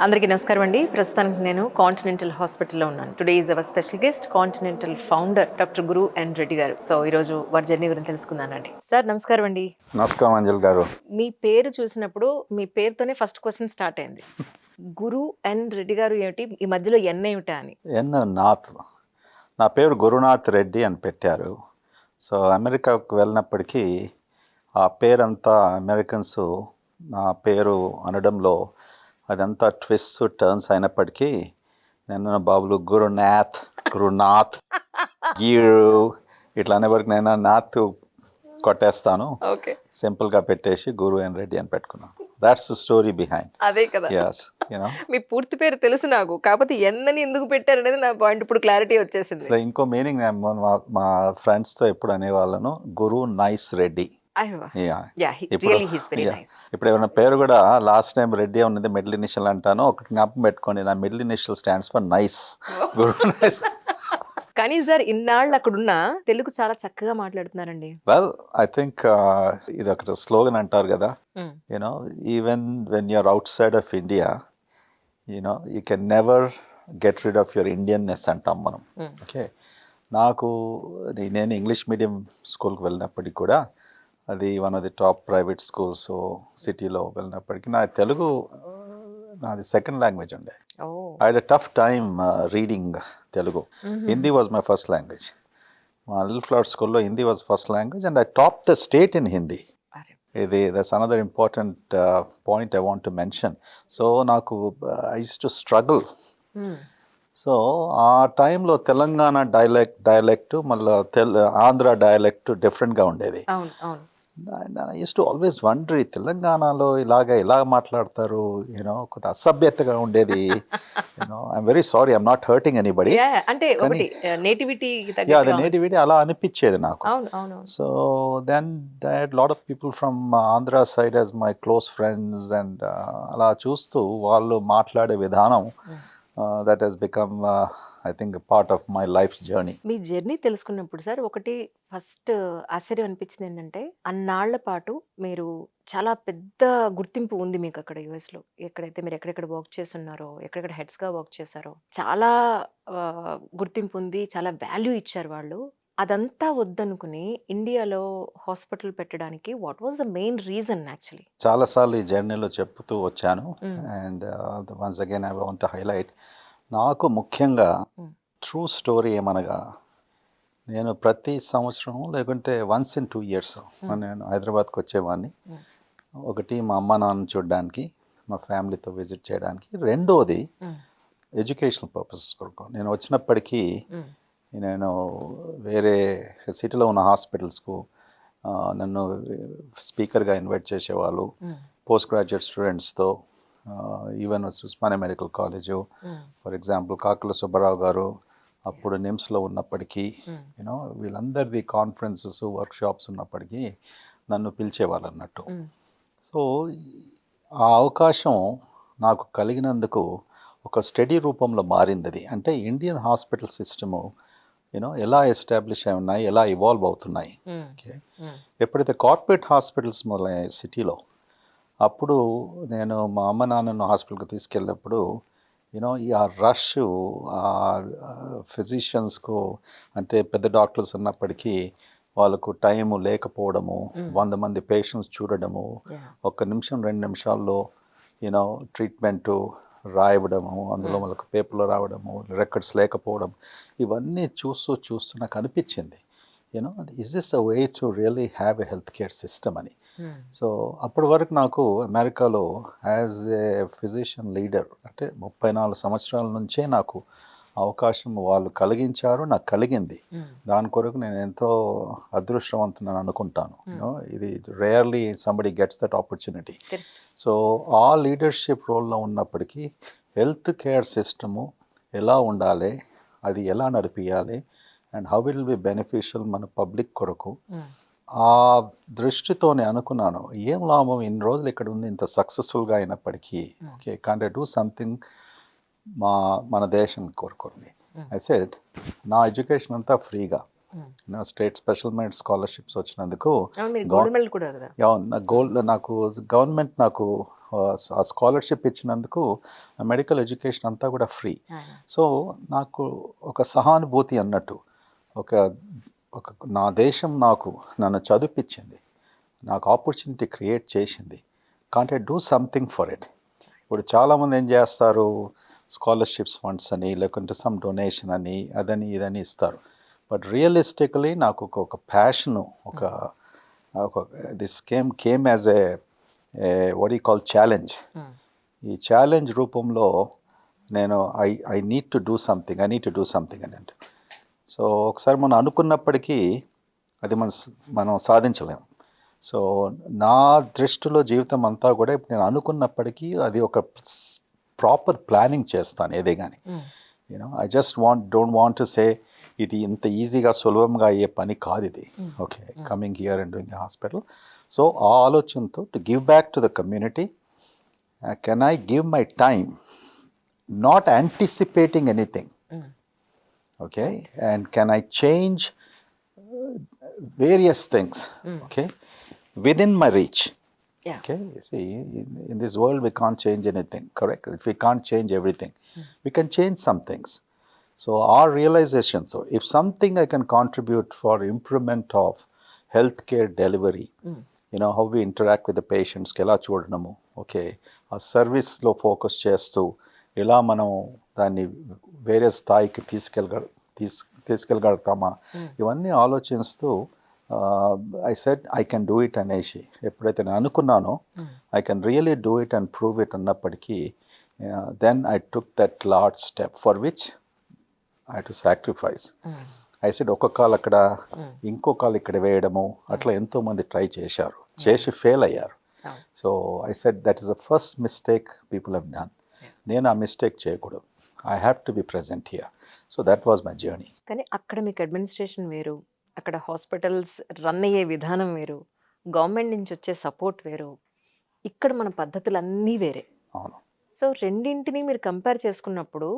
అందరికీ నమస్కారం అండి. ప్రస్తుతానికి నేను కాంటినెంటల్ హాస్పిటల్లో ఉన్నాను. Today is our special guest continental founder doctor Guru N Reddy garu. So ఈ రోజు వారి జర్నీ గురించి తెలుసుకుందానండి. సార్ నమస్కారం అండి. నమస్కారం అంజల్ గారు. మీ పేరు చూసినప్పుడు మీ పేరుతోనే ఫస్ట్ క్వశ్చన్ స్టార్ట్ అయింది. గురు ఎన్ రెడ్డి గారు ఏమిటి, ఈ మధ్యలో ఎన్ ఏమిటా అని. ఎన్ నాథ్. నా పేరు గురునాథ్ రెడ్డి అని పెట్టారు. సో అమెరికాకు వెళ్ళినప్పటికీ ఆ పేరంతా అమెరికన్స్ నా పేరు అనడంలో అదంతా ట్విస్ట్ టర్న్స్ అయినప్పటికీ నేను బాబులు గురునాథ్ గీరు ఇట్లా అనేవరకు నేను నాథ్ కొట్టేస్తాను. ఓకే, సింపుల్గా పెట్టేసి గురు ఎన్ రెడ్డి అని పెట్టుకున్నాను. That's the story behind. అదే కదా. yes you know మీ పూర్తి పేరు తెలుసు నాకు, కాకపోతే ఎన్ అని ఎందుకు పెట్టారు అనేది నా పాయింట్ ఇప్పుడు క్లారిటీ వచ్చేసింది. సో ఇంకో మీనింగ్ మా ఫ్రెండ్స్తో ఎప్పుడు అనేవాళ్ళను గురు నైస్ రెడ్డి. ఇప్పుడు ఏమైనా పేరు కూడా లాస్ట్ టైం రెడ్డి ఉన్నది మిడిల్ ఇనిషియల్ అంటాను. ఒకటి జ్ఞాపకం పెట్టుకోండి, నా middle initial stands for nice. Guru nice. కానీ సార్ ఇన్నాళ్ళు అక్కడున్న తెలుగు చాలా చక్కగా మాట్లాడుతున్నారండి. వెల్ ఐ థింక్ ఇది ఒకటి స్లోగన్ అంటారు కదా, you know even when you're outside of India you know you can never get rid of your Indianness అంటాం మనం. ఓకే, నాకు నేను ఇంగ్లీష్ మీడియం స్కూల్కి వెళ్ళినప్పటికీ కూడా అది one of the top private schools సిటీలో వెళ్ళినప్పటికీ నా తెలుగు నాది సెకండ్ లాంగ్వేజ్ ఉండే. I had a tough time reading Telugu. Hindi was my first language. మా లిటిల్ ఫ్లవర్ స్కూల్లో Hindi was first language and I top the state in Hindi. That's another important point I want to mention. So నాకు I use to struggle. So ఆ టైంలో Telangana dialect మళ్ళీ Andhra dialect డిఫరెంట్గా ఉండేది. I use to always wonder, ఈ తెలంగాణలో ఇలా మాట్లాడతారు, యూనో కొంత అసభ్యతగా ఉండేది. You know I'm very sorry, I'm not hurting anybody. అంటే ఒకటి నేటివిటీ నేటివిటీ అలా అనిపించేది నాకు. So then I had lot of people from Andhra side as my close friends and అలా చూస్తూ వాళ్ళు మాట్లాడే విధానం that has become I think part of my life journey. మీ జర్నీ తెలుసుకున్నప్పుడు సార్ ఒకటి ఫస్ట్ ఆశ్చర్యం అనిపించింది ఏంటంటే, అన్నాళ్ల పాటు మీరు చాలా పెద్ద గుర్తింపు ఉంది మీకు అక్కడ యుఎస్లో. ఎక్కడైతే మీరు ఎక్కడెక్కడ వర్క్ చేస్తున్నారో, ఎక్కడెక్కడ హెడ్స్గా వర్క్ చేశారో చాలా గుర్తింపు ఉంది, చాలా వాల్యూ ఇచ్చారు వాళ్ళు. అదంతా వద్దనుకుని ఇండియాలో హాస్పిటల్ పెట్టడానికి what was the main reason actually? చాలాసార్లు ఈ జర్నీలో చెప్తూ వచ్చాను and once again I want to highlight. నాకు ముఖ్యంగా ట్రూ స్టోరీ ఏమనగా, నేను ప్రతి సంవత్సరం లేకుంటే వన్స్ ఇన్ 2 years నేను హైదరాబాద్కి వచ్చేవాడిని. ఒకటి మా అమ్మ నాన్న చూడడానికి, మా ఫ్యామిలీతో విజిట్ చేయడానికి. రెండోది ఎడ్యుకేషనల్ పర్పసెస్ కొరకు. నేను వచ్చినప్పటికీ నేను వేరే సిటీలో ఉన్న హాస్పిటల్స్కు నన్ను స్పీకర్గా ఇన్వైట్ చేసేవాళ్ళు. పోస్ట్ గ్రాడ్యుయేట్ స్టూడెంట్స్తో even Osmania medical college, for example Kakula Subbarao గారు అప్పుడు నిమ్స్లో ఉన్నప్పటికీ, యూనో వీళ్ళందరిది కాన్ఫరెన్సెస్ వర్క్షాప్స్ ఉన్నప్పటికీ నన్ను పిలిచేవాళ్ళు అన్నట్టు. సో ఆ అవకాశం నాకు కలిగినందుకు ఒక స్టడీ రూపంలో మారింది అది. అంటే ఇండియన్ హాస్పిటల్ సిస్టము యూనో ఎలా ఎస్టాబ్లిష్ అయి ఉన్నాయి, ఎలా ఇవాల్వ్ అవుతున్నాయి. ఓకే, ఎప్పుడైతే కార్పొరేట్ హాస్పిటల్స్ మొదలయ్యాయి సిటీలో, అప్పుడు నేను మా అమ్మ నాన్నను హాస్పిటల్కి తీసుకెళ్ళినప్పుడు యూనో ఆ రష్ ఫిజిషియన్స్కు, అంటే పెద్ద డాక్టర్స్ ఉన్నప్పటికీ వాళ్ళకు టైము లేకపోవడము, 100 మంది పేషెంట్స్ చూడడము, 1 నిమిషం 2 నిమిషాల్లో యూనో ట్రీట్మెంటు రాయడము, అందులో వాళ్ళకు పేపర్లో రావడము, రికార్డ్స్ లేకపోవడం, ఇవన్నీ చూస్తూ నాకు అనిపించింది you know is this a way to really have a health care system అని. సో అప్పటి వరకు నాకు అమెరికాలో యాజ్ ఏ ఫిజిషియన్ లీడర్ అంటే 34 సంవత్సరాల నుంచే నాకు అవకాశం వాళ్ళు కలిగించారు, నాకు కలిగింది. దాని కొరకు నేను ఎంతో అదృష్టవంతుని అనుకుంటాను. ఇది rarely somebody gets that opportunity. So ఆ లీడర్షిప్ రోల్లో ఉన్నప్పటికీ హెల్త్ కేర్ సిస్టము ఎలా ఉండాలి, అది ఎలా నడిపించాలి and how will be beneficial మన పబ్లిక్ కొరకు, ఆ దృష్టితోనే అనుకున్నాను ఏం లాభం ఇన్ని రోజులు ఇక్కడ ఉంది ఇంత సక్సెస్ఫుల్గా అయినప్పటికీ. Okay, can't I do something మన దేశం కోరుకోండి. ఐ సెడ్ నా ఎడ్యుకేషన్ అంతా ఫ్రీగా, నా స్టేట్ స్పెషల్ మెరిట్ స్కాలర్షిప్స్ వచ్చినందుకు నాకు గవర్నమెంట్ నాకు ఆ స్కాలర్షిప్ ఇచ్చినందుకు మెడికల్ ఎడ్యుకేషన్ అంతా కూడా ఫ్రీ. సో నాకు ఒక సహానుభూతి అన్నట్టు, ఒక ఒక నా దేశం నన్ను చదివిపించింది, నాకు ఆపర్చునిటీ క్రియేట్ చేసింది. Can't I do something for it? ఇప్పుడు చాలామంది ఏం చేస్తారు, స్కాలర్షిప్స్ ఫండ్స్ అని, లేకుంటే సమ్ డొనేషన్ అని, అదని ఇదని ఇస్తారు. బట్ రియలిస్టికలీ నాకు ఒక ప్యాషను, ఒక this came as a what you call challenge. ఈ ఛాలెంజ్ రూపంలో నేను I need to do something అని అంటే. సో ఒకసారి మనం అనుకున్నప్పటికీ అది మనం సాధించలేము. సో నా దృష్టిలో జీవితం అంతా కూడా ఇప్పుడు నేను అనుకున్నప్పటికీ అది ఒక ప్రాపర్ ప్లానింగ్ చేస్తాను ఏదే కానీ. You know I just don't want to say ఇది ఇంత ఈజీగా సులభంగా అయ్యే పని కాదు ఇది. Okay, coming here and doing hospital. So ఆ ఆలోచనతో to give back to the community, can I give my time not anticipating anything, okay, and can I change various things, okay, within my reach. Yeah. Okay, see, in this world we can't change anything, correct? If we can't change everything, we can change some things. So our realization, so if something I can contribute for improvement of healthcare delivery, you know, how we interact with the patients, ela chodanamu, okay, a service lo focus chestu ela manam danni వేరే స్థాయికి తీసుకెళ్ళగలుగుతామా, ఇవన్నీ ఆలోచిస్తూ I said I can do it అనేసి ఎప్పుడైతే నేను అనుకున్నానో I can really do it and prove it అన్నప్పటికీ then I took that large step for which I to sacrifice. I said ఒక కాలు అక్కడ ఇంకో కాలు ఇక్కడ వేయడము, అట్లా ఎంతోమంది ట్రై చేసి ఫెయిల్ అయ్యారు. So I said that is the first mistake people have done. నేను ఆ మిస్టేక్ చేయకూడదు. I have to B present here. So that was my journey. కానీ అక్కడ మీకు అడ్మినిస్ట్రేషన్ వేరు, అక్కడ హాస్పిటల్స్ రన్ అయ్యే విధానం వేరు, గవర్నమెంట్ నుంచి వచ్చే సపోర్ట్ వేరు, ఇక్కడ మన పద్ధతులన్నీ వేరే. అవును. సో రెండింటిని మీరు కంపేర్ చేసుకున్నప్పుడు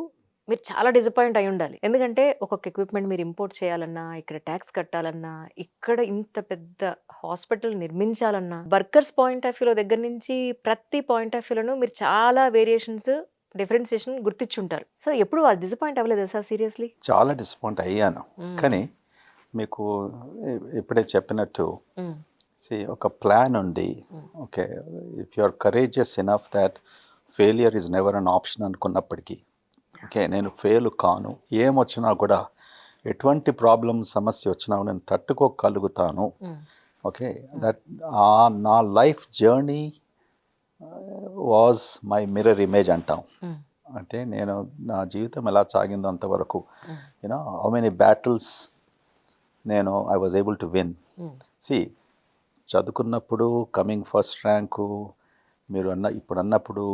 మీరు చాలా డిసప్పాయింట్ అయి ఉండాలి. ఎందుకంటే ఒక్కొక్క ఎక్విప్మెంట్ మీరు ఇంపోర్ట్ చేయాలన్నా, ఇక్కడ ట్యాక్స్ కట్టాలన్నా, ఇక్కడ ఇంత పెద్ద హాస్పిటల్ నిర్మించాలన్నా, వర్కర్స్ పాయింట్ ఆఫ్ వ్యూలో దగ్గర నుంచి ప్రతి పాయింట్ ఆఫ్ వ్యూలోనూ మీరు చాలా వేరియేషన్స్, డిఫరెన్సియేషన్ గుర్తించుంటారు. సో ఎప్పుడు వాళ్ళు డిసప్పాయింట్ అవ్వలేదు సార్? సీరియస్లీ చాలా డిసప్పాయింట్ అయ్యాను. కానీ మీకు ఇప్పుడే చెప్పినట్టు ఒక ప్లాన్ ఉంది. Okay, if you are courageous enough that failure is never an option అనుకున్నప్పటికీ, ఓకే, నేను ఫెయిల్ కాను, ఏమొచ్చినా కూడా ఎటువంటి ప్రాబ్లం సమస్య వచ్చినా నేను తట్టుకోగలుగుతాను. ఓకే, దట్ నా life journey was my mirror image అంటాం. అంటే నేను నా జీవితం ఎలా సాగిందో అంతవరకు, you know how many battles I was able to win. See, చదువుకున్నప్పుడు కమింగ్ ఫస్ట్ ర్యాంకు, మీరు ఇప్పుడు అన్నప్పుడు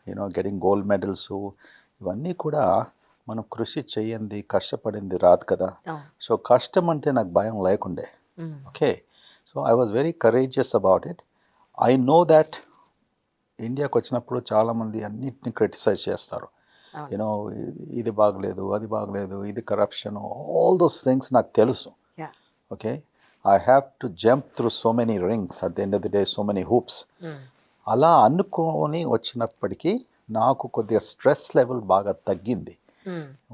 యూనో గెటింగ్ గోల్డ్ మెడల్స్, ఇవన్నీ కూడా మనం కృషి చేయండి, కష్టపడింది రాదు కదా. సో కష్టం అంటే నాకు భయం లేకుండే. Okay, so I was very courageous about it. I know that ఇండియాకి వచ్చినప్పుడు చాలామంది అన్నిటిని క్రిటిసైజ్ చేస్తారు. యూనో ఇది బాగలేదు, అది బాగలేదు, ఇది కరప్షన్, ఆల్ దోస్ థింగ్స్ నాకు తెలుసు. Okay, I have to jump through so many rings, at the end of the day so many hoops. అలా అనుకొని వచ్చినప్పటికీ నాకు కొద్దిగా స్ట్రెస్ లెవెల్ బాగా తగ్గింది.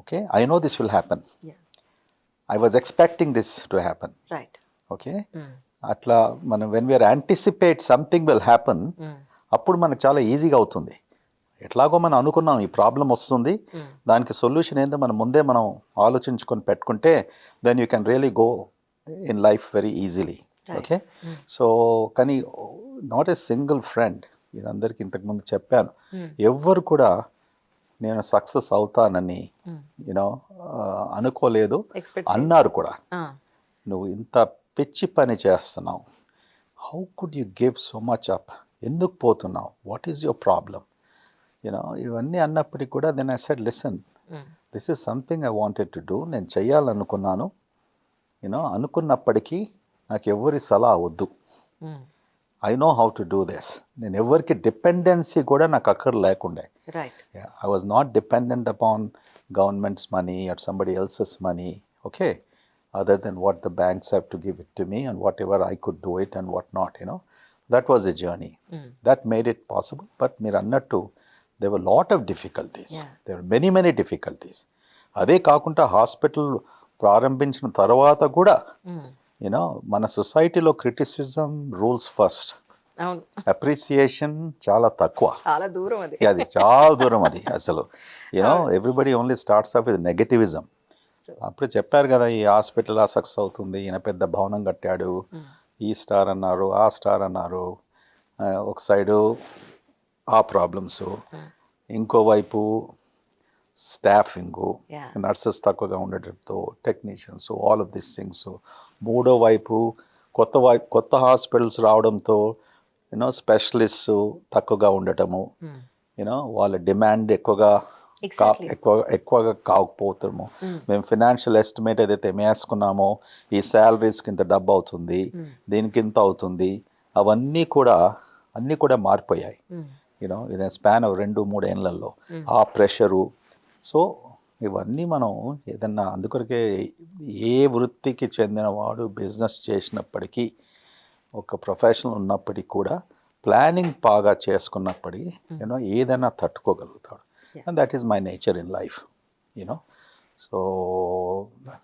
Okay, I know this will happen, I was expecting this to happen. Okay, అట్లా మనం when we're anticipate something will happen, అప్పుడు మనకు చాలా ఈజీగా అవుతుంది. ఎట్లాగో మనం అనుకున్నాం ఈ ప్రాబ్లం వస్తుంది, దానికి సొల్యూషన్ ఏందో మనం ఆలోచించుకొని పెట్టుకుంటే then you can really go in life very easily. Okay, so కానీ నాట్ ఏ సింగిల్ ఫ్రెండ్, ఇది అందరికీ ఇంతకుముందు చెప్పాను, ఎవ్వరు కూడా నేను సక్సెస్ అవుతానని యూనో అనుకోలేదు, అన్నారు కూడా. నువ్వు ఇంత పిచ్చి పని చేస్తున్నావు, how could you give so much up, ఎందుకు పోతున్నావు, what is your problem, you know ఇవన్నీ అన్నప్పటికీ కూడా then I said listen, this is something I wanted to do, నేను చెయ్యాలనుకున్నాను. యూనో అనుకున్నప్పటికీ నాకు ఎవరి సలహా వద్దు, I know how to do this. నేను ఎవరికి డిపెండెన్సీ కూడా నాకు అక్కర్ లేకుండే. I was not dependent upon government's money or somebody else's money, okay, other than what the banks have to give it to me and whatever I could do it and what not, you know. That was a journey that made it possible. But మీరు అన్నట్టు there were lot of difficulties, there were many difficulties. అదే కాకుండా hospital ప్రారంభించిన తర్వాత కూడా you know మన సొసైటీలో criticism rules first, అవును, అప్రిసియేషన్ చాలా తక్కువ. చాలా దూరం అది. అది చాలా దూరం అది అసలు. You know everybody only starts of with negativism. అప్పుడు చెప్పారు కదా, ఈ హాస్పిటల్ సక్సెస్ అవుతుంది, ఈయన పెద్ద భవనం కట్టాడు, ఈ స్టార్ అన్నారు, ఆ స్టార్ అన్నారు. ఒక సైడు ఆ ప్రాబ్లమ్స్, ఇంకోవైపు స్టాఫింగు, నర్సెస్ తక్కువగా ఉండటంతో, technicians, all of this things. మూడో వైపు కొత్త హాస్పిటల్స్ రావడంతో యూనో స్పెషలిస్ట్ తక్కువగా ఉండటము, యూనో వాళ్ళ డిమాండ్ ఎక్కువగా కాకపోతాము. మేము ఫినాన్షియల్ ఎస్టిమేట్ ఏదైతే వేసుకున్నామో ఈ శాలరీస్కి ఇంత డబ్బు అవుతుంది, దీనికి ఇంత అవుతుంది, అవన్నీ కూడా మారిపోయాయి యూనో ఇదే స్పాన్ ఆఫ్ 2-3 ఏళ్లలో. ఆ ప్రెషరు. సో ఇవన్నీ మనం ఏదన్నా, అందుకొరకే ఏ వృత్తికి చెందినవాడు బిజినెస్ చేసినప్పటికీ, ఒక ప్రొఫెషనల్ ఉన్నప్పటికీ కూడా ప్లానింగ్ బాగా చేసుకున్నప్పటికీ యూనో ఏదైనా తట్టుకోగలుగుతాడు. And that is my nature in life you know. So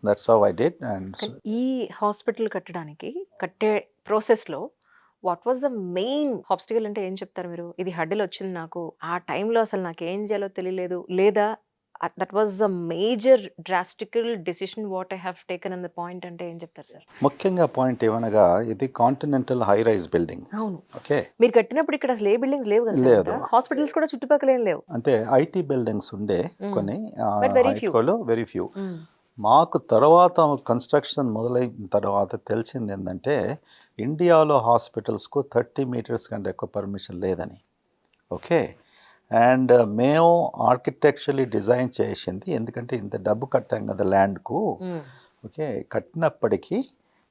that's how I did. And ఈ హాస్పిటల్ కట్టే ప్రాసెస్లో what was the main obstacle అంటే ఏం చెప్తారు మీరు? ఇది హడ్డిల్ వచ్చింది నాకు, ఆ టైంలో అసలు నాకు ఏం చేయాలో తెలియలేదు, లేదా that was the major డ్రాస్టికల్ decision what I have taken an the point అంటే ఏం చెప్తారు సార్? ముఖ్యంగా పాయింట్ ఏమనగా, ఇది కాంటినెంటల్ హై రైజ్ బిల్డింగ్. అవును, ఓకే. మీరు కట్టినప్పుడు ఇక్కడ అసలు ఏ బిల్డింగ్స్ లేవు కదా? లేదు. హాస్పిటల్స్ కూడా చుట్టుపక్కల ఏం లేవు. అంటే ఐటీ బిల్డింగ్స్ ఉండే కొన్ని, వెరీ ఫ్యూ. Mm. మాకు తర్వాత కన్స్ట్రక్షన్ మొదలైన తర్వాత తెలిసింది ఏంటంటే, ఇండియాలో హాస్పిటల్స్కు 30 మీటర్స్ కంటే ఎక్కువ పర్మిషన్ లేదని. ఓకే. అండ్ మేము ఆర్కిటెక్చరలీ డిజైన్ చేసింది, ఎందుకంటే ఇంత డబ్బు కట్టాం కదా ల్యాండ్కు. ఓకే. కట్టినప్పటికీ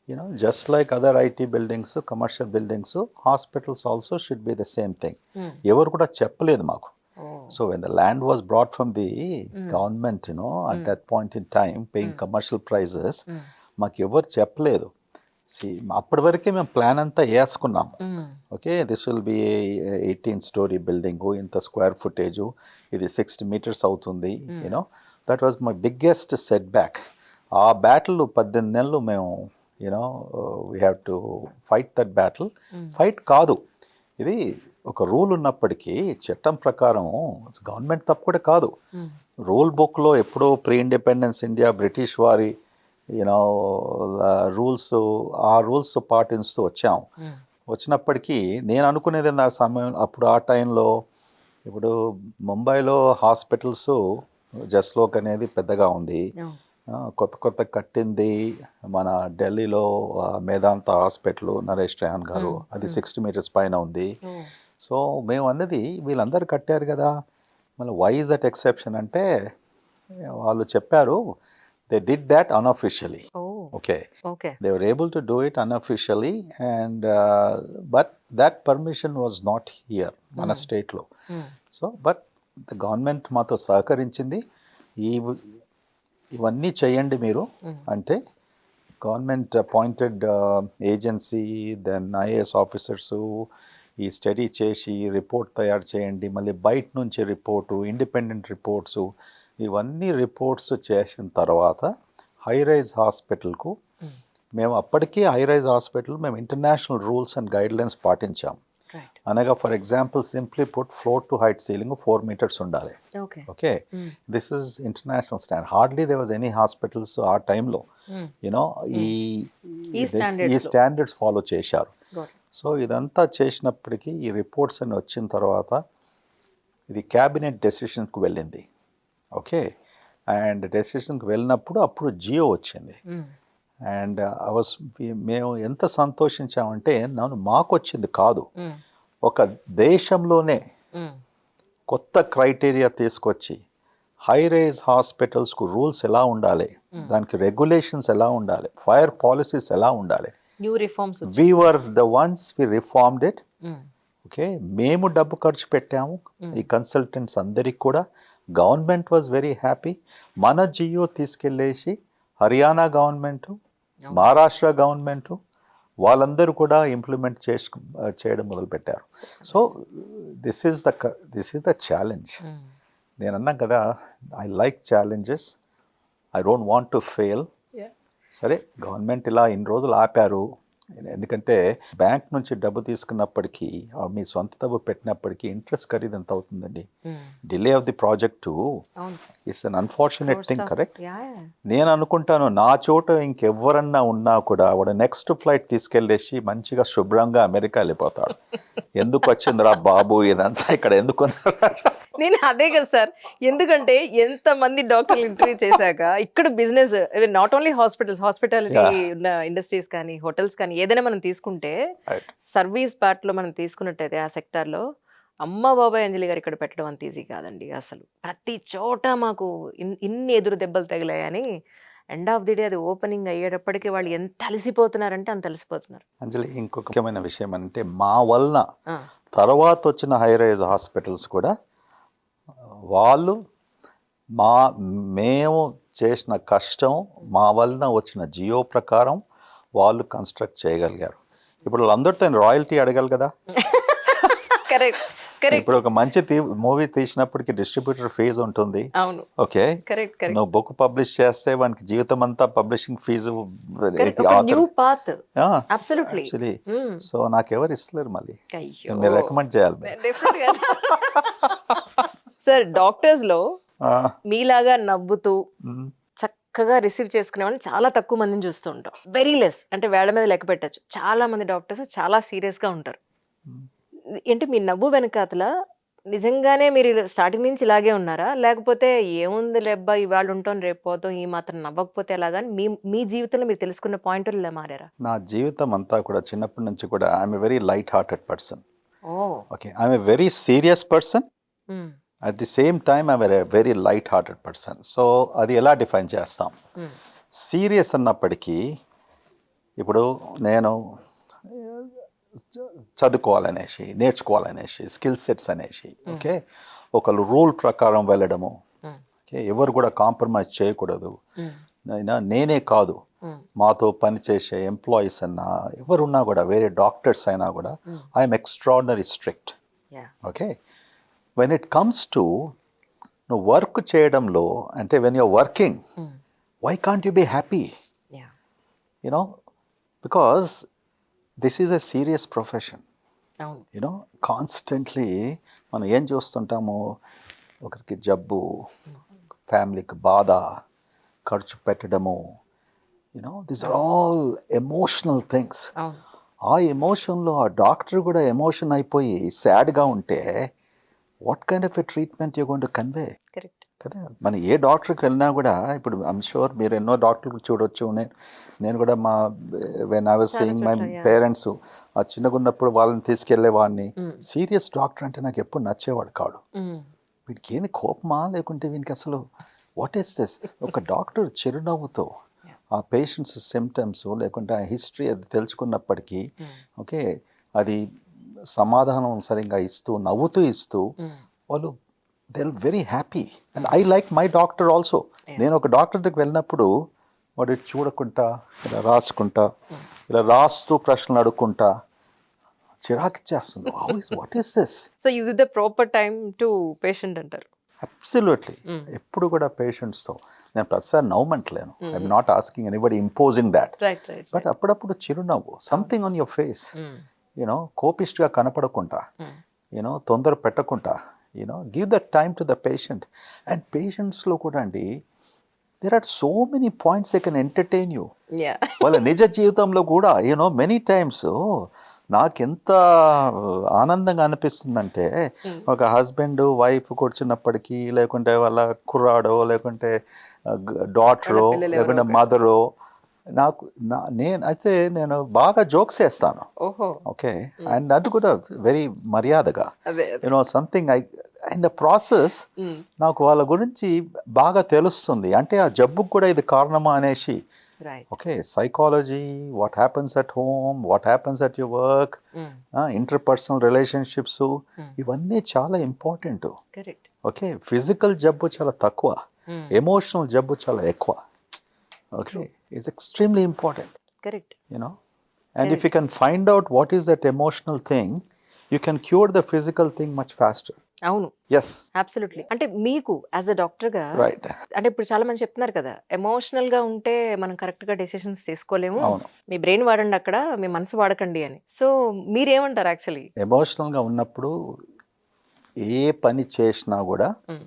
you know just like other IT buildings, commercial buildings, hospitals also should be the same thing. ఎవరు కూడా చెప్పలేదు మాకు. So when the land was brought from the government, you know, at that point in time, paying commercial prices, మాకు ఎవరు చెప్పలేదు. అప్పటి వరకే మేము ప్లాన్ అంతా వేసుకున్నాము. Okay, this will be 18-story building, ఇంత స్క్వేర్ ఫుటేజు, ఇది 60 మీటర్స్ అవుతుంది. You know that was my biggest set back. ఆ బ్యాటిల్ 18 నెలలు మేము you know we have to fight that battle. Fight కాదు, ఇది ఒక రూల్ ఉన్నప్పటికీ చట్టం ప్రకారం గవర్నమెంట్ తప్పు కూడా కాదు. రూల్ బుక్లో ఎప్పుడో ప్రీ ఇండిపెండెన్స్ ఇండియా బ్రిటిష్ వారి యూనో ఆ రూల్స్ పాటిస్తూ వచ్చాం. వచ్చినప్పటికీ నేను అనుకునేది ఆ సమయం, అప్పుడు ఆ టైంలో, ఇప్పుడు ముంబైలో హాస్పిటల్స్ జస్లోక్ అనేది పెద్దగా ఉంది, కొత్త కట్టింది మన ఢిల్లీలో మేదాంత హాస్పిటల్, నరేష్ ట్రయాన్ గారు, అది 60 మీటర్స్ పైన ఉంది. సో మేము అన్నది వీళ్ళందరూ కట్టారు కదా, మళ్ళీ వై ఇస్ దట్ ఎక్సెప్షన్ అంటే, వాళ్ళు చెప్పారు they did that unofficially. Okay, they were able to do it unofficially, and but that permission was not here మన స్టేట్లో. సో బట్ ద గవర్నమెంట్ మాతో సహకరించింది. ఇవన్నీ చేయండి మీరు అంటే, government appointed agency, then IAS officers ఈ స్టడీ చేసి రిపోర్ట్ తయారు చేయండి, మళ్ళీ బయట నుంచి రిపోర్టు, ఇండిపెండెంట్ రిపోర్ట్సు, ఇవన్నీ రిపోర్ట్స్ చేసిన తర్వాత హై రైజ్ హాస్పిటల్కు మేము, అప్పటికీ హై రైజ్ హాస్పిటల్ మేము ఇంటర్నేషనల్ రూల్స్ అండ్ గైడ్లైన్స్ పాటించాం. అనగా for example simply put, floor to height ceiling 4 metres ఉండాలి. Okay, this is international standard. Hardly there was any hospitals ఆ టైంలో యూనో ఈ స్టాండర్డ్స్ ఫాలో చేశారు. సో ఇదంతా చేసినప్పటికీ ఈ రిపోర్ట్స్ అన్ని వచ్చిన తర్వాత ఇది క్యాబినెట్ డెసిషన్కి వెళ్ళింది. ఓకే, అండ్ డెసిషన్కి వెళ్ళినప్పుడు అప్పుడు జియో వచ్చింది. అండ్ మేము ఎంత సంతోషించామంటే, మాకు వచ్చింది కాదు, ఒక దేశంలోనే కొత్త క్రైటీరియా తీసుకొచ్చి హై రైజ్ హాస్పిటల్స్కు రూల్స్ ఎలా ఉండాలి, దానికి రెగ్యులేషన్స్ ఎలా ఉండాలి, ఫైర్ పాలసీస్ ఎలా ఉండాలి, we were the ones we reformed it. Okay, మేము డబ్బు ఖర్చు పెట్టాము, ఈ కన్సల్టెంట్స్ అందరికి కూడా. Government was very happy. మన జియో తీసుకెళ్ళేసి హర్యానా గవర్నమెంటు, మహారాష్ట్ర గవర్నమెంటు, వాళ్ళందరూ కూడా ఇంప్లిమెంట్ చేయడం మొదలుపెట్టారు. So this is the challenge. నేను అన్నాను కదా, I like challenges, I don't want to fail. సరే, గవర్నమెంట్ ఇలా ఇన్ని రోజులు ఆపారు, ఎందుకంటే బ్యాంక్ నుంచి డబ్బు తీసుకున్నప్పటికీ మీ సొంత డబ్బు పెట్టినప్పటికీ ఇంట్రెస్ట్ ఖరీదు ఎంత అవుతుందండి? Delay of the project it's an unfortunate thing, correct? నేను అనుకుంటాను, నా చోట ఇంకెవరన్నా ఉన్నా కూడా వాడు నెక్స్ట్ ఫ్లైట్ తీసుకెళ్ళేసి మంచిగా శుభ్రంగా అమెరికా వెళ్ళిపోతాడు. ఎందుకు వచ్చిందిరా బాబు ఇదంతా ఇక్కడ ఎందుకు? నేను అదే కదా సార్, ఎందుకంటే ఎంతమంది డాక్టర్లు ఇంటర్వ్యూ చేశాక ఇక్కడ బిజినెస్, నాట్ ఓన్లీ హాస్పిటాలిటీ ఉన్న ఇండస్ట్రీస్ కానీ హోటల్స్ కానీ ఏదైనా మనం తీసుకుంటే, సర్వీస్ పార్ట్లో మనం తీసుకున్నట్టయితే ఆ సెక్టార్లో, అమ్మ బాబాయ్ అంజలి గారు ఇక్కడ పెట్టడం అంత ఈజీ కాదండి. అసలు ప్రతి చోట మాకు ఇన్ని ఎదురు దెబ్బలు తగిలాయని ఎండ్ ఆఫ్ ది డే అది ఓపెనింగ్ అయ్యేటప్పటికి వాళ్ళు ఎంత అలసిపోతున్నారంటే అంత అలసిపోతున్నారు. అంజలి, ఇంకొక ముఖ్యమైన విషయం అంటే, మా వలన తర్వాత వచ్చిన హై రైజ్ హాస్పిటల్స్ కూడా వాళ్ళు మేము చేసిన కష్టం, మా వలన వచ్చిన జియో ప్రకారం వాళ్ళు కన్స్ట్రక్ట్ చేయగలిగారు. ఇప్పుడు వాళ్ళందరితో రాయల్టీ అడగాలి కదా. కరెక్ట్. ఇప్పుడు ఒక మంచి మూవీ తీసినప్పటికి డిస్ట్రిబ్యూటర్ ఫీజు ఉంటుంది. అవును. Okay, correct. నువ్వు బుక్ పబ్లిష్ చేస్తే వానికి జీవితం అంతా పబ్లిషింగ్ ఫీజు. సో నాకెవరు ఇస్తలేరు, మళ్ళీ మీరు రికమెండ్ చేయాలి. సార్, డాక్టర్స్ లో మీలాగా నవ్వుతూ చక్కగా రిసీవ్ చేసుకునే వాళ్ళని చాలా తక్కువ మందిని చూస్తూ ఉంటాం. వెరీ లెస్, అంటే వేళ్ల మీద లెక్క పెట్టచ్చు. చాలా మంది డాక్టర్స్ చాలా సీరియస్ గా ఉంటారు. ఏంటి మీ నవ్వు వెనకాతల నిజంగానే మీరు స్టార్టింగ్ నుంచి ఇలాగే ఉన్నారా, లేకపోతే ఏముంది లేబ్బా ఇవాళ ఉంటాం రేపు పోతాం, ఈ మాత్రం నవ్వకపోతే ఎలాగా అని మీ జీవితంలో మీరు తెలుసుకున్న పాయింట్లో మారారా? నా జీవితం అంతా కూడా చిన్నప్పటి నుంచి కూడా I'm a very light hearted person. Okay, I'm a very serious person, at the same time I'm a very light hearted person. So అది ఎలా డిఫైన్ చేస్తాం? సీరియస్ అన్నప్పటికీ ఇప్పుడు నేను చదువుకోవాలనేసి, నేర్చుకోవాలనేసి, స్కిల్ సెట్స్ అనేసి, ఓకే, ఒకళ్ళు రూల్ ప్రకారం వెళ్ళడము, ఓకే, ఎవరు కూడా కాంప్రమైజ్ చేయకూడదు. నేనే కాదు, మాతో పనిచేసే ఎంప్లాయీస్ అన్నా ఎవరున్నా కూడా, వేరే డాక్టర్స్ అయినా కూడా I'm extraordinary strict. Okay, when it comes to నువ్వు వర్క్ చేయడంలో, అంటే when you're working, why can't you be happy? You know, because this is a serious profession. You know, constantly మనం ఏం చూస్తుంటాము, ఒకరికి జబ్బు, ఫ్యామిలీకి బాధ, ఖర్చు పెట్టడము, you know, this are all emotional things. ఆ ఎమోషన్లో ఆ డాక్టర్ కూడా ఎమోషన్ అయిపోయి సాడ్గా ఉంటే what kind of a treatment you going to convey? Correct కదా. మనం ఏ డాక్టర్కి వెళ్ళినా కూడా, ఇప్పుడు ఐమ్ షూర్ మీరు ఎన్నో డాక్టర్లు చూడొచ్చు. నేను కూడా when I was seeing my parents, ఆ చిన్నగా ఉన్నప్పుడు వాళ్ళని తీసుకెళ్లేవాడిని. సీరియస్ డాక్టర్ అంటే నాకు ఎప్పుడు నచ్చేవాడు కాడు. వీడికి ఏమి కోపమా, లేకుంటే వీనికి అసలు వాట్ ఈస్ దిస్? ఒక డాక్టర్ చిరునవ్వుతో ఆ పేషెంట్స్ సిమ్టమ్స్ లేకుంటే ఆ హిస్టరీ అది తెలుసుకున్నప్పటికీ, ఓకే, అది సమాధానం సరిగ్గా ఇస్తూ, నవ్వుతూ ఇస్తూ, వాళ్ళు they are very happy. And I like my doctor also. నేను ఒక డాక్టర్ దగ్గరికి వెళ్ళినప్పుడు వాడు చూడకుండా ఇలా రాసుకుంటా, ఇలా రాస్తూ ప్రశ్నలు అడుక్కుంటా చిరాకు చేస్తుంది. What is this? So you give the proper time to patient అంటారు. అబ్సల్యూట్లీ. ఎప్పుడు కూడా పేషెంట్స్తో నేను ప్రతిసారి నవ్వమంటలేను. I'm not asking anybody imposing that. But అప్పుడప్పుడు చిరునవ్వు, something on your face, you know, కోపిస్ట్గా కనపడకుండా, యూనో, తొందర పెట్టకుండా, you know, give that time to the patient. And పేషెంట్స్లో కూడా అండి, there are so many points they can entertain you. వాళ్ళ నిజ జీవితంలో కూడా, యూనో, మెనీ టైమ్స్ నాకెంత ఆనందంగా అనిపిస్తుందంటే, ఒక హస్బెండ్ వైఫ్ కూర్చున్నప్పటికీ, లేకుంటే వాళ్ళ కుర్రాడో, లేకుంటే డాటరో, లేకుంటే మదరో, నేను బాగా జోక్స్ వేస్తాను. ఓకే, అండ్ అది కూడా వెరీ మర్యాదగా, you know, something in the process నాకు వాళ్ళ గురించి బాగా తెలుస్తుంది. అంటే ఆ జబ్బుకు కూడా ఇది కారణమా అనేసి. Okay, psychology, what happens at home, what happens at your work, interpersonal relationships, ఇవన్నీ చాలా ఇంపార్టెంట్. ఓకే, ఫిజికల్ జబ్బు చాలా తక్కువ, ఎమోషనల్ జబ్బు చాలా ఎక్కువ. Okay, is extremely important. Correct. You know, And if you can find out what is that emotional thing, you can cure the physical thing much faster. అవును. Yes, absolutely. అంటే మీకు as a డాక్టర్‌గా right. అంటే ఇప్పుడు చాలా మంది చెప్తున్నారు కదా! ఎమోషనల్‌గా ఉంటే మనం కరెక్ట్‌గా డెసిషన్స్ తీసుకోలేము. అవును. మీ బ్రెయిన్ వాడండి అక్కడ, మీ మనసు వాడకండి అని. సో మీరేమంటారు యాక్చువల్లీ? ఎమోషనల్గా ఉన్నప్పుడు ఏ పని చేసినా కూడా హ్మ్.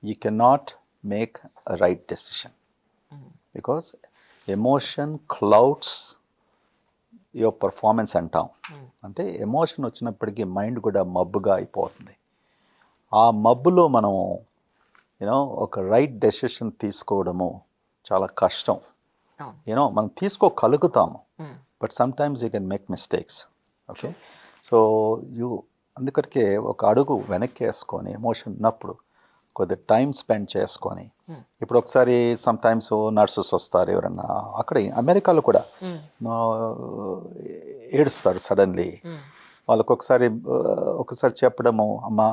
you cannot make a right decision హ్మ్. because emotion clouds your performance అంటాం. హ్మ్. అంటే ఎమోషన్ వచ్చినప్పటికీ మైండ్ కూడా మబ్బుగా అయిపోతుంది. ఆ మబ్బులో మనం ఒక రైట్ డెసిషన్ తీసుకోవడము చాలా కష్టం. అవును. మనం తీసుకోగలుగుతాము, hmm. But sometimes you can make mistakes. Okay, so అందుకరికే ఒక అడుగు వెనక్కి వేసుకొని ఎమోషన్ ఉన్నప్పుడు కొద్ది టైం స్పెండ్ చేసుకొని, హ్మ్. ఇప్పుడు ఒకసారి సమ్ టైమ్స్ నర్సెస్ వస్తారు ఎవరన్నా, అక్కడ అమెరికాలో కూడా హ్మ్. ఏడుస్తారు సడన్లీ. హ్మ్. వాళ్ళకు ఒకసారి చెప్పడము, అమ్మా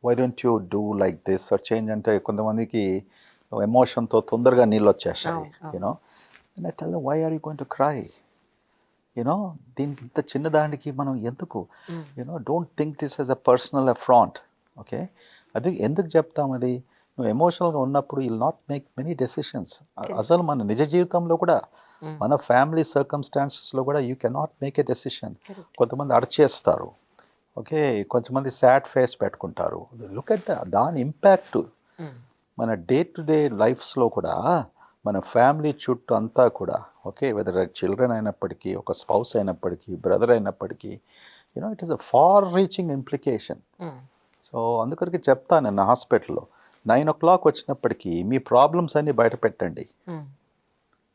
why don't you do like this or change అంటే కొంతమందికి ఎమోషన్తో తొందరగా నీళ్ళు వచ్చేస్తాయి. అవును. I tell them, why are you going to cry? దీనికి ఇంత చిన్నదానికి మనం ఎందుకు? Hmm. Don't think this as a personal affront. Okay, అది ఎందుకు చెప్తాం? అది నువ్వు ఎమోషనల్గా ఉన్నప్పుడు will not make many decisions. అసలు మన నిజ జీవితంలో కూడా, హ్మ్. మన ఫ్యామిలీ సర్కమ్స్టాన్సెస్లో కూడా you cannot make a decision. Correct. కొంతమంది అడచేస్తారు, ఓకే, కొంతమంది సాడ్ ఫేస్ పెట్టుకుంటారు. లుక్ ఎట్ దాని ఇంపాక్ట్ హ్మ్. మన డే టు డే లైఫ్స్లో కూడా, మన ఫ్యామిలీ చుట్టూ అంతా కూడా, ఓకే, వెదర్ చిల్డ్రన్ అయినప్పటికీ, ఒక స్పౌస్ అయినప్పటికీ, బ్రదర్ అయినప్పటికీ, it is a far reaching implication. Hmm. So అందుకొరికి చెప్తాను నా హాస్పిటల్లో 9 o'clock వచ్చినప్పటికీ మీ ప్రాబ్లమ్స్ అన్నీ బయట పెట్టండి. హ్మ్.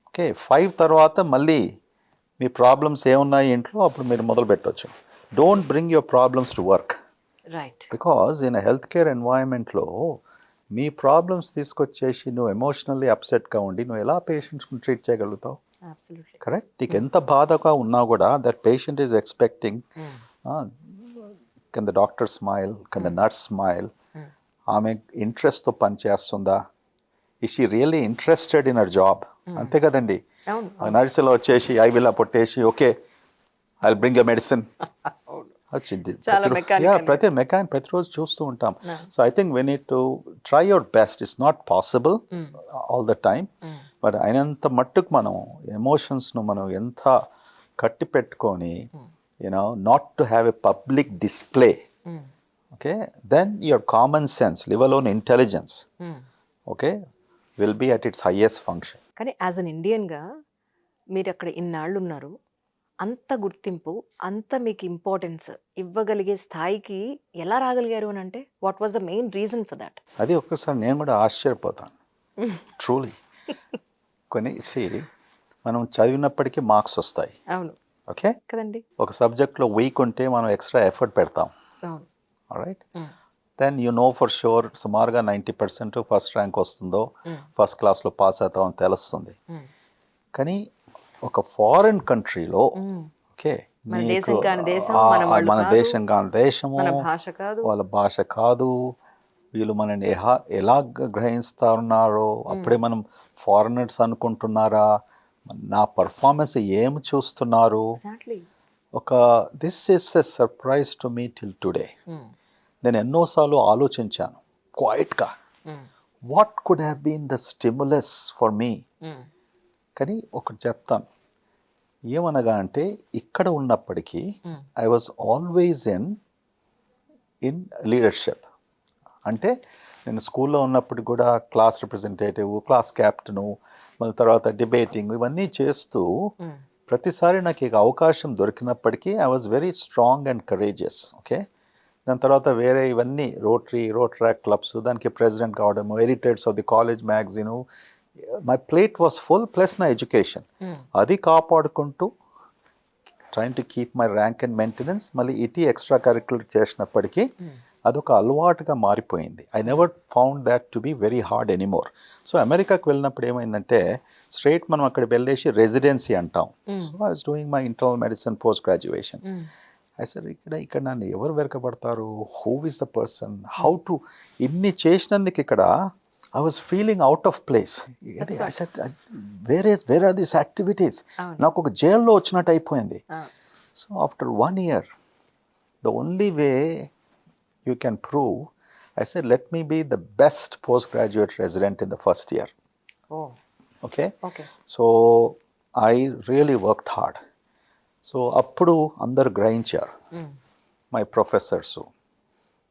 ఓకే, 5 తర్వాత మళ్ళీ మీ ప్రాబ్లమ్స్ ఏమున్నాయి ఇంట్లో అప్పుడు మీరు మొదలు పెట్టవచ్చు. Don't bring your problems to work, right. Because in health care ఎన్వైరన్మెంట్లో మీ ప్రాబ్లమ్స్ తీసుకొచ్చేసి నువ్వు ఎమోషనల్లీ అప్సెట్గా ఉండి నువ్వు ఎలా పేషెంట్స్ని ట్రీట్ చేయగలుగుతావు? అబ్సల్యూట్లీ. కరెక్ట్. నీకు ఎంత బాధగా ఉన్నా కూడా that patient is expecting, hmm. Can the doctor smile, can the nurse smile, hmm. ఆమె ఇంట్రెస్ట్తో పనిచేస్తుందా, is she really interested in our job? అంతే కదండి. అవును. అవును. నర్సులో వచ్చేసి ఐవిలా పొట్టేసి okay I bring a medicine. అవును. చాలా ప్రతిరోజు చూస్తూ ఉంటాం. No. So I think we need to try your best. It's not possible Hmm. All the time, Hmm. But అయినంత మట్టుకు మనం ఎమోషన్స్ను మనం ఎంత కట్టి పెట్టుకొని not to have a public display, Hmm. Okay, then your common sense, leave alone intelligence, Hmm. Okay, will be at its highest function. కానీ as an ఇండియన్‌గా మీరు అక్కడ ఇన్నాళ్ళు ఉన్నారు. అంత గుర్తింపు, అంత మీకు ఇంపార్టెన్స్ ఇవ్వగలిగే స్థాయికి ఎలా రాగలిగారు అని అంటే what was the main reason for that? అది ఒక్కసారి నేను కూడా ఆశ్చర్యపోతాను ట్రూలీ. మనం చదివినప్పటికీ మార్క్స్ వస్తాయి, అవును. ఓకే, కదండి. ఒక సబ్జెక్ట్లో వీక్ ఉంటే మనం ఎక్స్ట్రా ఎఫర్ట్ పెడతాం, అవును. Right. Hmm. Then for sure సుమారుగా 90% ఫస్ట్ ర్యాంక్ వస్తుందో, Hmm. ఫస్ట్ క్లాస్లో పాస్ అవుతామో అని తెలుస్తుంది. Hmm. కానీ ఒక ఫారిన్ కంట్రీలో, Hmm. ఓకే, మన నీకు దేశం కాని దేశం, మన వాళ్ళు మన కాదు, దేశం కాని దేశము, మన భాష కాదు. వాళ్ళ భాష కాదు, వీళ్ళు మనల్ని ఎలా గ్రహిస్తున్నారో అప్పుడే మనం ఫారినర్స్ అనుకుంటున్నారా, నా పర్ఫార్మెన్స్ ఏమి చూస్తున్నారు, exactly. This is a surprise to me till today. Hmm. నేను ఎన్నోసార్లు ఆలోచించాను క్వైట్గా, Hmm. What could have been the stimulus for me. Hmm. కానీ ఒకటి చెప్తాను, ఏమనగా అంటే ఇక్కడ ఉన్నప్పటికీ Hmm. I was always in leadership. అంటే నేను స్కూల్లో ఉన్నప్పుడు కూడా క్లాస్ రిప్రజెంటేటివ్, క్లాస్ క్యాప్టెను, మళ్ళీ తర్వాత డిబేటింగ్ ఇవన్నీ చేస్తూ Hmm. ప్రతిసారి నాకు ఇక అవకాశం దొరికినప్పటికీ I was very strong and courageous. Okay, దాని తర్వాత వేరే ఇవన్నీ రోటరీ క్లబ్స్, దానికి ప్రెసిడెంట్ కావడము, editors of the college magazine, my plate was full plus నా ఎడ్యుకేషన్. Hmm. అది కాపాడుకుంటూ trying to keep my rank and maintenance, మళ్ళీ ఇటీ ఎక్స్ట్రా కరిక్యులర్ చేసినప్పటికీ Hmm. అదొక అలవాటుగా మారిపోయింది. I never found that to be very hard anymore. So అమెరికాకి వెళ్ళినప్పుడు ఏమైందంటే స్ట్రైట్ మనం అక్కడ వెళ్ళేసి రెసిడెన్సీ అంటాం. So I was doing my internal medicine post graduation. Hmm. Sir ఇక్కడ నన్ను ఎవరు వెరకబడతారు, who is the person, how to, ఇన్ని చేసినందుకు ఇక్కడ I was feeling out of place. That's I what. said, where are these activities? అవును. నాకు ఒక జైల్లో వచ్చినట్టు అయిపోయింది. ఆ, So after 1 year, the only way you can prove, I said, let me be the best postgraduate resident in the first year. Oh Okay? Okay. So I really worked hard. So appudu andaru గ్రహించారు, my professors,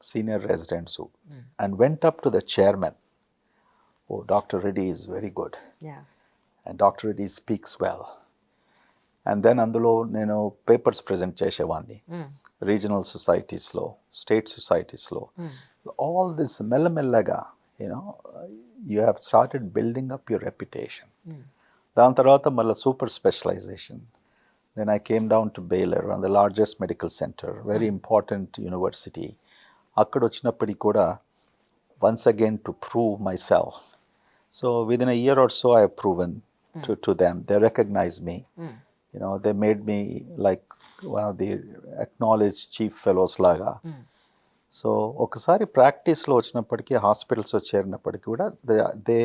senior residents, and went up to the chairman. Oh, Dr. Reddy is very good, yeah. and Dr. Reddy speaks well. And then అందులో నేను papers present చేసేవాడిని regional సొసైటీస్లో, state సొసైటీస్లో. All this మెల్లమెల్లగా you have started building up your reputation. దాని తర్వాత మళ్ళీ super specialisation. Then I came down to Baylor, on the largest medical center, very important university. అక్కడ వచ్చినప్పటికి కూడా once again to prove myself. So within a year or so I have proven to them. They recognize me. They made me like one of the acknowledged chief fellows laga. So ఒకసారి ప్రాక్టీస్లో వచ్చినప్పటికీ, హాస్పిటల్స్లో చేరినప్పటికీ కూడా they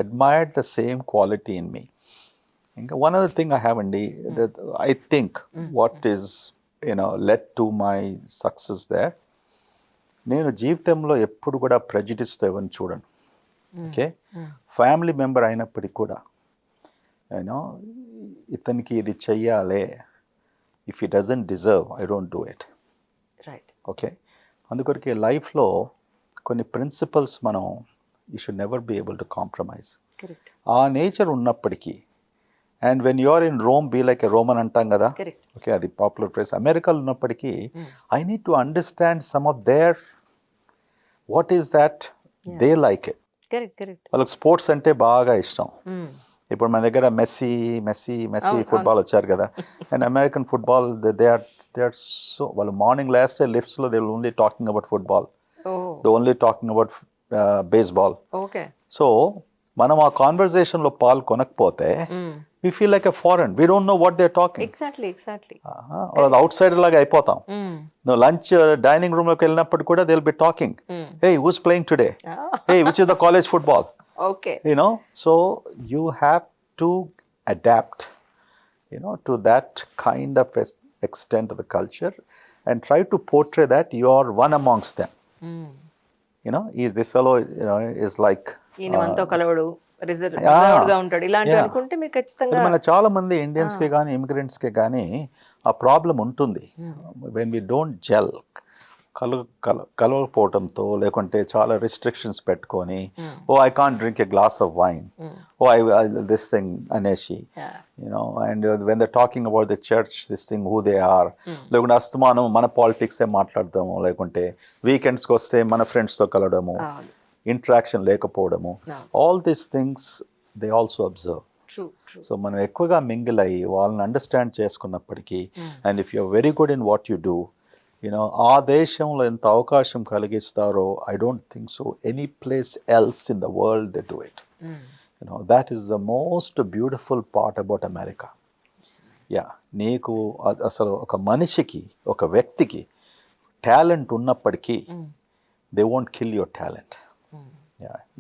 admired the same quality in me. ఇంకా one other thing I have అండి, I think what is led to my success there, నేను జీవితంలో ఎప్పుడు కూడా ప్రెజుడిస్తో ఎవరిని చూడను. ఓకే, ఫ్యామిలీ మెంబర్ అయినప్పటికీ కూడా ఇతనికి ఇది చెయ్యాలే, if he doesn't deserve I don't do it. Right. Okay, అందుకొరకే లైఫ్లో కొన్ని ప్రిన్సిపల్స్ మనం you should never be able to compromise. Correct. ఆ నేచర్ ఉన్నప్పటికీ, and when you're in Rome be like a Roman అంటాం కదా. కరెక్ట్. ఓకే, అది popular place. అమెరికాలో ఉన్నప్పటికీ I need to understand some of their what is that they like it. Correct. Correct. వాళ్ళకి sports అంటే బాగా ఇష్టం. ఇప్పుడు మన దగ్గర మెస్సీ ఫుట్బాల్ వచ్చారు కదా, and American football they are so, వాళ్ళు మార్నింగ్ లేస్తే లిఫ్ట్స్లో they will only talking about football, they only talking about baseball. Okay. So మనం ఆ కాన్వర్జేషన్లో పాల్గొనకపోతే we feel like a foreign. We don't know what they're talking. Exactly. Out cider లాగా అయిపోతాం. Lunch dining room లోకి వెళ్ళినప్పుడు కూడా they'll be talking. Hey, who's playing today? Hey, which is the college football? Okay. So you have to adapt, to that kind of extent of the culture and try to portray that you are one amongst them. Is this fellow, is like ఈయన మనతో కలవడు, reserved గా ఉంటాడు, ఇలాంటి అనుకుంటే మీరు ఖచ్చితంగా. మన చాలా మంది ఇండియన్స్కి కానీ ఇమిగ్రెంట్స్కి కానీ ఆ ప్రాబ్లం ఉంటుంది. వెన్ వి డోంట్ జెల్, కలవకపోవడంతో, లేకుంటే చాలా రిస్ట్రిక్షన్స్ పెట్టుకొని, oh I can't drink a glass of wine, oh I this thing అనేసి, and when the talking about the church this thing who they are, లేకుంటే అస్తమానం మన పాలిటిక్సే మాట్లాడతాము, లేకుంటే వీకెండ్స్కి వస్తే మన ఫ్రెండ్స్తో కలవడము, ఇంటరాక్షన్ లేకపోవడము, all these things they also observe. So మనం ఎక్కువగా మింగిల్ అయ్యి వాళ్ళని అండర్స్టాండ్ చేసుకున్నప్పటికీ, and if you are very good in what you do, ఆ దేశంలో ఎంత అవకాశం కలిగిస్తారో I don't think so any place else in the world they do it. That is the most beautiful part about America. నీకు అసలు ఒక మనిషికి, ఒక వ్యక్తికి టాలెంట్ ఉన్నప్పటికీ they won't kill your talent.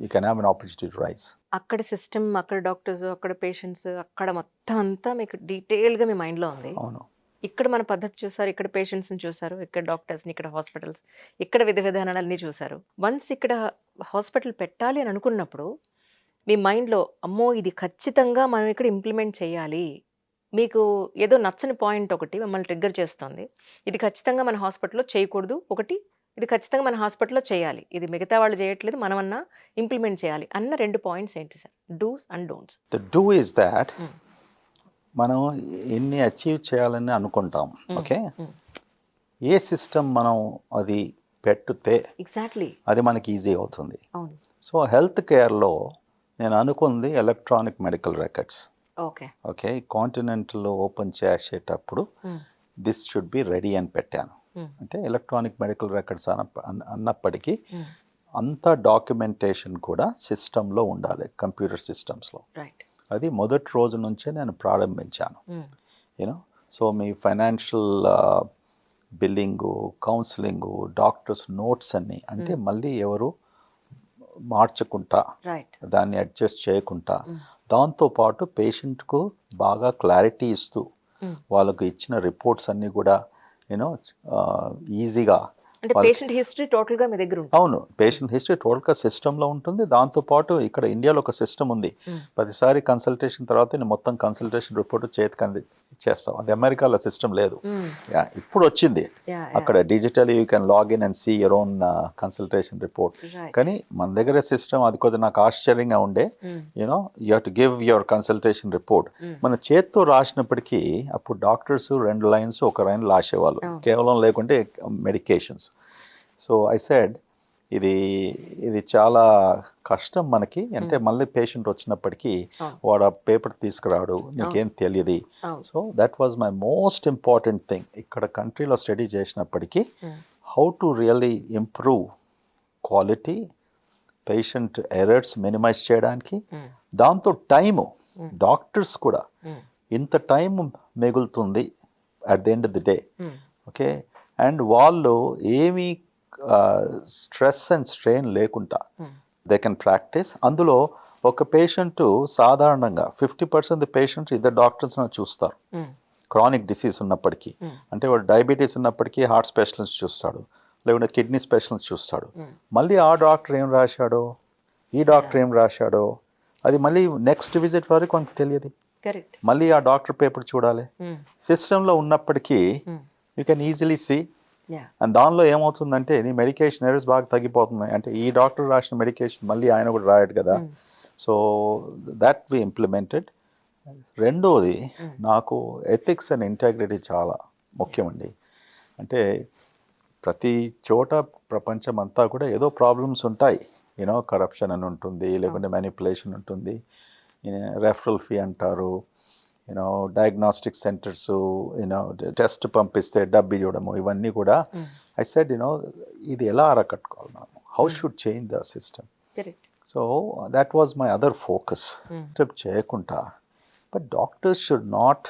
You can have an opportunity to rise. అక్కడ system, అక్కడ doctors, అక్కడ పేషెంట్స్, అక్కడ మొత్తం అంతా మీకు డీటెయిల్గా మీ మైండ్లో ఉంది. అవును. ఇక్కడ మన పద్ధతి చూసారు, ఇక్కడ పేషెంట్స్ని చూసారు, ఇక్కడ డాక్టర్స్ని, ఇక్కడ హాస్పిటల్స్, ఇక్కడ విధి విధానాలన్నీ చూసారు. వన్స్ ఇక్కడ హాస్పిటల్ పెట్టాలి అని అనుకున్నప్పుడు మీ మైండ్లో అమ్మో ఇది ఖచ్చితంగా మనం ఇక్కడ ఇంప్లిమెంట్ చేయాలి, మీకు ఏదో నచ్చని పాయింట్ ఒకటి మిమ్మల్ని ట్రిగ్గర్ చేస్తుంది, ఇది ఖచ్చితంగా మన హాస్పిటల్లో చేయకూడదు, ఒకటి ఇది ఖచ్చితంగా మన హాస్పిటల్లో చేయాలి, ఇది మిగతా వాళ్ళు చేయట్లేదు మనమన్నా ఇంప్లిమెంట్ చేయాలి అన్న 2 పాయింట్స్ ఏంటి sir? Dos and don'ts. The do is that మనం ఎన్ని అచీవ్ చేయాలని అనుకుంటాం. ఓకే, ఏ సిస్టమ్ మనం అది పెట్టుతే ఎగ్జాక్ట్లీ అది మనకి ఈజీ అవుతుంది. అవును. సో హెల్త్ కేర్లో నేను అనుకుంది ఎలక్ట్రానిక్ మెడికల్ రికార్డ్స్. ఓకే, కాంటినెంట్లో ఓపెన్ చేసేటప్పుడు దిస్ షుడ్ బి రెడీ అని పెట్టాను. అంటే ఎలక్ట్రానిక్ మెడికల్ రికార్డ్స్ అన్నప్పటికీ అంత డాక్యుమెంటేషన్ కూడా సిస్టంలో ఉండాలి, కంప్యూటర్ సిస్టమ్స్లో. అది మొదటి రోజు నుంచే నేను ప్రారంభించాను. సో మీ financial billing, counselling, doctors notes అన్నీ, అంటే మళ్ళీ ఎవరు మార్చకుండా రైట్. దాన్ని అడ్జస్ట్ చేయకుండా దాంతోపాటు పేషెంట్కు బాగా క్లారిటీ ఇస్తూ వాళ్ళకు ఇచ్చిన రిపోర్ట్స్ అన్నీ కూడా యూనో ఈజీగా అంటే పేషెంట్ హిస్టరీ టోటల్గా మీ దగ్గర ఉంటుంది. అవును, పేషెంట్ హిస్టరీ టోటల్గా సిస్టంలో ఉంటుంది. దాంతోపాటు ఇక్కడ ఇండియాలో ఒక సిస్టమ్ ఉంది, ప్రతిసారి కన్సల్టేషన్ తర్వాత నేను మొత్తం కన్సల్టేషన్ రిపోర్ట్ చేతికి ఇచ్చేస్తాం. అది అమెరికాలో సిస్టమ్ లేదు. ఇప్పుడు వచ్చింది అక్కడ digital, you can log in and see your own consultation report. కానీ మన దగ్గర సిస్టమ్ అది కొద్దిగా నాకు ఆశ్చర్యంగా ఉండే. You know you have to give your consultation report. మన చేత్తో రాసినప్పటికీ అప్పుడు డాక్టర్స్ 2 లైన్స్ 1 లైన్ రాసేవాళ్ళు కేవలం, లేకుంటే మెడికేషన్స్. సో ఐ సెడ్ ఇది చాలా కష్టం మనకి, అంటే మళ్ళీ పేషెంట్ వచ్చినప్పటికీ వాడు ఆ పేపర్ తీసుకురాడు, నీకేం తెలియదు. So that was my most important thing. ఇక్కడ కంట్రీలో స్టడీ చేసినప్పటికీ how to really improve quality, patient errors minimise చేయడానికి. దాంతో టైము, డాక్టర్స్ కూడా ఇంత టైం మిగులుతుంది at the end of the day. Okay, and వాళ్ళు ఏమీ స్ట్రెస్ అండ్ స్ట్రెయిన్ లేకుండా దే కెన్ ప్రాక్టీస్. అందులో ఒక పేషెంట్ సాధారణంగా 50% పేషెంట్ ఇద్దరు డాక్టర్స్ చూస్తారు, క్రానిక్ డిసీజ్ ఉన్నప్పటికీ. అంటే వాడు డయాబెటీస్ ఉన్నప్పటికీ హార్ట్ స్పెషలిస్ట్ చూస్తాడు, లేకుంటే కిడ్నీ స్పెషలిస్ట్ చూస్తాడు. మళ్ళీ ఆ డాక్టర్ ఏం రాశాడో, ఈ డాక్టర్ ఏం రాశాడో, అది మళ్ళీ నెక్స్ట్ విజిట్ వరకు మనకు తెలియదు. మళ్ళీ ఆ డాక్టర్ పేపర్ చూడాలి. సిస్టంలో ఉన్నప్పటికీ you can easily see. And దానిలో ఏమవుతుందంటే నీ మెడికేషన్ ఎర్రర్స్ బాగా తగ్గిపోతున్నాయి. అంటే ఈ డాక్టర్ రాసిన మెడికేషన్ మళ్ళీ ఆయన కూడా రాయడు కదా. So that we implemented. రెండోది, నాకు ఎథిక్స్ అండ్ ఇంటెగ్రిటీ చాలా ముఖ్యమండి. అంటే ప్రతి చోట ప్రపంచం అంతా కూడా ఏదో ప్రాబ్లమ్స్ ఉంటాయి. యూనో కరప్షన్ అని ఉంటుంది, లేకుంటే మ్యానిపులేషన్ ఉంటుంది, రెఫరల్ ఫీ అంటారు, you know diagnostic centres, you know test పంపిస్తే డబ్బు ఇవ్వడము, ఇవన్నీ కూడా. ఐ సెడ్ ఇది ఎలా అరకట్టుకోవాలి మనం, how should change the system. So that was my other focus. చేయకుండా but doctors should not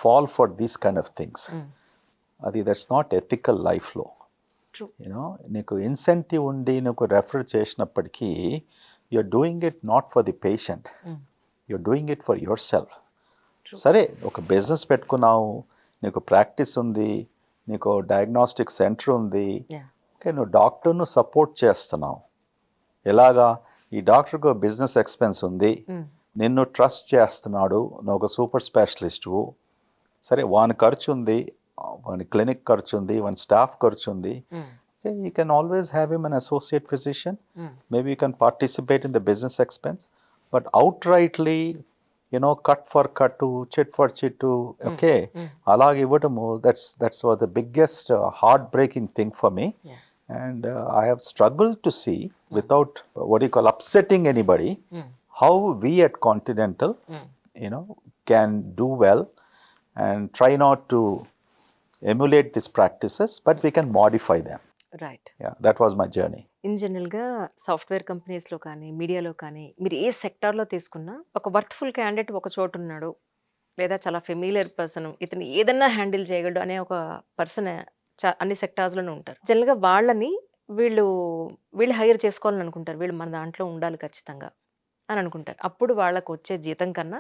fall for these kind of things. అది దట్స్ నాట్ ఎథికల్ లైఫ్లో. నీకు ఇన్సెంటివ్ ఉండి నీకు రెఫర్ చేసినప్పటికీ you're doing it not for the patient, you're doing it for yourself. సరే, ఒక business పెట్టుకున్నావు, నీకు ప్రాక్టీస్ ఉంది, నీకు డయాగ్నాస్టిక్ సెంటర్ ఉంది, ఓకే, నువ్వు డాక్టర్ను సపోర్ట్ చేస్తున్నావు. ఎలాగా? ఈ డాక్టర్కు బిజినెస్ ఎక్స్పెన్స్ ఉంది, నిన్ను ట్రస్ట్ చేస్తున్నాడు, నువ్వు ఒక సూపర్ స్పెషలిస్టువు. సరే, వాని ఖర్చు ఉంది, వాని క్లినిక్ ఖర్చు ఉంది, వాని స్టాఫ్ ఖర్చు ఉంది. You can always have him an associate physician. Maybe you can participate in the business expense, but outrightly, cut for cut, chit for chit, okay, alage ivvadamu, that's what the biggest heartbreaking thing for me. And I have struggled to see, without what you call upsetting anybody, how we at Continental, can do well and try not to emulate these practices, but we can modify them. Right. That was my journey. In జనరల్గా software కంపెనీస్లో కానీ, మీడియాలో కానీ, మీరు ఏ సెక్టార్లో తీసుకున్నా ఒక worthful candidate ఒక చోటు ఉన్నాడు, లేదా చాలా ఫెమిలియర్ పర్సన్, ఇతను ఏదన్నా హ్యాండిల్ చేయగలడు అనే ఒక పర్సన్ అన్ని సెక్టార్స్లోనూ ఉంటారు. జనరల్గా వాళ్ళని వీళ్ళు హైర్ చేసుకోవాలని అనుకుంటారు, వీళ్ళు మన దాంట్లో ఉండాలి ఖచ్చితంగా అని అనుకుంటారు. అప్పుడు వాళ్ళకు వచ్చే జీతం కన్నా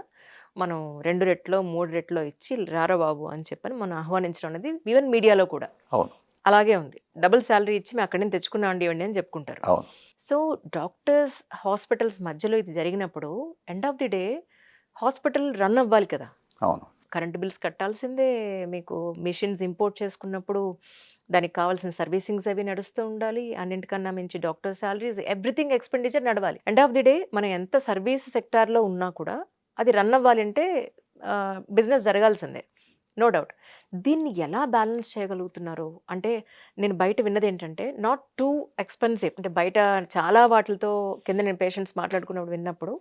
మనం 2 రెట్లో 3 రెట్లో ఇచ్చి రారా బాబు అని చెప్పని మనం ఆహ్వానించడం అనేది ఈవెన్ మీడియాలో కూడా అవును అలాగే ఉంది. డబుల్ శాలరీ ఇచ్చి మేము అక్కడి నుంచి తెచ్చుకున్నాం ఇవ్వండి అని చెప్పుకుంటారు. సో డాక్టర్స్, హాస్పిటల్స్ మధ్యలో ఇది జరిగినప్పుడు end of the day hospital run అవ్వాలి కదా. అవును, కరెంట్ బిల్స్ కట్టాల్సిందే, మీకు మిషన్స్ ఇంపోర్ట్ చేసుకున్నప్పుడు దానికి కావాల్సిన సర్వీసింగ్స్ అవి నడుస్తూ ఉండాలి, అన్నింటికన్నా మించి డాక్టర్ శాలరీస్, ఎవ్రీథింగ్ ఎక్స్పెండిచర్ నడవాలి. ఎండ్ ఆఫ్ ది డే మనం ఎంత సర్వీస్ సెక్టార్లో ఉన్నా కూడా అది రన్ అవ్వాలి అంటే బిజినెస్ జరగాల్సిందే, నో డౌట్. దీన్ని ఎలా బ్యాలెన్స్ చేయగలుగుతున్నారు? అంటే నేను బయట విన్నది ఏంటంటే నాట్ టూ ఎక్స్పెన్సివ్. అంటే బయట చాలా వాటితో కింద నేను పేషెంట్స్ మాట్లాడుకున్నప్పుడు విన్నప్పుడు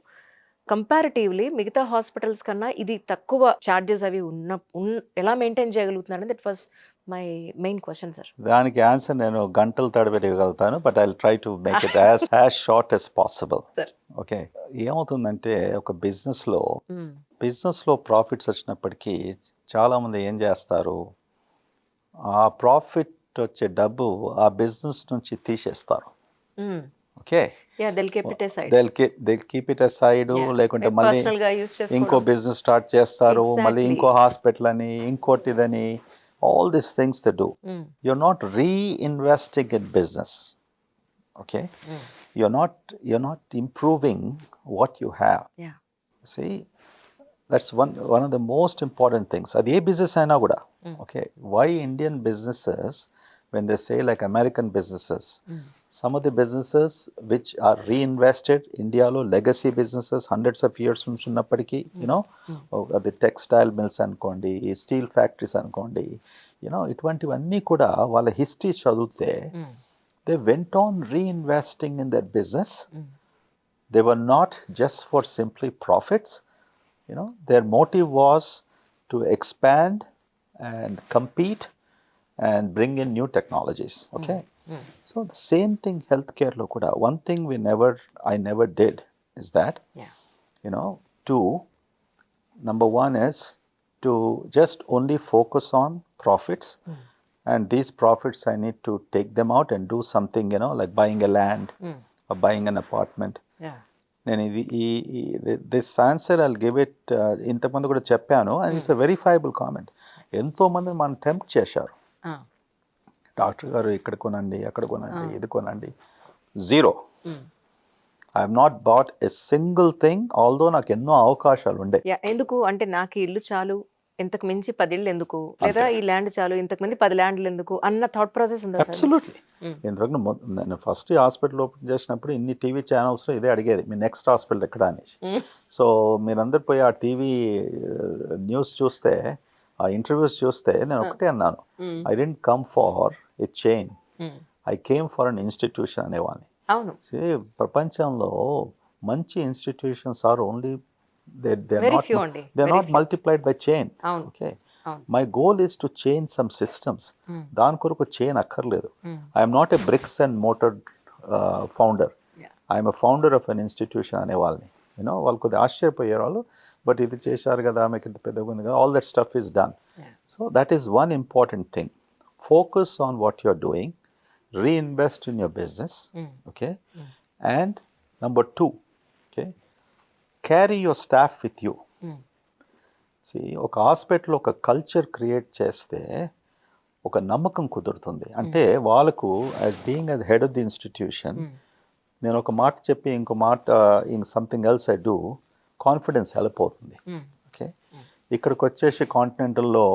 కంపారిటివ్లీ మిగతా హాస్పిటల్స్ కన్నా ఇది తక్కువ ఛార్జెస్ అవి ఎలా మెయింటైన్ చేయగలుగుతున్నారు? That was my main question sir. దానికి ఆన్సర్ నేను గంటలు తడబెట్టగలుగుతాను, but I will try to make it as short as possible. Okay, ఏమవుతుందంటే ఒక బిజినెస్లో ప్రాఫిట్స్ వచ్చినప్పటికీ చాలామంది ఏం చేస్తారు, ఆ ప్రాఫిట్ వచ్చే డబ్బు ఆ బిజినెస్ నుంచి తీసేస్తారు. Okay, yeah! They'll keep it aside. they'll keep it aside, yeah! లేకుంటే మళ్ళీ పర్సనల్‌గా యూజ్ ఇంకో చేసుకోవడం. బిజినెస్ స్టార్ట్ చేస్తారు, మళ్ళీ ఎగ్జాక్ట్‌లీ. ఇంకో హాస్పిటల్ అని, ఇంకోటి ఇదని, all these things they do. హ్మ్. You're not reinvesting in business, okay? హ్మ్. You're not improving what you have. Yeah! See, that's one of the most important things. అది ఏ బిజినెస్ అయినా కూడా, Mm. okay? Why Indian businesses, when they say like American businesses, some of the businesses which are reinvested, ఇండియాలో legacy businesses hundreds of years నుంచి ఉన్నప్పటికీ, you know, అది textile mills అనుకోండి, steel factories అనుకోండి, you know, ఇటువంటివన్నీ కూడా వాళ్ళ హిస్టరీ చదివితే they went on reinvesting in their business. They were not just for simply profits. You know, their motive was to expand and compete and bring in new technologies. Okay, so the same thing healthcare lo kuda. One thing I never did is that, yeah! you know, number one is to just only focus on profits. And these profits I need to take them out and do something, you know, like buying a land or buying an apartment. Yeah! నేను this answer I'll give it, ఇంతకుముందు కూడా చెప్పాను, and it's a verifiable comment. ఎంతోమంది మనం tempt చేశారు, ఆ! Doctor గారు ఇక్కడ కొనండి, అక్కడ కొనండి, ఇది కొనండి. Zero. I have not bat a single thing, although నాకు ఎన్నో అవకాశాలు ఉండే. యాహ్! ఎందుకు అంటే నాకు ఈ ఇల్లు చాలు, ఇంతకు మించి 10 ఇళ్ళు ఎందుకు? లేదా ఈ ల్యాండ్ చాలు, ఇంతకు మించి 10 ల్యాండ్‌లు ఎందుకు? అన్న థాట్ ప్రాసెస్ ఉందా సార్? అబ్సల్యూట్లీ. ఎందుకంటే నేను ఫస్ట్ హాస్పిటల్ ఓపెన్ చేసినప్పుడు ఇన్ని టీవీ ఛానల్స్లో ఇదే అడిగేది, మీ నెక్స్ట్ హాస్పిటల్ ఎక్కడ అనేసి. సో మీరందరూ పోయి ఆ టీవీ న్యూస్ చూస్తే, ఆ ఇంటర్వ్యూస్ చూస్తే, నేను ఒకటే అన్నాను, I didn't come for a chain, I came for an institution అనేవాడిని. అవును. ప్రపంచంలో మంచి institutions are only very few అండి. they're not multiplied by chain. అవును. Okay, అవును. my goal is to change some systems. దాని కొరకు చైన్ అక్కర్లేదు. I'm not a bricks and mortar founder, I'm a founder of an institution అనేవాళ్ళని. You know, వాళ్ళు కొద్దిగా ఆశ్చర్యపోయారు వాళ్ళు, బట్ ఇది చేశారు కదా, మీకు ఇంత పెద్దగా ఉంది కదా, all that stuff is done. So that is one important thing. Focus on what you are doing, reinvest in your business. Okay, and number 2, okay, carry your staff with you. See, ఒక hospital ఒక culture create చేస్తే ఒక నమ్మకం కుదురుతుంది. అంటే వాళ్ళకు as being at head of the institution, నేను ఒక మాట చెప్పి ఇంకో మాట something else I do, confidence help అవుతుంది. ఓకే, ఇక్కడికి వచ్చేసి కాంటినెంటల్లో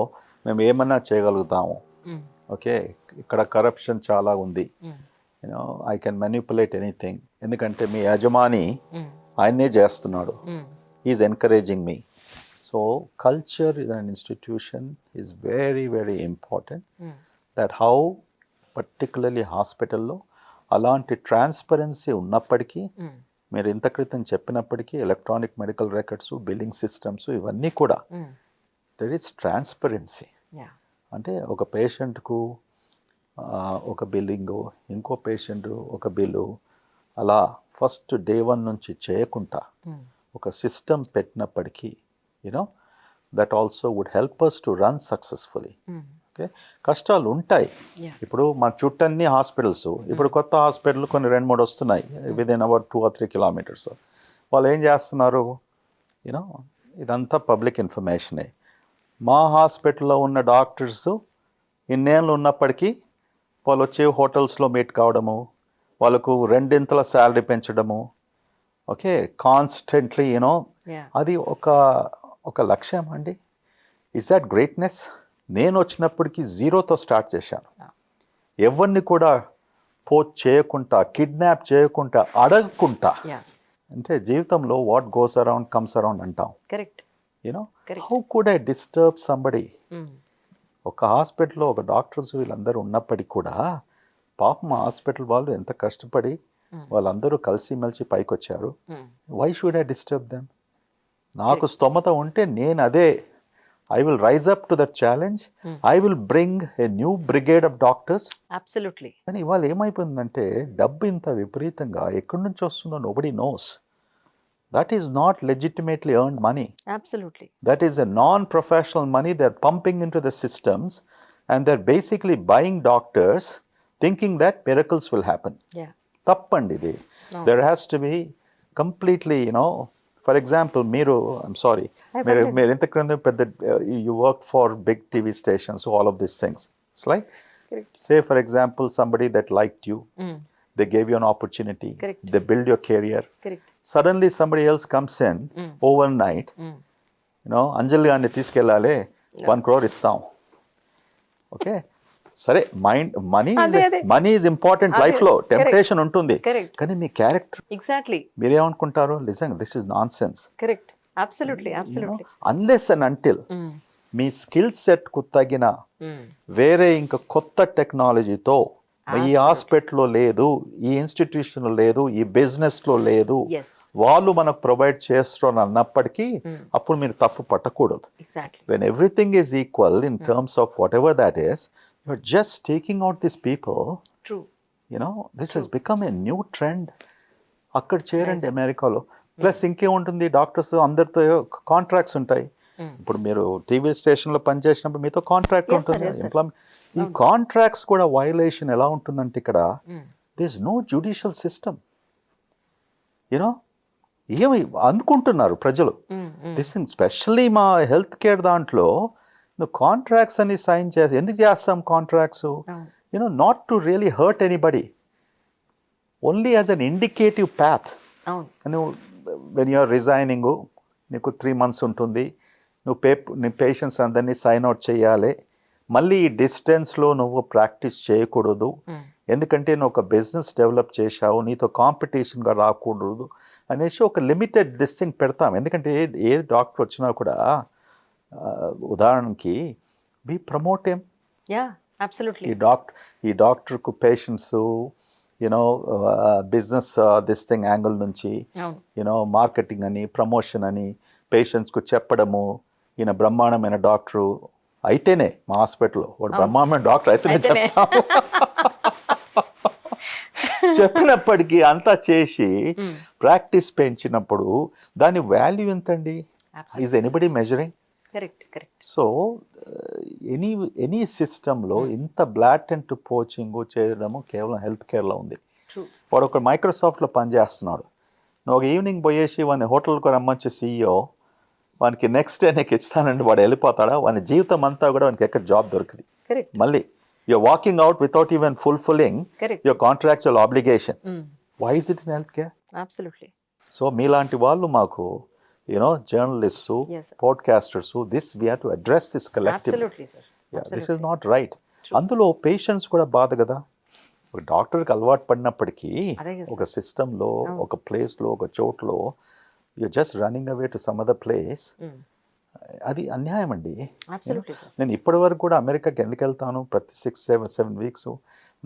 మేము ఏమన్నా చేయగలుగుతాము. ఓకే, ఇక్కడ కరప్షన్ చాలా ఉంది, you know, I can manipulate anything, ఎందుకంటే మీ యజమాని ఆయన్నే చేస్తున్నాడు, is encouraging me. So culture in an institution is very very important. That how particularly హాస్పిటల్లో అలాంటి ట్రాన్స్పరెన్సీ ఉన్నప్పటికీ, మీరు ఇంత క్రితం చెప్పినప్పటికీ electronic medical records, billing systems, ఇవన్నీ కూడా దట్ ఈస్ ట్రాన్స్పరెన్సీ. అంటే ఒక పేషెంట్కు ఒక బిల్లింగు, ఇంకో పేషెంట్ ఒక బిల్లు, అలా ఫస్ట్ డే 1 నుంచి చేయకుండా ఒక సిస్టమ్ పెట్టినప్పటికీ, you know, that also would help us to run successfully. Okay, కష్టాలు ఉంటాయి. ఇప్పుడు మా చుట్టన్నీ హాస్పిటల్స్, ఇప్పుడు కొత్త హాస్పిటల్ కొన్ని 2-3 వస్తున్నాయి విదిన్ అబౌట్ 2 or 3 kilometers. వాళ్ళు ఏం చేస్తున్నారు, యూనో, ఇదంతా పబ్లిక్ ఇన్ఫర్మేషనే. మా హాస్పిటల్లో ఉన్న డాక్టర్స్ ఇన్నేళ్ళు ఉన్నప్పటికీ వాళ్ళు వచ్చి హోటల్స్లో మీట్ కావడము, వాళ్ళకు 2 శాలరీ పెంచడము. ఓకే, కాన్స్టెంట్లీ, యూనో, అది ఒక లక్ష్యం అండి. Is that greatness? నేను వచ్చినప్పటికీ 0తో స్టార్ట్ చేశాను. ఎవరిని కూడా పోచ్ చేయకుండా, కిడ్నాప్ చేయకుండా, అడగకుండా. అంటే జీవితంలో what goes around comes around అంటాం. Correct. You know, how could I disturb somebody? ఒక హాస్పిటల్లో ఒక డాక్టర్స్ వీళ్ళందరూ ఉన్నప్పటికీ కూడా పాపం మా హాస్పిటల్ వాళ్ళు ఎంత కష్టపడి వాళ్ళందరూ కలిసిమెలిసి పైకి వచ్చారు. Why should I disturb them? నాకు స్తోమత ఉంటే నేను అదే, I will rise up to that challenge, I will bring a new brigade of doctors. Absolutely. కానీ ఇవాళ ఏమైపోయిందంటే డబ్బు ఇంత విపరీతంగా ఎక్కడి నుంచి వస్తుందో nobody knows. That is not legitimately earned money. Absolutely. That is a non-professional money they're pumping into the systems, and they're basically buying doctors thinking that miracles will happen. Yeah. తప్పండి ఇది. No. There has to be completely, for example, మీరు I'm sorry, మీరు ఇంతకుముందు పెద్ద you worked for big TV stations, all of these things. It's like, Correct. say for example, somebody that liked you, Mm. they gave you an opportunity, Correct. they build your career. Correct. Suddenly somebody else comes in overnight, అంజలి గారిని తీసుకెళ్ళాలి 1 crore ఇస్తాం. Okay, సరే, money is important life లో, temptation ఉంటుంది, Correct. కానీ మీ character Exactly. మీరేమనుకుంటారు, నిజంగా this is non sense. Correct. Absolutely. Absolutely. Unless and until Mm. Me skill set కు తగిన Mm. వేరే ఇంకా కొత్త టెక్నాలజీతో ఈ హాస్పిటల్లో లేదు, ఈ ఇన్స్టిట్యూషన్లో లేదు, ఈ బిజినెస్లో లేదు, Yes. వాళ్ళు మనకు ప్రొవైడ్ చేస్తారు అన్నప్పటికీ అప్పుడు మీరు తప్పు పట్టకూడదు. Exactly. When everything is equal in terms of whatever that is, you're just taking out these people. True. This has become a new trend. అక్కడ చేరండి అమెరికాలో. ప్లస్ ఇంకేముంటుంది, డాక్టర్స్ అందరితో కాంట్రాక్ట్స్ ఉంటాయి. ఇప్పుడు మీరు టీవీ స్టేషన్లో పనిచేసినప్పుడు మీతో కాంట్రాక్ట్ Yes, sir, ఉంటుంది. yes, sir. ఈ కాంట్రాక్ట్స్ కూడా వయలేషన్ ఎలా ఉంటుందంటే ఇక్కడ there is no judicial system. ఏమి అనుకుంటున్నారు ప్రజలు, దిస్ ఇన్ స్పెషల్లీ మా హెల్త్ కేర్ దాంట్లో కాంట్రాక్ట్స్ అని సైన్ చేసి ఎందుకు చేస్తాం contracts? Not to really hurt anybody, only as an indicative path. నువ్వు వెన్ యూఆర్ రిజైనింగ్, నీకు 3 months ఉంటుంది, నీ పేషెంట్స్ అందరినీ సైన్ అవుట్ చేయాలి. మళ్ళీ ఈ డిస్టెన్స్లో నువ్వు ప్రాక్టీస్ చేయకూడదు, ఎందుకంటే నువ్వు ఒక బిజినెస్ డెవలప్ చేశావు, నీతో కాంపిటీషన్గా రాకూడదు అనేసి ఒక లిమిటెడ్ దిస్ థింగ్ పెడతాం. ఎందుకంటే ఏ డాక్టర్ వచ్చినా కూడా ఉదాహరణకి వి ప్రమోట్ హిమ్. ఈ డాక్టర్కు patients business this thing angle నుంచి మార్కెటింగ్ అని, ప్రమోషన్ అని పేషెంట్స్కు చెప్పడము, ఈయన బ్రహ్మాండమైన డాక్టరు అయితేనే మా హాస్పిటల్లో వాడు బ్రహ్మాండమైన డాక్టర్ అయితేనే చెప్తాము. చెప్పినప్పటికీ అంతా చేసి ప్రాక్టీస్ పెంచినప్పుడు దాని వాల్యూ ఎంతండి? Is anybody measuring? So any సిస్టంలో ఇంత బ్లాటెంట్ పోచింగ్ చేయడము కేవలం హెల్త్ కేర్లో ఉంది. వాడు ఒక మైక్రోసాఫ్ట్లో పనిచేస్తున్నాడు, నువ్వు ఒక ఈవినింగ్ పోయేసి వాడిని హోటల్కు రమ్మంచి CEO, వానికి నెక్స్ట్ డే నీకు ఇస్తానండి, వాడు వెళ్ళిపోతాడా? వాని జీవితం అంతా కూడా వానికి ఎక్కడ జాబ్ దొరికింది. మళ్ళీ you're walking out without even fulfilling your contractual obligation. Why is it in healthcare? Absolutely. So మీలాంటి వాళ్ళు మాకు journalists, podcasters, this we have to address this collectively. Absolutely, sir. Yeah, this is not right. అందులో patients కూడా బాధ కదా. ఒక డాక్టర్కి అలవాటు పడినప్పటికీ ఒక సిస్టంలో, ఒక ప్లేస్లో, ఒక చోట్లో you're just running away to some other place. అది అన్యాయం అండి. నేను ఇప్పటి వరకు కూడా అమెరికాకి ఎందుకు వెళ్తాను, ప్రతి 6-7 weeks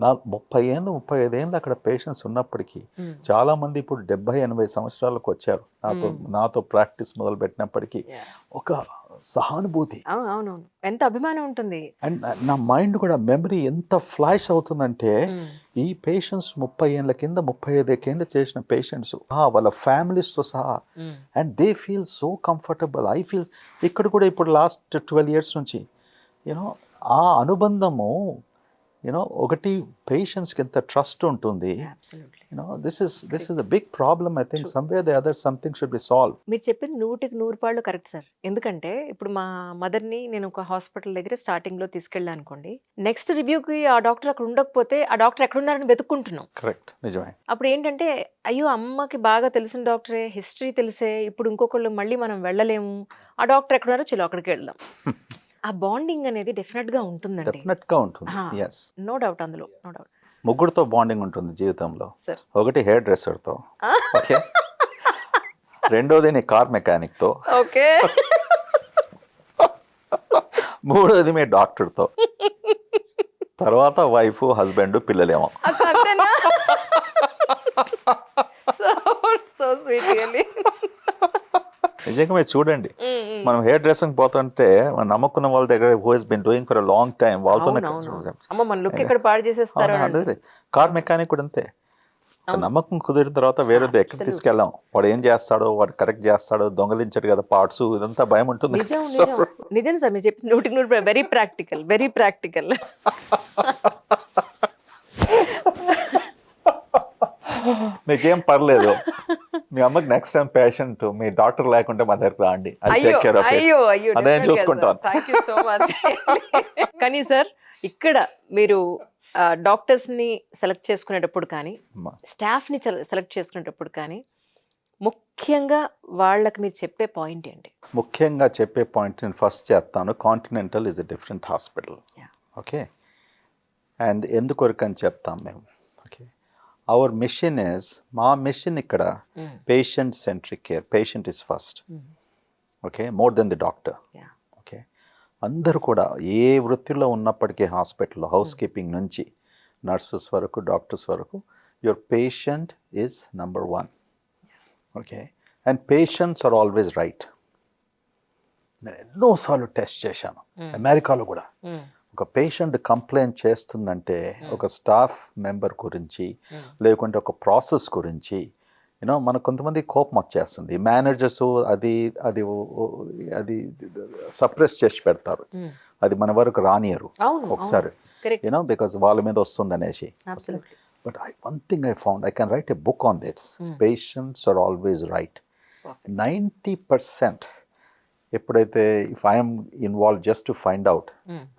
నా 30-35 ఏళ్ళు అక్కడ పేషెంట్స్ ఉన్నప్పటికీ చాలా మంది ఇప్పుడు 70-80 సంవత్సరాలకు వచ్చారు నాతో ప్రాక్టీస్ మొదలు పెట్టినప్పటికీ ఒక సహానుభూతి, ఎంత అభిమానం ఉంటుంది. అండ్ నా మైండ్ కూడా మెమరీ ఎంత ఫ్లాష్ అవుతుందంటే ఈ పేషెంట్స్ 30 ఏళ్ళ కింద 35 కింద చేసిన పేషెంట్స్ వాళ్ళ ఫ్యామిలీస్తో సహా, and they feel so comfortable. I feel ఇక్కడ కూడా ఇప్పుడు లాస్ట్ 12 years నుంచి ఆ అనుబంధము ఒకటి పేషెంట్స్కి ఎంత ట్రస్ట్ ఉంటుంది. This is the big problem. I think somewhere the other something should be solve. మీరు చెప్పిన 100% కరెక్ట్ సార్. ఎందుకంటే ఇప్పుడు మా మదర్ని నేను ఒక హాస్పిటల్ దగ్గర స్టార్టింగ్లో తీసుకెళ్ళాను అనుకోండి, నెక్స్ట్ రివ్యూకి ఆ డాక్టర్ అక్కడ ఉండకపోతే ఆ డాక్టర్ ఎక్కడ ఉన్నారని వెతుక్కుంటున్నాం. కరెక్ట్, నిజమే. అప్పుడు ఏంటంటే అయ్యో అమ్మకి బాగా తెలిసిన డాక్టరే, హిస్టరీ తెలిసే, ఇప్పుడు ఇంకొకళ్ళు మళ్ళీ మనం వెళ్ళలేము, ఆ డాక్టర్ ఎక్కడ ఉన్నారో చలో అక్కడికి వెళ్దాం. ఆ బాండింగ్ అనేది డెఫినెట్ గా ఉంటుందండి. డెఫినెట్ గా ఉంటుంది. yes, నో డౌట్, అందులో నో డౌట్. ముగ్గురుతో బాండింగ్ ఉంటుంది జీవితంలో. ఒకటి హెయిర్ డ్రెస్సర్ తో, ఓకే, రెండోది నీ కార్ మెకానిక్ తో, ఓకే, మూడోది మీ డాక్టర్ తో, తర్వాత వైఫ్, హస్బెండ్, పిల్లలేమో. So sweet really. నిజంగా మీరు చూడండి, మనం హెయిర్ డ్రెస్సింగ్ పోతుంటే మనం నమ్ముకున్న వాళ్ళ దగ్గర who has been doing for a long time వాళ్ళతోనే. కార్ మెకానిక్ కూడా అంతే, నమ్మకం కుదిరిన తర్వాత వేరేది ఎక్కడ తీసుకెళ్ళాం, వాడు ఏం చేస్తాడో, వాడు కరెక్ట్ చేస్తాడో, దొంగలించాడు కదా పార్ట్స్, ఇదంతా భయం ఉంటుంది. నిజం సార్, మీరు చెప్పిన 100% వెరీ ప్రాక్టికల్, వెరీ ప్రాక్టికల్. మీకేం పర్లేదు, మీ అమ్మకి నెక్స్ట్ టైం పేషెంట్ మీ డాక్టర్ లేకుంటే మా దగ్గరికి రాండి, I take care of it, అయ్యో అయ్యో అదే చూసుకుంటాను. Thank you so much. కానీ సార్ ఇక్కడ మీరు డాక్టర్స్ ని సెలెక్ట్ చేసుకునేటప్పుడు కానీ అమ్మా. స్టాఫ్ ని సెలెక్ట్ చేసుకునేటప్పుడు కానీ ముఖ్యంగా వాళ్ళకి మీరు చెప్పే పాయింట్ ఏంటి? ముఖ్యంగా చెప్పే పాయింట్ నేను ఫస్ట్ చెప్తాను, Continental is a different hospital. Yeah. Okay, and ఎందుకొరకు అని చెప్తాం మేము. ఓకే, అవర్ మిషన్ ఇస్, మా మిషన్ ఇక్కడ patient centric care, patient is first. Okay, more than the doctor. Yeah. Okay, అందరూ కూడా ఏ వృత్తిలో ఉన్నప్పటికీ హాస్పిటల్లో హౌస్ కీపింగ్ నుంచి నర్సెస్ వరకు డాక్టర్స్ వరకు your patient is number one. Okay, and patients are always right. నేను ఎన్నోసార్లు టెస్ట్ చేశాను అమెరికాలో కూడా. ఒక పేషెంట్ కంప్లైంట్ చేస్తుందంటే ఒక స్టాఫ్ మెంబర్ గురించి లేకుంటే ఒక ప్రాసెస్ గురించి మనకు కొంతమంది కోపం వచ్చేస్తుంది. మేనేజర్స్ అది అది అది సప్రెస్ చేసి పెడతారు, అది మన వరకు రానియరు ఒకసారి, బికాజ్ వాళ్ళ మీద వస్తుంది అనేసి. But one thing I found, I can write a book on this. Patients are always right. 90% ఎప్పుడైతే if I'm involve just to find out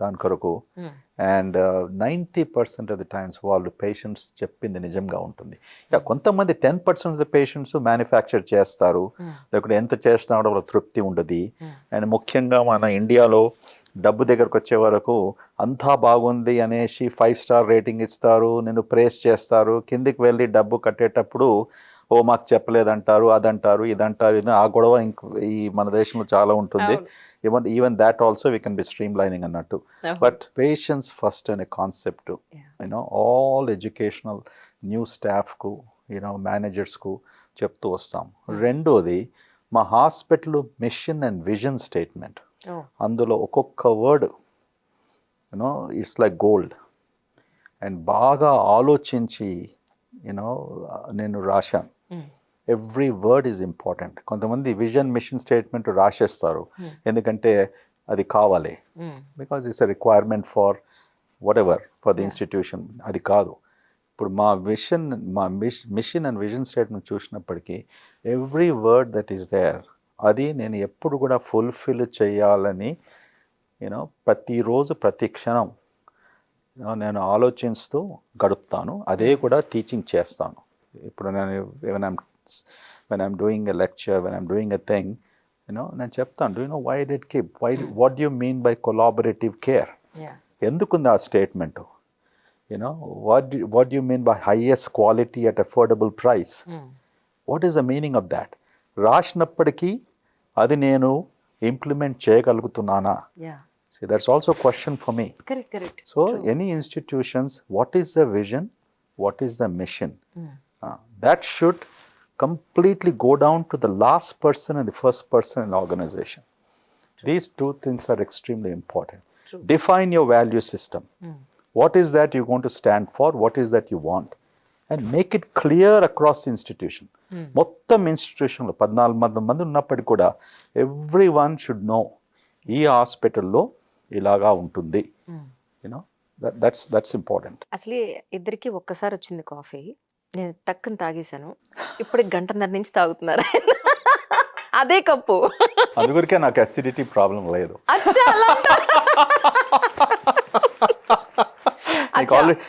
దాని కొరకు, అండ్ 90% ఆఫ్ ది టైమ్స్ వాళ్ళు పేషెంట్స్ చెప్పింది నిజంగా ఉంటుంది. కొంతమంది 10% ఆఫ్ ది పేషెంట్స్ మ్యానుఫ్యాక్చర్ చేస్తారు, లేకుంటే ఎంత చేసినా కూడా వాళ్ళ తృప్తి ఉండదు. అండ్ ముఖ్యంగా మన ఇండియాలో డబ్బు దగ్గరకు వచ్చే వరకు అంతా బాగుంది అనేసి 5 స్టార్ రేటింగ్ ఇస్తారు, నేను ప్రేస్ చేస్తారు. కిందికి వెళ్ళి డబ్బు కట్టేటప్పుడు ఓ మాకు చెప్పలేదంటారు, అదంటారు, ఇదంటారు. ఆ గొడవ ఈ మన దేశంలో చాలా ఉంటుంది. Even that also we can be streamlining అన్నట్టు. బట్ పేషెన్స్ ఫస్ట్ అనే కాన్సెప్ట్ ఆల్ ఎడ్యుకేషనల్ న్యూ స్టాఫ్కు మేనేజర్స్కు చెప్తూ వస్తాం. రెండోది మా hospital mission and vision statement. అందులో ఒక్కొక్క word it's like gold. And బాగా ఆలోచించి నేను రాశాను. Every word is important. కొంతమంది విజన్ మిషన్ స్టేట్మెంట్ రాసేస్తారు ఎందుకంటే అది కావాలి, because it's a requirement for whatever for the institution. అది కాదు. ఇప్పుడు మా మిషన్ అండ్ విజన్ స్టేట్మెంట్ చూసినప్పటికీ every word that is there, అది నేను ఎప్పుడు కూడా ఫుల్ఫిల్ చేయాలని ప్రతిరోజు ప్రతి క్షణం నేను ఆలోచిస్తూ గడుపుతాను. అదే కూడా టీచింగ్ చేస్తాను. ఇప్పుడు నేను when I'm doing a lecture, when I'm doing a thing, నేను చెప్తాను, do you know why I did keep, what do you mean by collaborative care? ఎందుకుంది ఆ statement? what do you mean by highest quality at affordable price? What is the meaning of that? రాసినప్పటికీ అది నేను implement చేయగలుగుతున్నానా? See, that's also a question for me. Correct. So any institutions, what is the vision, what is the mission? That should completely go down to the last person and the first person in the organization. These two things are extremely important. Define your value system. What is that you're going to stand for? What is that you want? And make it clear across the institution. మొత్తం ఇన్స్టిట్యూషన్లో 14 మంది ఉన్నప్పటికీ కూడా every one should know ఈ హాస్పిటల్లో ఇలాగా ఉంటుంది. That's important. అసలు ఇద్దరికి ఒక్కసారి వచ్చింది కాఫీ, నేను టక్కుని తాగేశాను. ఇప్పుడు 1.5 గంట నుంచి తాగుతున్నారు అదే కప్పు. అందుకొరకే నాకు అసిడిటీ ప్రాబ్లం లేదు.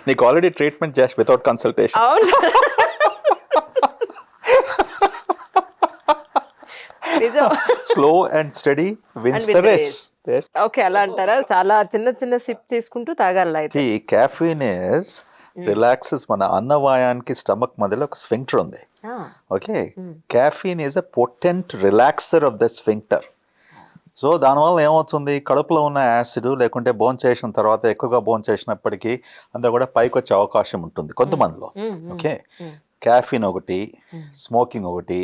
నీకు ఆల్రెడీ ట్రీట్మెంట్ చేసి without consultation. Slow and steady wins the race. Okay, అలా అంటారా? చాలా చిన్న సిప్ తీసుకుంటూ తాగాలి. అయితే caffeine is రిలాక్సెస్ మన అన్నవాయానికి స్టమక్ మధ్యలో ఒక స్ఫింక్టర్ ఉంది. Okay, caffeine is a potent relaxer of the sphincter. So దానివల్ల ఏమవుతుంది, కడుపులో ఉన్న యాసిడ్ లేకుంటే భోంచేసిన తర్వాత ఎక్కువగా భోంచేసినప్పటికీ అంతా కూడా పైకి వచ్చే అవకాశం ఉంటుంది కొంతమందిలో. ఓకే, క్యాఫీన్ ఒకటి, స్మోకింగ్ ఒకటి,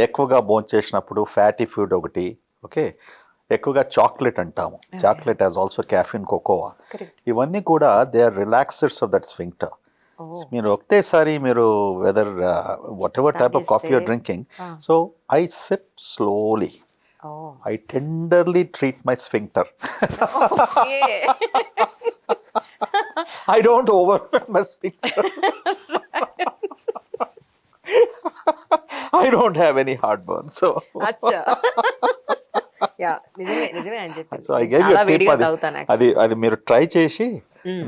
ఎక్కువగా భోంచేసినప్పుడు ఫ్యాటీ ఫుడ్ ఒకటి. ఓకే, ఎక్కువగా చాక్లెట్ అంటాము, chocolate has also caffeine, cocoa, ఇవన్నీ కూడా they are relaxers of that sphincter. మీరు ఒకటేసారి మీరు whether whatever type of coffee you're drinking, so I sip slowly. I tenderly treat my sphincter. Okay. I don't overwhelm my sphincter. I don't have any heartburn. So, అచ్చా. Yeah, నిజమే నిజమే అని చెప్పి so I gave you చాలా a tip. వేడిగా తాగుతాను అది మీరు ట్రై చేసి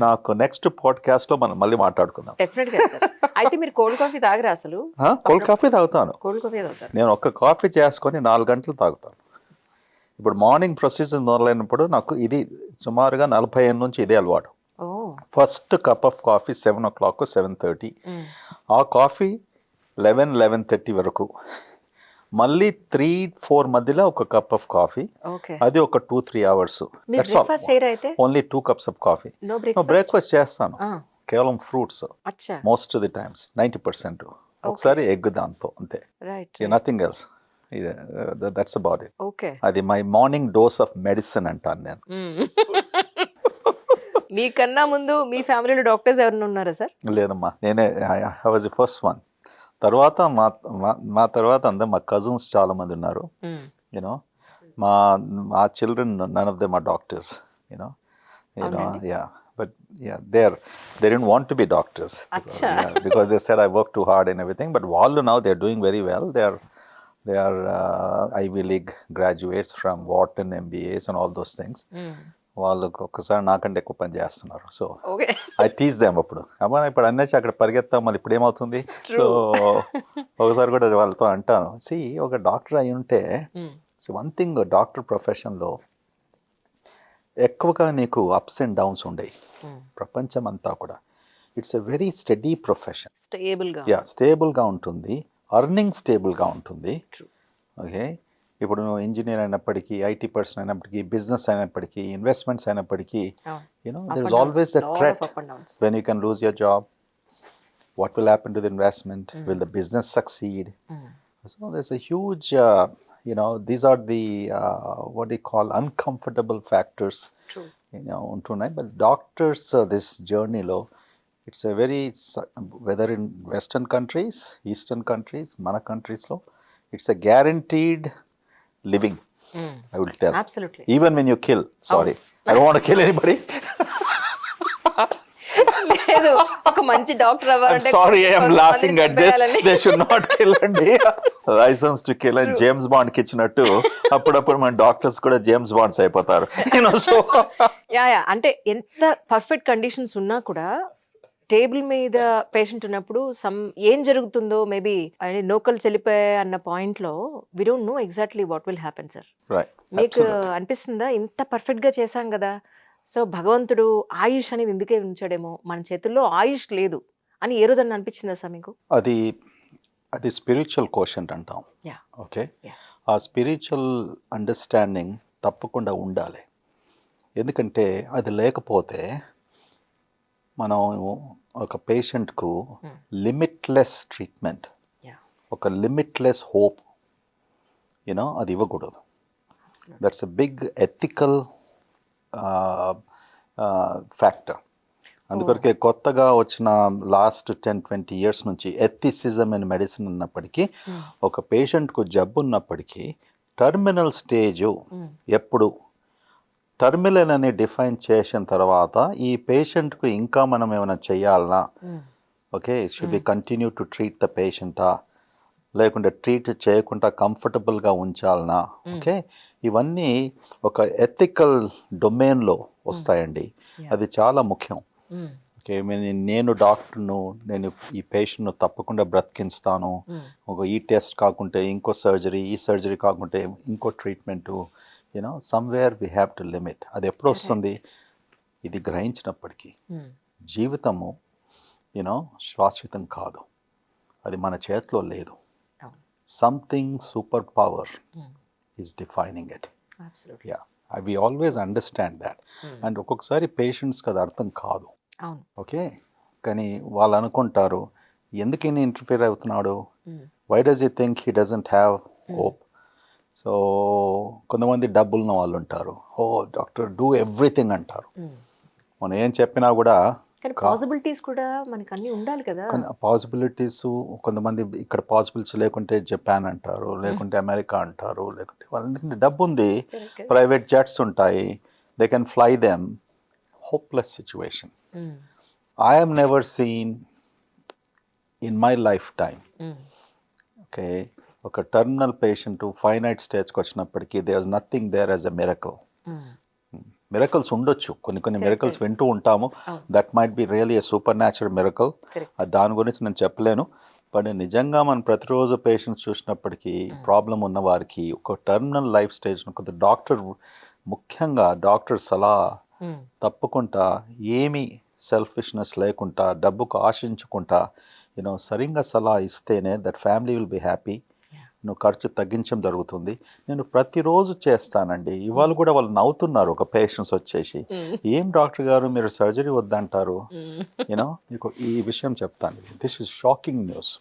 నాకు నెక్స్ట్ పాడ్కాస్ట్ లో మనం మళ్ళీ మాట్లాడుకుందాం. డెఫినెట్ గా సార్. అయితే మీరు కోల్డ్ కాఫీ తాగరా అసలు? కోల్డ్ కాఫీ తాగుతాను. కోల్డ్ కాఫీ తాగుతారు? నేను ఒక కాఫీ చేసుకొని 4 గంటలు తాగుతాను. ఇప్పుడు మార్నింగ్ ప్రొసీజర్ మొదలైనప్పుడు నాకు ఇది సుమారుగా 40 ఏళ్ళ నుంచి ఇదే అలవాటు. ఓ. First cup of coffee 7 o'clock 7:30. ఆ కాఫీ 11:30 వరకు, మళ్ళీ 3-4 మధ్యలో ఒక కప్ ఆఫ్ కాఫీ, ఓకే. అది ఒక 2-3 hours. మీరు బ్రేక్ఫాస్ట్ చేయరా అయితే? Only 2 cups of coffee. No breakfast? Breakfast చేస్తాను, కేవలం ఫ్రూట్స్ అచ్చా. Most of the times, 90%. ఒకసారి ఎగ్ దాంతో, అంతే. Right. Nothing else. That's about it. Okay. అది my morning dose of medicine అంటాను నేను. మీకన్నా ముందు మీ ఫ్యామిలీలో డాక్టర్స్ ఎవరైనా ఉన్నారా సార్? లేదమ్మా, నేనే I was the first one. తర్వాత మా తర్వాత అందరూ మా కజిన్స్ చాలా మంది ఉన్నారు. యూనో మా children, none of them are doctors. You know yeah, but yeah, they didn't want to be doctors. Because they said I work too hard and everything. But వాళ్ళు now they're doing very well. They are Ivy League graduates from Wharton MBAs and all those things. వాళ్ళు ఒక్కసారి నాకంటే ఎక్కువ పని చేస్తున్నారు. So I tease them. అప్పుడు అమ్మా ఇప్పుడు అన్నీ అక్కడ పరిగెత్తాం, మళ్ళీ ఇప్పుడు ఏమవుతుంది. సో ఒకసారి కూడా వాళ్ళతో అంటాను, సి ఒక డాక్టర్ అయి ఉంటే, సో వన్ థింగ్ డాక్టర్ ప్రొఫెషన్లో ఎక్కువగా నీకు అప్స్ అండ్ డౌన్స్ ఉండేవి. ప్రపంచం అంతా కూడా it's a very study profession. స్టేబుల్గా ఉంటుంది, అర్నింగ్ స్టేబుల్గా ఉంటుంది. ఓకే, ఇప్పుడు నువ్వు ఇంజనీర్ అయినప్పటికీ, ఐటీ పర్సన్ అయినప్పటికీ, బిజినెస్ అయినప్పటికీ, ఇన్వెస్ట్మెంట్స్ అయినప్పటికీ, you know there is always a threat when you can lose your job. What will happen to the investment? Will the business succeed? So there is a huge these are the what do you call uncomfortable factors. Untunnai. But doctors this journey lo, it's a very, whether in western countries, eastern countries, mana countries lo, it's a guaranteed living. I will tell. Absolutely. Even when you kill, sorry, I don't want to kill anybody. లేదు, ఒక మంచి doctor అవ్వాలంటే, I'm sorry, I am laughing at this. They should not kill అండి. Licence to kill అని James bond కి ఇచ్చినట్టు అప్పుడప్పుడు మన డాక్టర్స్ కూడా జేమ్స్ బాండ్స్ అయిపోతారు. యా, అంటే ఎంత పర్ఫెక్ట్ కండిషన్స్ ఉన్నా కూడా టేబుల్ మీద పేషెంట్ ఉన్నప్పుడు ఏం జరుగుతుందో, మేబీ నోకలు చెల్లిపోయా అన్న పాయింట్ లో we don't know exactly what will happen sir. మీకు అనిపిస్తుందా ఇంత పర్ఫెక్ట్ గా చేశాం కదా, సో భగవంతుడు ఆయుష్ అనేది ఎందుకే ఉంచాడేమో, మన చేతుల్లో ఆయుష్ లేదు అని ఏ రోజన్నా అనిపించిందా సార్ మీకు? అది స్పిరిచువల్ కోషెంట్ అంటాం. ఓకే, ఆ స్పిరిచువల్ అండర్స్టాండింగ్ తప్పకుండా ఉండాలి. ఎందుకంటే అది లేకపోతే మనం ఒక పేషెంట్కు లిమిట్లెస్ ట్రీట్మెంట్, ఒక లిమిట్లెస్ హోప్, అది ఇవ్వకూడదు. That's a big ethical factor. అందుకొరకే కొత్తగా వచ్చిన లాస్ట్ 10-20 years నుంచి ఎథిసిజం ఇన్ మెడిసిన్ ఉన్నప్పటికీ, ఒక పేషెంట్కు జబ్బు ఉన్నప్పటికీ టర్మినల్ స్టేజు ఎప్పుడు టర్మినల్ అని డిఫైన్ చేసిన తర్వాత ఈ పేషెంట్కు ఇంకా మనం ఏమైనా చేయాలనా, okay, should be continue to treat the పేషెంటా, లేకుంటే ట్రీట్ చేయకుండా కంఫర్టబుల్గా ఉంచాలనా, ఓకే, ఇవన్నీ ఒక ఎథికల్ డొమైన్లో వస్తాయండి. అది చాలా ముఖ్యం. ఓకే, నేను డాక్టర్ను, నేను ఈ పేషెంట్ను తప్పకుండా బ్రతికిస్తాను, ఒక ఈ టెస్ట్ కాకుంటే ఇంకో సర్జరీ, ఈ సర్జరీ కాకుంటే ఇంకో treatment, somewhere we have to limit. అది ఎప్పుడు వస్తుంది? ఇది గ్రహించినప్పటికీ జీవితము శాశ్వతం కాదు, అది మన చేతిలో లేదు. Something super power is defining it. Yeah, we always understand that. And ఒక్కొక్కసారి పేషెంట్స్కి అది అర్థం కాదు. ఓకే, కానీ వాళ్ళు అనుకుంటారు, ఎందుకు ఈయన ఇంటర్ఫియర్ అవుతున్నాడు, why does you think he doesn't have hope. So కొంతమంది డబ్బులున్న వాళ్ళు ఉంటారు, ఓ డాక్టర్ డూ ఎవ్రీథింగ్ అంటారు. మనం ఏం చెప్పినా కూడా పాసిబిలిటీస్ కూడా మనకి అన్ని ఉండాలి కదా. పాసిబిలిటీస్ కొంతమంది ఇక్కడ పాసిబిలిటీస్ లేకుంటే జపాన్ అంటారు, లేకుంటే అమెరికా అంటారు, లేకుంటే వాళ్ళ డబ్బు ఉంది, ప్రైవేట్ జెట్స్ ఉంటాయి, they can fly them. Hopeless situation. I have never seen in my lifetime okay, ఒక టర్మినల్ పేషెంట్ ఫైనైట్ స్టేజ్కి వచ్చినప్పటికీ they was nothing there as a miracle. Miracles ఉండొచ్చు, కొన్ని Correct, మిరకల్స్ correct. వింటూ ఉంటాము. అవును. That might be really a supernatural miracle. Correct. దాని గురించి నేను చెప్పలేను. బట్ నిజంగా మనం ప్రతిరోజు పేషెంట్స్ చూసినప్పటికీ ప్రాబ్లం ఉన్న వారికి ఒక టర్మినల్ లైఫ్ స్టేజ్ కొంత డాక్టర్, ముఖ్యంగా డాక్టర్ సలహా తప్పకుండా, ఏమీ సెల్ఫిష్నెస్ లేకుండా, డబ్బుకు ఆశించకుండా సరిగ్గా సలహా ఇస్తేనే that family will be happy. నువ్వు ఖర్చు తగ్గించడం జరుగుతుంది. నేను ప్రతిరోజు చేస్తానండి. ఇవాళ కూడా వాళ్ళు నవ్వుతున్నారు ఒక పేషెంట్స్ వచ్చేసి, ఏం డాక్టర్ గారు మీరు సర్జరీ వద్దంటారు. మీకు ఈ విషయం చెప్తాను, దిస్ ఇస్ షాకింగ్ న్యూస్.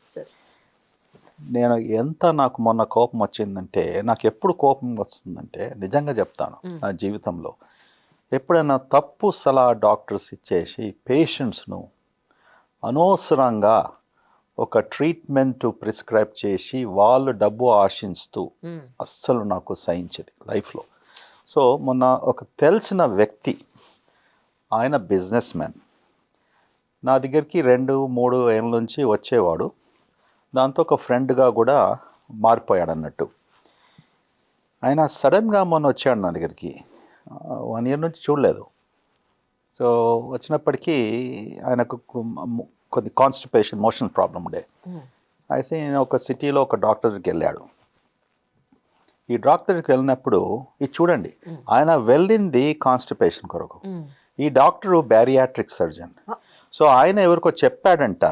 నాకు మొన్న కోపం వచ్చిందంటే, నాకు ఎప్పుడు కోపం వస్తుందంటే నిజంగా చెప్తాను, నా జీవితంలో ఎప్పుడైనా తప్పు సలహా డాక్టర్స్ ఇచ్చేసి పేషెంట్స్ను అనవసరంగా ఒక ట్రీట్మెంట్ ప్రిస్క్రైబ్ చేసి వాళ్ళు డబ్బు ఆశిస్తూ అస్సలు నాకు సహించేది లైఫ్లో. సో మొన్న ఒక తెలిసిన వ్యక్తి, ఆయన బిజినెస్ మ్యాన్, నా దగ్గరికి 2-3 ఏళ్ళ నుంచి వచ్చేవాడు. దాంతో ఒక ఫ్రెండ్గా కూడా మారిపోయాడు అన్నట్టు. ఆయన సడన్గా మొన్న వచ్చాడు నా దగ్గరికి. 1 ఇయర్ నుంచి చూడలేదు. సో వచ్చినప్పటికీ ఆయనకు కొద్ది కాన్స్టిపేషన్, మోషన్ ప్రాబ్లం ఉండే. అయితే నేను ఒక సిటీలో ఒక డాక్టర్ దగ్గరికి వెళ్ళాడు. ఈ డాక్టర్ దగ్గరికి వెళ్ళినప్పుడు ఇది చూడండి, ఆయన వెళ్ళింది కాన్స్టిపేషన్ కొరకు. ఈ డాక్టరు బ్యారియాట్రిక్ సర్జన్. సో ఆయన ఎవరికో చెప్పాడంట,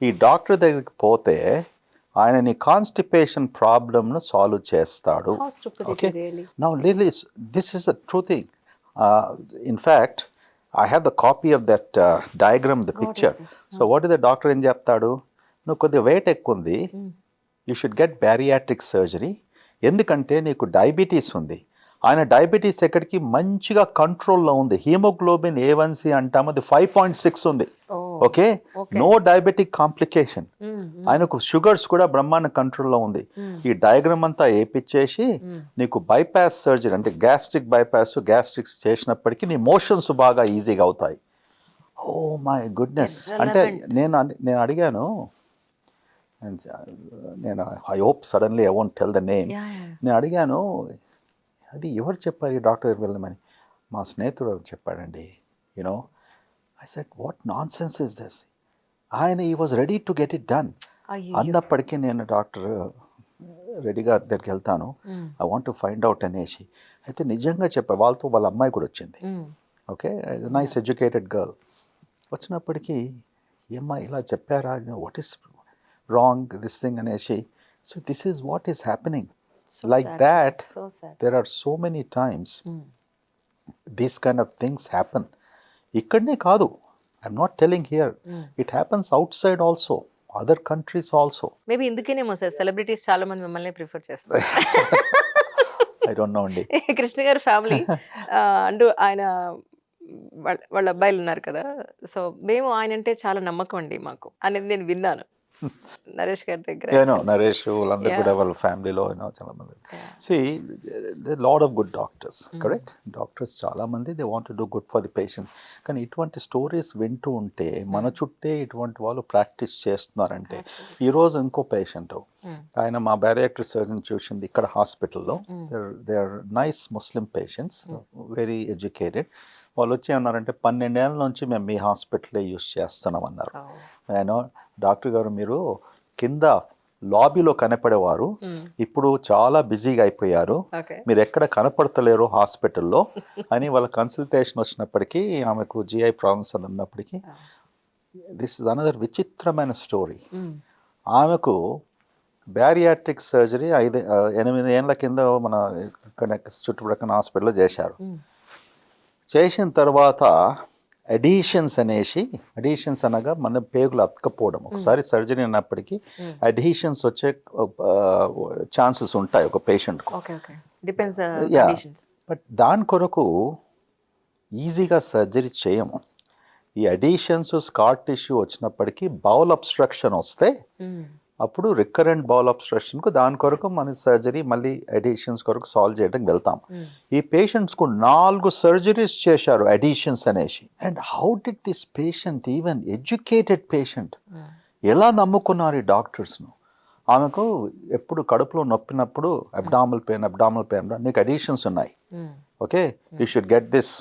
ఈ డాక్టర్ దగ్గరికి పోతే ఆయన నీ కాన్స్టిపేషన్ ప్రాబ్లమ్ను సాల్వ్ చేస్తాడు. Okay, now really this is the true thing. In fact I have the copy of that diagram, the picture. So what is the doctor ఏం చెప్తాడు, నువ్వు కొద్దిగా వెయిట్ ఎక్కువ ఉంది, you should get bariatric surgery, ఎందుకంటే నీకు diabetes ఉంది. ఆయన డయాబెటీస్ ఎక్కడికి మంచిగా కంట్రోల్లో ఉంది. హీమోగ్లోబిన్ A1C అంటాము, అది 5.6 ఉంది. Okay, no diabetic complication. ఆయనకు షుగర్స్ కూడా బ్రహ్మాండ కంట్రోల్లో ఉంది. ఈ డయాగ్రామ్ అంతా వేయించేసి నీకు బైపాస్ సర్జరీ, అంటే గ్యాస్ట్రిక్ బైపాస్, గ్యాస్ట్రిక్స్ చేసినప్పటికీ నీ మోషన్స్ బాగా ఈజీగా అవుతాయి. Oh my goodness. అంటే నేను అడిగాను, నేను I hope suddenly I won't tell the name. నేను అడిగాను, అది ఎవరు చెప్పారు ఈ డాక్టర్ దగ్గరికి వెళ్ళమని. మా స్నేహితుడు చెప్పాడండి. I said, what nonsense is this? He was ready to get it done. అన్నప్పటికీ నేను డాక్టర్ రెడీగా దగ్గరికి వెళ్తాను, I want to find out అనేసి. అయితే నిజంగా చెప్పా, వాళ్ళతో వాళ్ళ అమ్మాయి కూడా వచ్చింది. Okay, nice educated girl. వచ్చినప్పటికీ ఏమ్మా ఇలా చెప్పారా, what is wrong this thing అనేసి. So this is what is happening. Like that, there are so many times these kind of things happen. Ikkadne kaadu, I'm not telling here, it happens outside also, other countries also. Maybe ఇందుకేనేమో sir celebrities చాలా మంది మిమ్మల్ని prefer చేస్తారు. I don't know అండి. కృష్ణ గారి family అంటూ ఆయన వాళ్ళ అబ్బాయిలు ఉన్నారు కదా, సో మేము ఆయన అంటే చాలా నమ్మకం అండి మాకు అనేది నేను విన్నాను నరేష్ గారి దగ్గర. నరేష్ వాళ్ళందరూ కూడా వాళ్ళ ఫ్యామిలీలో చాలా మంది. See, there are a lot of good doctors, correct? Doctors చాలా మంది, they want to do good for the patients. కానీ ఇటువంటి స్టోరీస్ వింటూ ఉంటే మన చుట్టే ఇటువంటి వాళ్ళు ప్రాక్టీస్ చేస్తున్నారంటే. ఈరోజు ఇంకో పేషెంట్, ఆయన మా బ్యారియాట్రిక్ సర్జన్ చూసింది ఇక్కడ హాస్పిటల్లో. They are nice Muslim patients, very educated. వాళ్ళు వచ్చి అన్నారంటే 12 ఏళ్ళ నుంచి మేము మీ హాస్పిటలే యూస్ చేస్తున్నాం అన్నారు. నేను, డాక్టర్ గారు మీరు కింద లాబీలో కనపడేవారు, ఇప్పుడు చాలా బిజీగా అయిపోయారు, మీరు ఎక్కడ కనపడతలేరు హాస్పిటల్లో అని వాళ్ళ కన్సల్టేషన్ వచ్చినప్పటికీ ఆమెకు GI ప్రాబ్లమ్స్ అని ఉన్నప్పటికీ, దిస్ ఇస్ అనదర్ విచిత్రమైన స్టోరీ. ఆమెకు బ్యారియాట్రిక్ సర్జరీ 8 ఏళ్ళ కింద మన చుట్టుపక్కల హాస్పిటల్లో చేశారు. చేసిన తర్వాత అడిషన్స్ అనగా మన పేగులు అతకపోవడం. ఒకసారి సర్జరీ అన్నప్పటికీ అడిషన్స్ వచ్చే ఛాన్సెస్ ఉంటాయి ఒక పేషెంట్కు. బట్ దాని కొరకు ఈజీగా సర్జరీ చేయము. ఈ అడిషన్స్, స్కార్ టిష్యూ వచ్చినప్పటికీ బౌల్ అబ్స్ట్రక్షన్ వస్తే అప్పుడు రికరెంట్ బౌల్ అబ్స్ట్రక్షన్కు దాని కొరకు మన సర్జరీ మళ్ళీ అడిషన్స్ కొరకు సాల్వ్ చేయడానికి వెళ్తాం. ఈ పేషెంట్స్కు 4 సర్జరీస్ చేశారు అడిషన్స్ అనేసి. And how did this patient, even educated patient, ఎలా నమ్ముకున్నారు ఈ డాక్టర్స్ను? ఆమెకు ఎప్పుడు కడుపులో నొప్పినప్పుడు అబ్డామినల్ పెయిన్ నీకు అడిషన్స్ ఉన్నాయి, okay you should get this.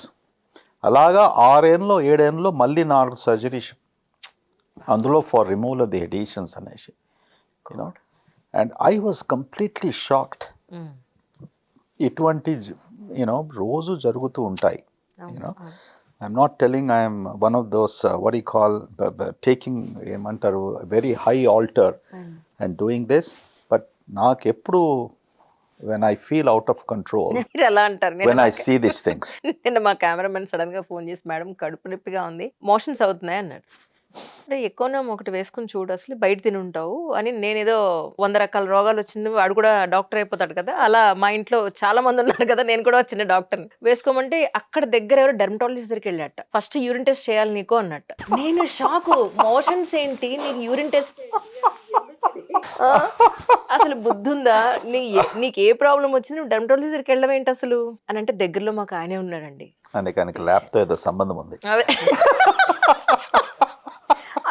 అలాగా 6 ఏళ్ళలో 7 ఏళ్ళలో మళ్ళీ నాకు సర్జరీ అందులో for removal of the adhesions అనేసి, you know. And I was completely shocked. ఇటువంటి యూనో రోజు జరుగుతూ ఉంటాయి, you know. I'm not telling I'm one of those what you call taking ఏమంటారు very high alter and doing this. But నాకు ఎప్పుడు when I feel out of control, మీరు ఎలా అంటారు? when I see these things. నిన్న మా కెమెరామెన్ సడన్ గా phone చేసి, మేడం కడుపు నొప్పిగా ఉంది, మోషన్స్ అవుతున్నాయి అన్నాడు. అంటే ఎక్కువనే ఒకటి వేసుకుని చూడు, అసలు బయట తిని ఉంటావు అని. నేనేదో 100 రకాల రోగాలు వచ్చింది, వాడు కూడా డాక్టర్ అయిపోతాడు కదా, అలా మా ఇంట్లో చాలా మంది ఉన్నారు కదా, నేను కూడా చిన్న డాక్టర్ని. వేసుకోమంటే అక్కడ దగ్గర ఎవరు డెర్మటాలజిస్ట్ దగ్గరికి వెళ్ళాట. ఫస్ట్ యూరిన్ టెస్ట్ చేయాలి నీకు అన్నట్ట. నేను షాక్. మోషన్స్ ఏంటి, నీకు యూరిన్ టెస్ట్ అసలు బుద్ధుందా నీకు ఏ ప్రాబ్లం వచ్చింది, నువ్వు డెర్మటాలజిస్ట్ దగ్గరికి వెళ్ళడం ఏంటి అసలు అని అంటే, దగ్గరలో మాకు ఆయనే ఉన్నాడండి. ఆయనకి ల్యాబ్తో ఏదో సంబంధం ఉంది.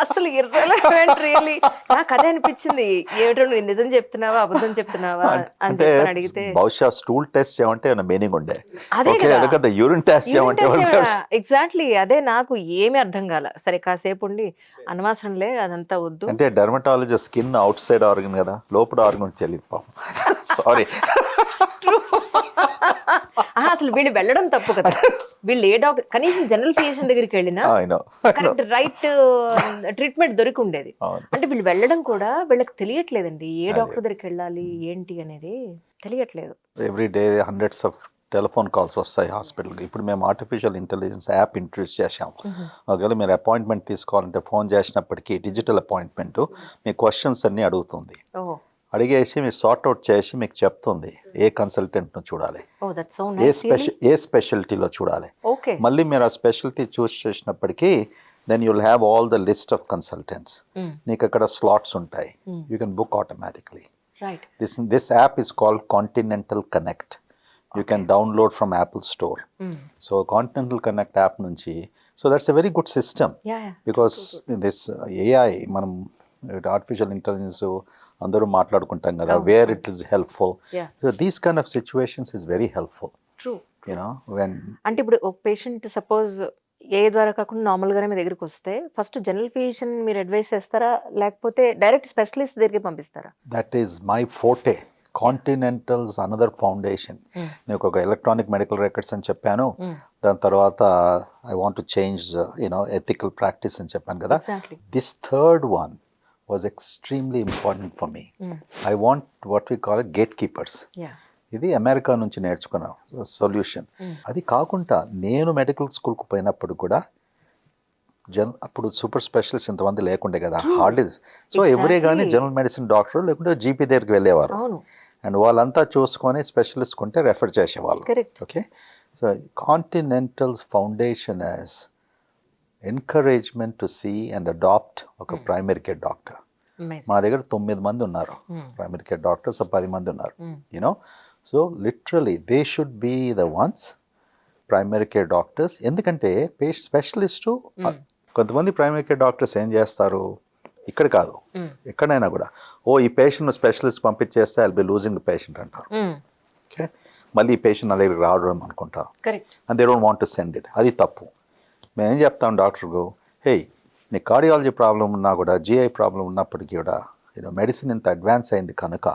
అసలు ఇర్రెలవెంట్ రియల్లీ. నాకు అదే అనిపించింది, ఏమిటో నువ్వు నిజం చెప్తున్నావా అబద్ధం చెప్తున్నావా అని చెప్పని అడిగితే, బహుశా స్టూల్ టెస్ట్ చేయమంటే మీనింగ్ ఉండే, అదే కదా యూరిన్ టెస్ట్ చేయమంటే ఎగ్జాక్ట్లీ అదే. నాకు ఏమీ అర్థం కాల. సరే కాసేపు ఉండి అనవసరంలే అదంతా వద్దు అంటే dermatologist skin out side organ కదా, లోపల ఆర్గన్ తెలియదు పాపం. సారీ. అసలు వీళ్ళు వెళ్ళడం తప్పు కదా. వీళ్ళు ఏ డాక్టర్, కనీసం జనరల్ ఫిజిషియన్ దగ్గరికి వెళ్ళినా కరెక్ట్ రైట్ ట్రీట్మెంట్ దొరికి ఉండేది. అంటే వీళ్ళు వెళ్ళడం కూడా వీళ్ళకి తెలియట్లేదండి, ఏ డాక్టర్ దగ్గరికి వెళ్ళాలి ఏంటి అనేది తెలియట్లేదు. Every day hundreds of telephone calls వస్తాయి హాస్పిటల్కి. ఇప్పుడు మేము ఆర్టిఫిషియల్ ఇంటెలిజెన్స్ యాప్ ఇంట్రడ్యూస్ చేసాం. ఒకవేళ మీరు అపాయింట్మెంట్ తీసుకోవాలంటే ఫోన్ చేసినప్పటికీ డిజిటల్ అపాయింట్మెంట్ మీ క్వశ్చన్స్ అన్నీ అడుగుతుంది. అడిగేసి మీరు సార్ట్అవుట్ చేసి మీకు చెప్తుంది ఏ కన్సల్టెంట్ను చూడాలి, ఏ స్పెషాలిటీలో చూడాలి. మళ్ళీ మీరు ఆ స్పెషాలిటీ చూస్ చేసినప్పటికీ then you'll have all the list of consultants. నీకు అక్కడ స్లాట్స్ ఉంటాయి, you can book automatically. This app is called Continental Connect. You can download from Apple store. So Continental Connect app నుంచి, so that's a very good system because this AI మనం artificial intelligence అందరూ మాట్లాడుకుంటాం కదా, where it is helpful. So these kind of situations is very helpful. You know when అంటే ఇప్పుడు ఒక patient suppose ఏ ద్వారా కాకుండా నార్మల్ గానే మీ దగ్గరికి వస్తే ఫస్ట్ జనరల్ ఫిజిషియన్ మీరు అడ్వైస్ చేస్తారా, లేకపోతే డైరెక్ట్ స్పెషలిస్ట్ దగ్గరికి పంపిస్తారా? That is my forte. Continental's another foundation. నేను ఒక ఎలక్ట్రానిక్ మెడికల్ రికార్డ్స్ అని చెప్పాను, దాని తర్వాత I want to change you know ethical practice అని చెప్పాను కదా. This third one was extremely important for me. I want what we call a gatekeepers. ఇది అమెరికా నుంచి నేర్చుకున్న సొల్యూషన్. అది కాకుండా నేను మెడికల్ స్కూల్కి పోయినప్పుడు కూడా అప్పుడు సూపర్ స్పెషలిస్ట్ ఇంతమంది లేకుండే కదా, హార్డ్లీ. సో ఎవరే కానీ జనరల్ మెడిసిన్ డాక్టర్ లేకుంటే జీపీ దగ్గరికి వెళ్ళేవారు, అండ్ వాళ్ళంతా చూసుకొని స్పెషలిస్ట్ ఉంటే రెఫర్ చేసేవాళ్ళు. Okay, so Continental's foundation as encouragement to see and adopt ఒక ప్రైమరీ కేర్ డాక్టర్. మా దగ్గర 9 మంది ఉన్నారు ప్రైమరీ కేర్ డాక్టర్స్, 10 మంది ఉన్నారు, you know. So literally they should be the ones primary care doctors. ఎందుకంటే స్పెషలిస్టు కొంతమంది ప్రైమరీ కేర్ డాక్టర్స్ ఏం చేస్తారు, ఇక్కడ కాదు ఎక్కడైనా కూడా, ఈ పేషెంట్ స్పెషలిస్ట్ పంపించేస్తే I'll be losing the patient అంటారు. ఓకే, మళ్ళీ ఈ పేషెంట్ నా దగ్గరికి రావడం అనుకుంటారు, and they don't want to send it. అది తప్పు. మేము ఏం చెప్తాం డాక్టర్కు, హే నీ కార్డియాలజీ ప్రాబ్లం ఉన్నా కూడా, జిఐ ప్రాబ్లం ఉన్నప్పటికీ కూడా, యూనో మెడిసిన్ ఇంత అడ్వాన్స్ అయింది కనుక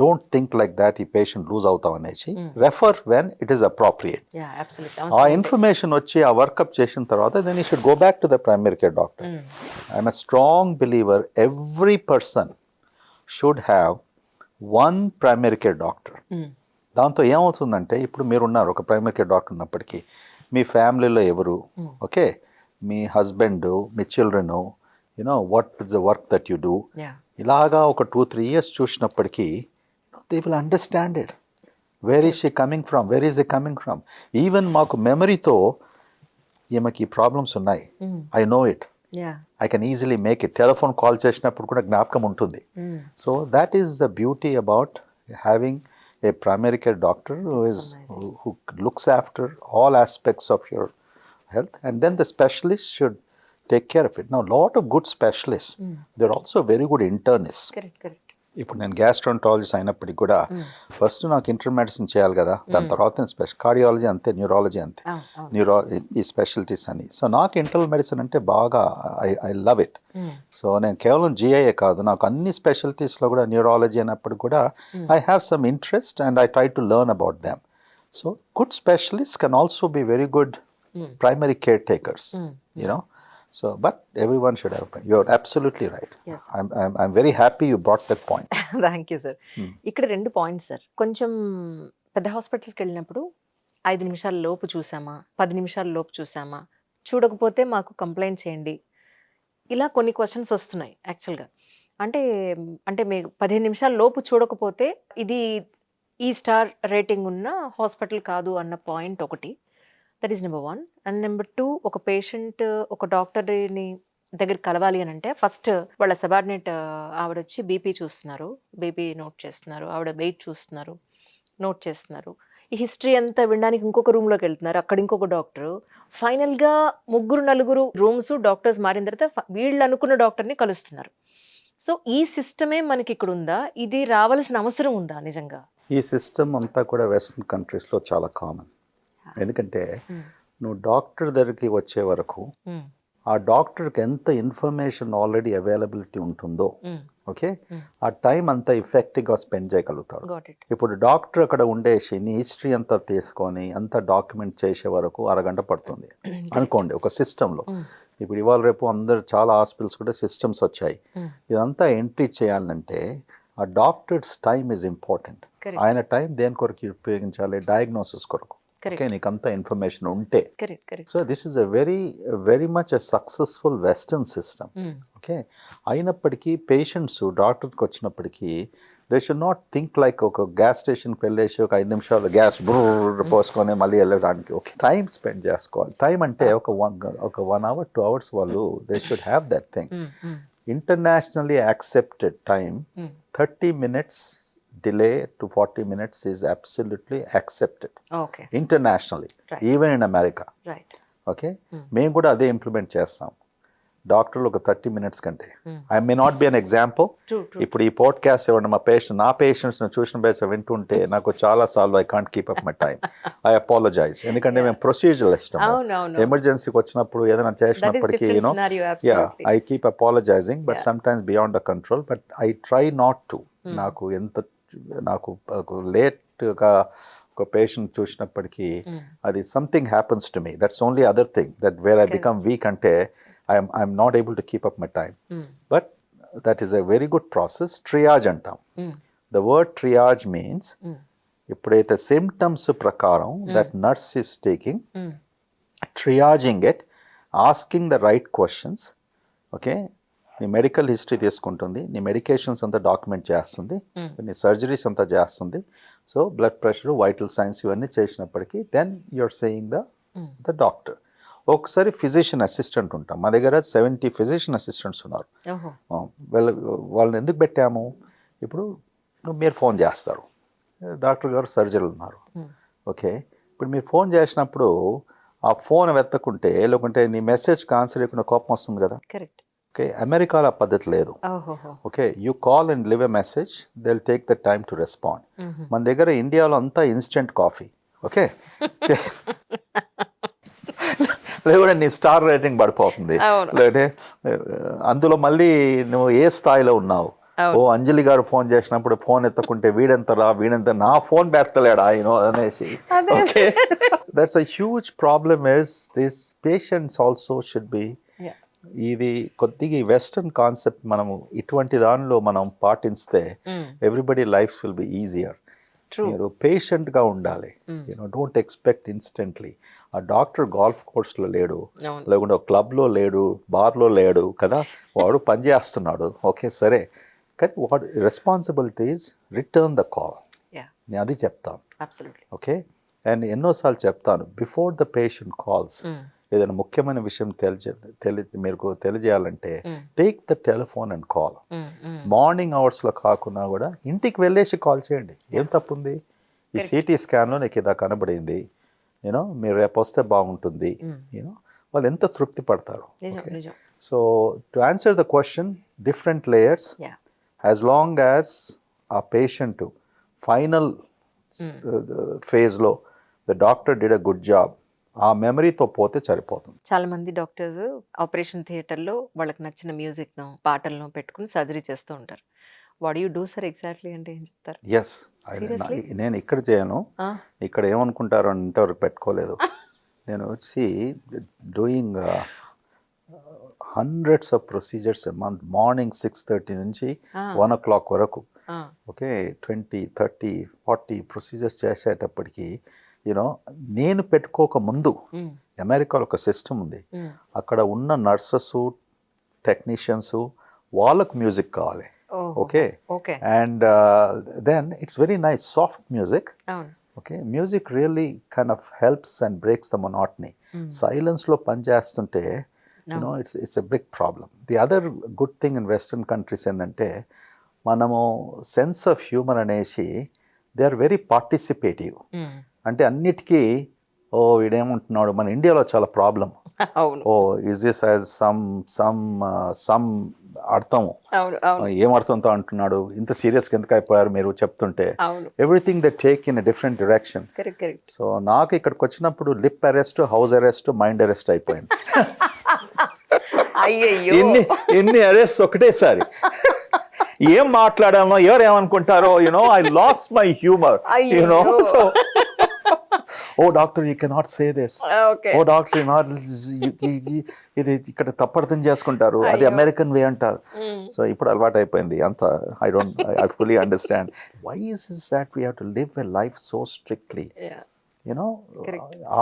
డోంట్ థింక్ లైక్ దాట్ ఈ పేషెంట్ లూజ్ అవుతాం అనేసి refer when it is appropriate. ఆ ఇన్ఫర్మేషన్ వచ్చి ఆ వర్కప్ చేసిన తర్వాత then you should go back to the primary care doctor. I'm a strong believer every person should have one primary care doctor. దాంతో ఏమవుతుందంటే, ఇప్పుడు మీరున్నారు ఒక ప్రైమరీ కేర్ డాక్టర్ ఉన్నప్పటికీ మీ ఫ్యామిలీలో ఎవరు, ఓకే, మీ హస్బెండ్, మీ children, you know what is the work that you do, ఇలాగా ఒక 2-3 years చూసినప్పటికీ they will understand it. Where is she coming from, where is a coming from. Even మాకు మెమరీతో ఈమెకి ప్రాబ్లమ్స్ ఉన్నాయి, I know it, I can easily make it. Telephone call చేసినప్పుడు కూడా జ్ఞాపకం ఉంటుంది. So that is the beauty about having a primary care doctor who looks after all aspects of your health, and then the specialist should take care of it. Now, a lot of good specialists, they're also very good internists. Correct. ఇప్పుడు నేను gastroenterologist అయినప్పటికీ కూడా first నాకు inter medicine చేయాలి కదా, దాని తర్వాత నేను స్పెషల్ కార్డియాలజీ అంతే, న్యూరాలజీ అంతే, ఈ స్పెషాలిటీస్ అని. సో నాకు ఇంటర్నల్ మెడిసిన్ అంటే బాగా ఐ లవ్ ఇట్. సో నేను కేవలం జిఐఏ కాదు, నాకు అన్ని స్పెషాలిటీస్లో కూడా న్యూరాలజీ అయినప్పుడు కూడా I have some interest and I try to learn about them. So good specialist can also be very good primary caretakers, you know. So, but everyone should have. You're absolutely right. Yes. I'm very happy you brought that point. Thank you sir. ఇక్కడ 2 points sir. కొంచెం పెద్ద హాస్పిటల్స్కి వెళ్ళినప్పుడు 5 నిమిషాల లోపు చూసామా, 10 నిమిషాల లోపు చూసామా, చూడకపోతే మాకు కంప్లైంట్ చేయండి, ఇలా కొన్ని క్వశ్చన్స్ వస్తున్నాయి యాక్చువల్గా. అంటే మీకు 15 నిమిషాల లోపు చూడకపోతే ఇది ఈ స్టార్ రేటింగ్ ఉన్న హాస్పిటల్ కాదు అన్న పాయింట్ ఒకటి. That is number 1. And number 2, ఒక పేషెంట్ ఒక డాక్టర్ని దగ్గర కలవాలి అని అంటే ఫస్ట్ వాళ్ళ సబార్డినేట్ ఆవిడ వచ్చి బీపీ చూస్తున్నారు, బీపీ నోట్ చేస్తున్నారు, ఆవిడ వెయిట్ చూస్తున్నారు, నోట్ చేస్తున్నారు, ఈ హిస్టరీ అంతా వినడానికి ఇంకొక రూమ్లోకి వెళ్తున్నారు, అక్కడ ఇంకొక డాక్టరు, ఫైనల్గా 3-4 రూమ్స్ డాక్టర్స్ మారిన తర్వాత వీళ్ళు అనుకున్న డాక్టర్ని కలుస్తున్నారు. సో ఈ సిస్టమే మనకి ఇక్కడ ఉందా? ఇది రావాల్సిన అవసరం ఉందా నిజంగా? ఈ సిస్టమ్ అంతా కూడా వెస్ట్రన్ కంట్రీస్లో చాలా కామన్. ఎందుకంటే నువ్వు డాక్టర్ దగ్గరికి వచ్చే వరకు ఆ డాక్టర్కి ఎంత ఇన్ఫర్మేషన్ ఆల్రెడీ అవైలబిలిటీ ఉంటుందో, ఓకే, ఆ టైం అంతా ఎఫెక్టివ్గా స్పెండ్ చేయగలుగుతాడు. ఇప్పుడు డాక్టర్ అక్కడ ఉండేసి నీ హిస్టరీ అంతా తీసుకొని అంతా డాక్యుమెంట్ చేసే వరకు అరగంట పడుతుంది అనుకోండి ఒక సిస్టంలో. ఇప్పుడు ఇవాళ రేపు అందరు చాలా హాస్పిటల్స్ కూడా సిస్టమ్స్ వచ్చాయి. ఇదంతా ఎంట్రీ చేయాలంటే ఆ డాక్టర్స్ టైం ఈజ్ ఇంపార్టెంట్. ఆయన టైం దేని కొరకు ఉపయోగించాలి? డయాగ్నోసిస్ కొరకు. ఓకే, నీకు అంత ఇన్ఫర్మేషన్ ఉంటే. So this is very much a successful western system. Okay, అయినప్పటికీ పేషెంట్స్ డాక్టర్కి వచ్చినప్పటికీ they should not think like ఒక గ్యాస్ స్టేషన్కి వెళ్ళేసి ఒక 5 నిమిషాలు గ్యాస్ పోసుకొని మళ్ళీ వెళ్ళడానికి. ఓకే, టైం స్పెండ్ చేసుకోవాలి. టైం అంటే ఒక 1 hour 2 hours వాళ్ళు they should have that thing. Internationally accepted time 30 minutes delay to 40 minutes is absolutely accepted. Okay. Internationally, right. Even in America. Right. Okay. మేము కూడా అదే ఇంప్లిమెంట్ చేస్తాం. డాక్టర్లు ఒక 30 minutes కంటే. I may not be an example. ఇప్పుడు ఈ podcast ఇవ్వండి మా నా పేషెంట్స్ని ట్యూషన్ బేస్ వింటుంటే నాకు చాలా సార్లు I can't keep up my time. I apologise. ఎందుకంటే మేము ప్రొసీజరలిస్ట్. ఎమర్జెన్సీకి వచ్చినప్పుడు ఏదైనా చేసినప్పటికీ I keep apologising, but sometimes beyond the control. But I try not to. నాకు లేట్గా ఒక పేషెంట్ చూసినప్పటికీ అది something happens to me. That's only other thing that where I become weak. అంటే I'm not able to keep up my time. But that is a very good process. Triage అంటాం. The word triage means ఎప్పుడైతే symptoms ప్రకారం that nurse is taking, triaging it, asking the right questions. Okay, నీ medical history తీసుకుంటుంది, నీ medications అంతా document చేస్తుంది, నీ surgeries అంతా చేస్తుంది. So blood pressure, vital signs ఇవన్నీ చేసినప్పటికీ then you're saying the doctor. ఒకసారి ఫిజిషియన్ అసిస్టెంట్ ఉంటాం. మా దగ్గర 70 ఫిజిషియన్ అసిస్టెంట్స్ ఉన్నారు. వాళ్ళని ఎందుకు పెట్టాము? ఇప్పుడు మీరు ఫోన్ చేస్తారు, డాక్టర్ గారు సర్జరీలు ఉన్నారు. ఓకే, ఇప్పుడు మీరు ఫోన్ చేసినప్పుడు ఆ ఫోన్ వెతకుంటే లేకుంటే నీ మెసేజ్కి ఆన్సర్ ఇవ్వకుండా కోపం వస్తుంది కదా. కరెక్ట్. ఓకే, అమెరికాలో ఆ పద్ధతి లేదు. Okay, you call and live a message, they will take the time to respond. మన దగ్గర ఇండియాలో అంతా ఇన్స్టెంట్ కాఫీ. ఓకే, లేకుంటే నీ స్టార్ రేటింగ్ పడిపోతుంది. లేదంటే అందులో మళ్ళీ నువ్వు ఏ స్థాయిలో ఉన్నావు. ఓ అంజలి గారు ఫోన్ చేసినప్పుడు ఫోన్ ఎత్తకుంటే వీడెంత నా ఫోన్ బెత్తలేడా అనేసి. Okay, that's a huge problem. Is this patients also should B. ఇది కొద్దిగా ఈ వెస్టర్న్ కాన్సెప్ట్ మనము ఇటువంటి దానిలో మనం పాటిస్తే everybody life will be easier. మీరు పేషెంట్గా ఉండాలి. Don't expect instantly. ఆ డాక్టర్ గాల్ఫ్ కోర్స్లో లేడు, లేకుంటే ఒక క్లబ్లో లేడు, బార్లో లేడు కదా, వాడు పనిచేస్తున్నాడు. ఓకే సరే, కానీ వాడు రెస్పాన్సిబిలిటీస్ రిటర్న్ ద కాల్. నేను అది చెప్తాను. ఓకే, అండ్ ఎన్నోసార్లు చెప్తాను, బిఫోర్ ద పేషెంట్ కాల్స్ ఏదైనా ముఖ్యమైన విషయం మీకు తెలియజేయాలంటే take the telephone and call. Morning అవర్స్లో కాకుండా కూడా ఇంటికి వెళ్ళేసి కాల్ చేయండి. ఏం తప్పుంది? ఈ సిటీ స్కాన్లో నీకు ఇదా కనబడింది, మీరు రేపు వస్తే బాగుంటుంది. వాళ్ళు ఎంత తృప్తి పడతారు. So to answer the question, different layers as long as ఆ పేషెంట్ ఫైనల్ ఫేజ్లో the doctor did a good job, ఆ మెమరీతో పోతే సరిపోతుంది. చాలా మంది డాక్టర్స్ ఆపరేషన్ థియేటర్లో వాళ్ళకి నచ్చిన మ్యూజిక్ను పాటలను పెట్టుకుని సర్జరీ చేస్తూ ఉంటారు. What you do sir exactly అంటే ఏం చెప్తారు? Yes, Seriously? నేను ఇక్కడ చేయను, ఇక్కడ ఏమనుకుంటారో అని ఇంతవరకు పెట్టుకోలేదు. నేను వచ్చి doing hundreds of procedures month, morning 6:30 నుంచి 1 o'clock వరకు, ఓకే, 20, 30, 40 ప్రొసీజర్స్ చేసేటప్పటికి యూనో నేను పెట్టుకోక ముందు అమెరికాలో ఒక సిస్టమ్ ఉంది, అక్కడ ఉన్న నర్సెస్ టెక్నీషియన్స్ వాళ్ళకు మ్యూజిక్ కావాలి. Okay, and then it's very nice soft music. Okay, music really kind of helps and breaks the monotony. సైలెన్స్లో పనిచేస్తుంటే you know it's a big problem. The other good thing in western countries ఏంటంటే మనము sense of humour అనేసి they are very participative. అంటే అన్నిటికీ ఓ వీడేమంటున్నాడు, మన ఇండియాలో చాలా problem, oh is this as some అర్థం, ఏం అర్థంతో అంటున్నాడు, ఇంత సీరియస్గా ఎందుకు అయిపోయారు మీరు చెప్తుంటే, everything they take in a different direction. So నాకు ఇక్కడికి వచ్చినప్పుడు lip arrest, house arrest, mind arrest అయిపోయింది. ఇన్ని అరెస్ట్ ఒకటేసారి. ఏం మాట్లాడామో ఎవరు ఏమనుకుంటారో, you know I lost my humour, you know. So oh doctor you cannot say this, oh doctor ఇది ఇక్కడ తప్పర్థం చేసుకుంటారు, అది అమెరికన్ వే అంటారు. సో ఇప్పుడు అలవాటు అయిపోయింది అంత. I fully understand why is that we have to live a life so strictly. You know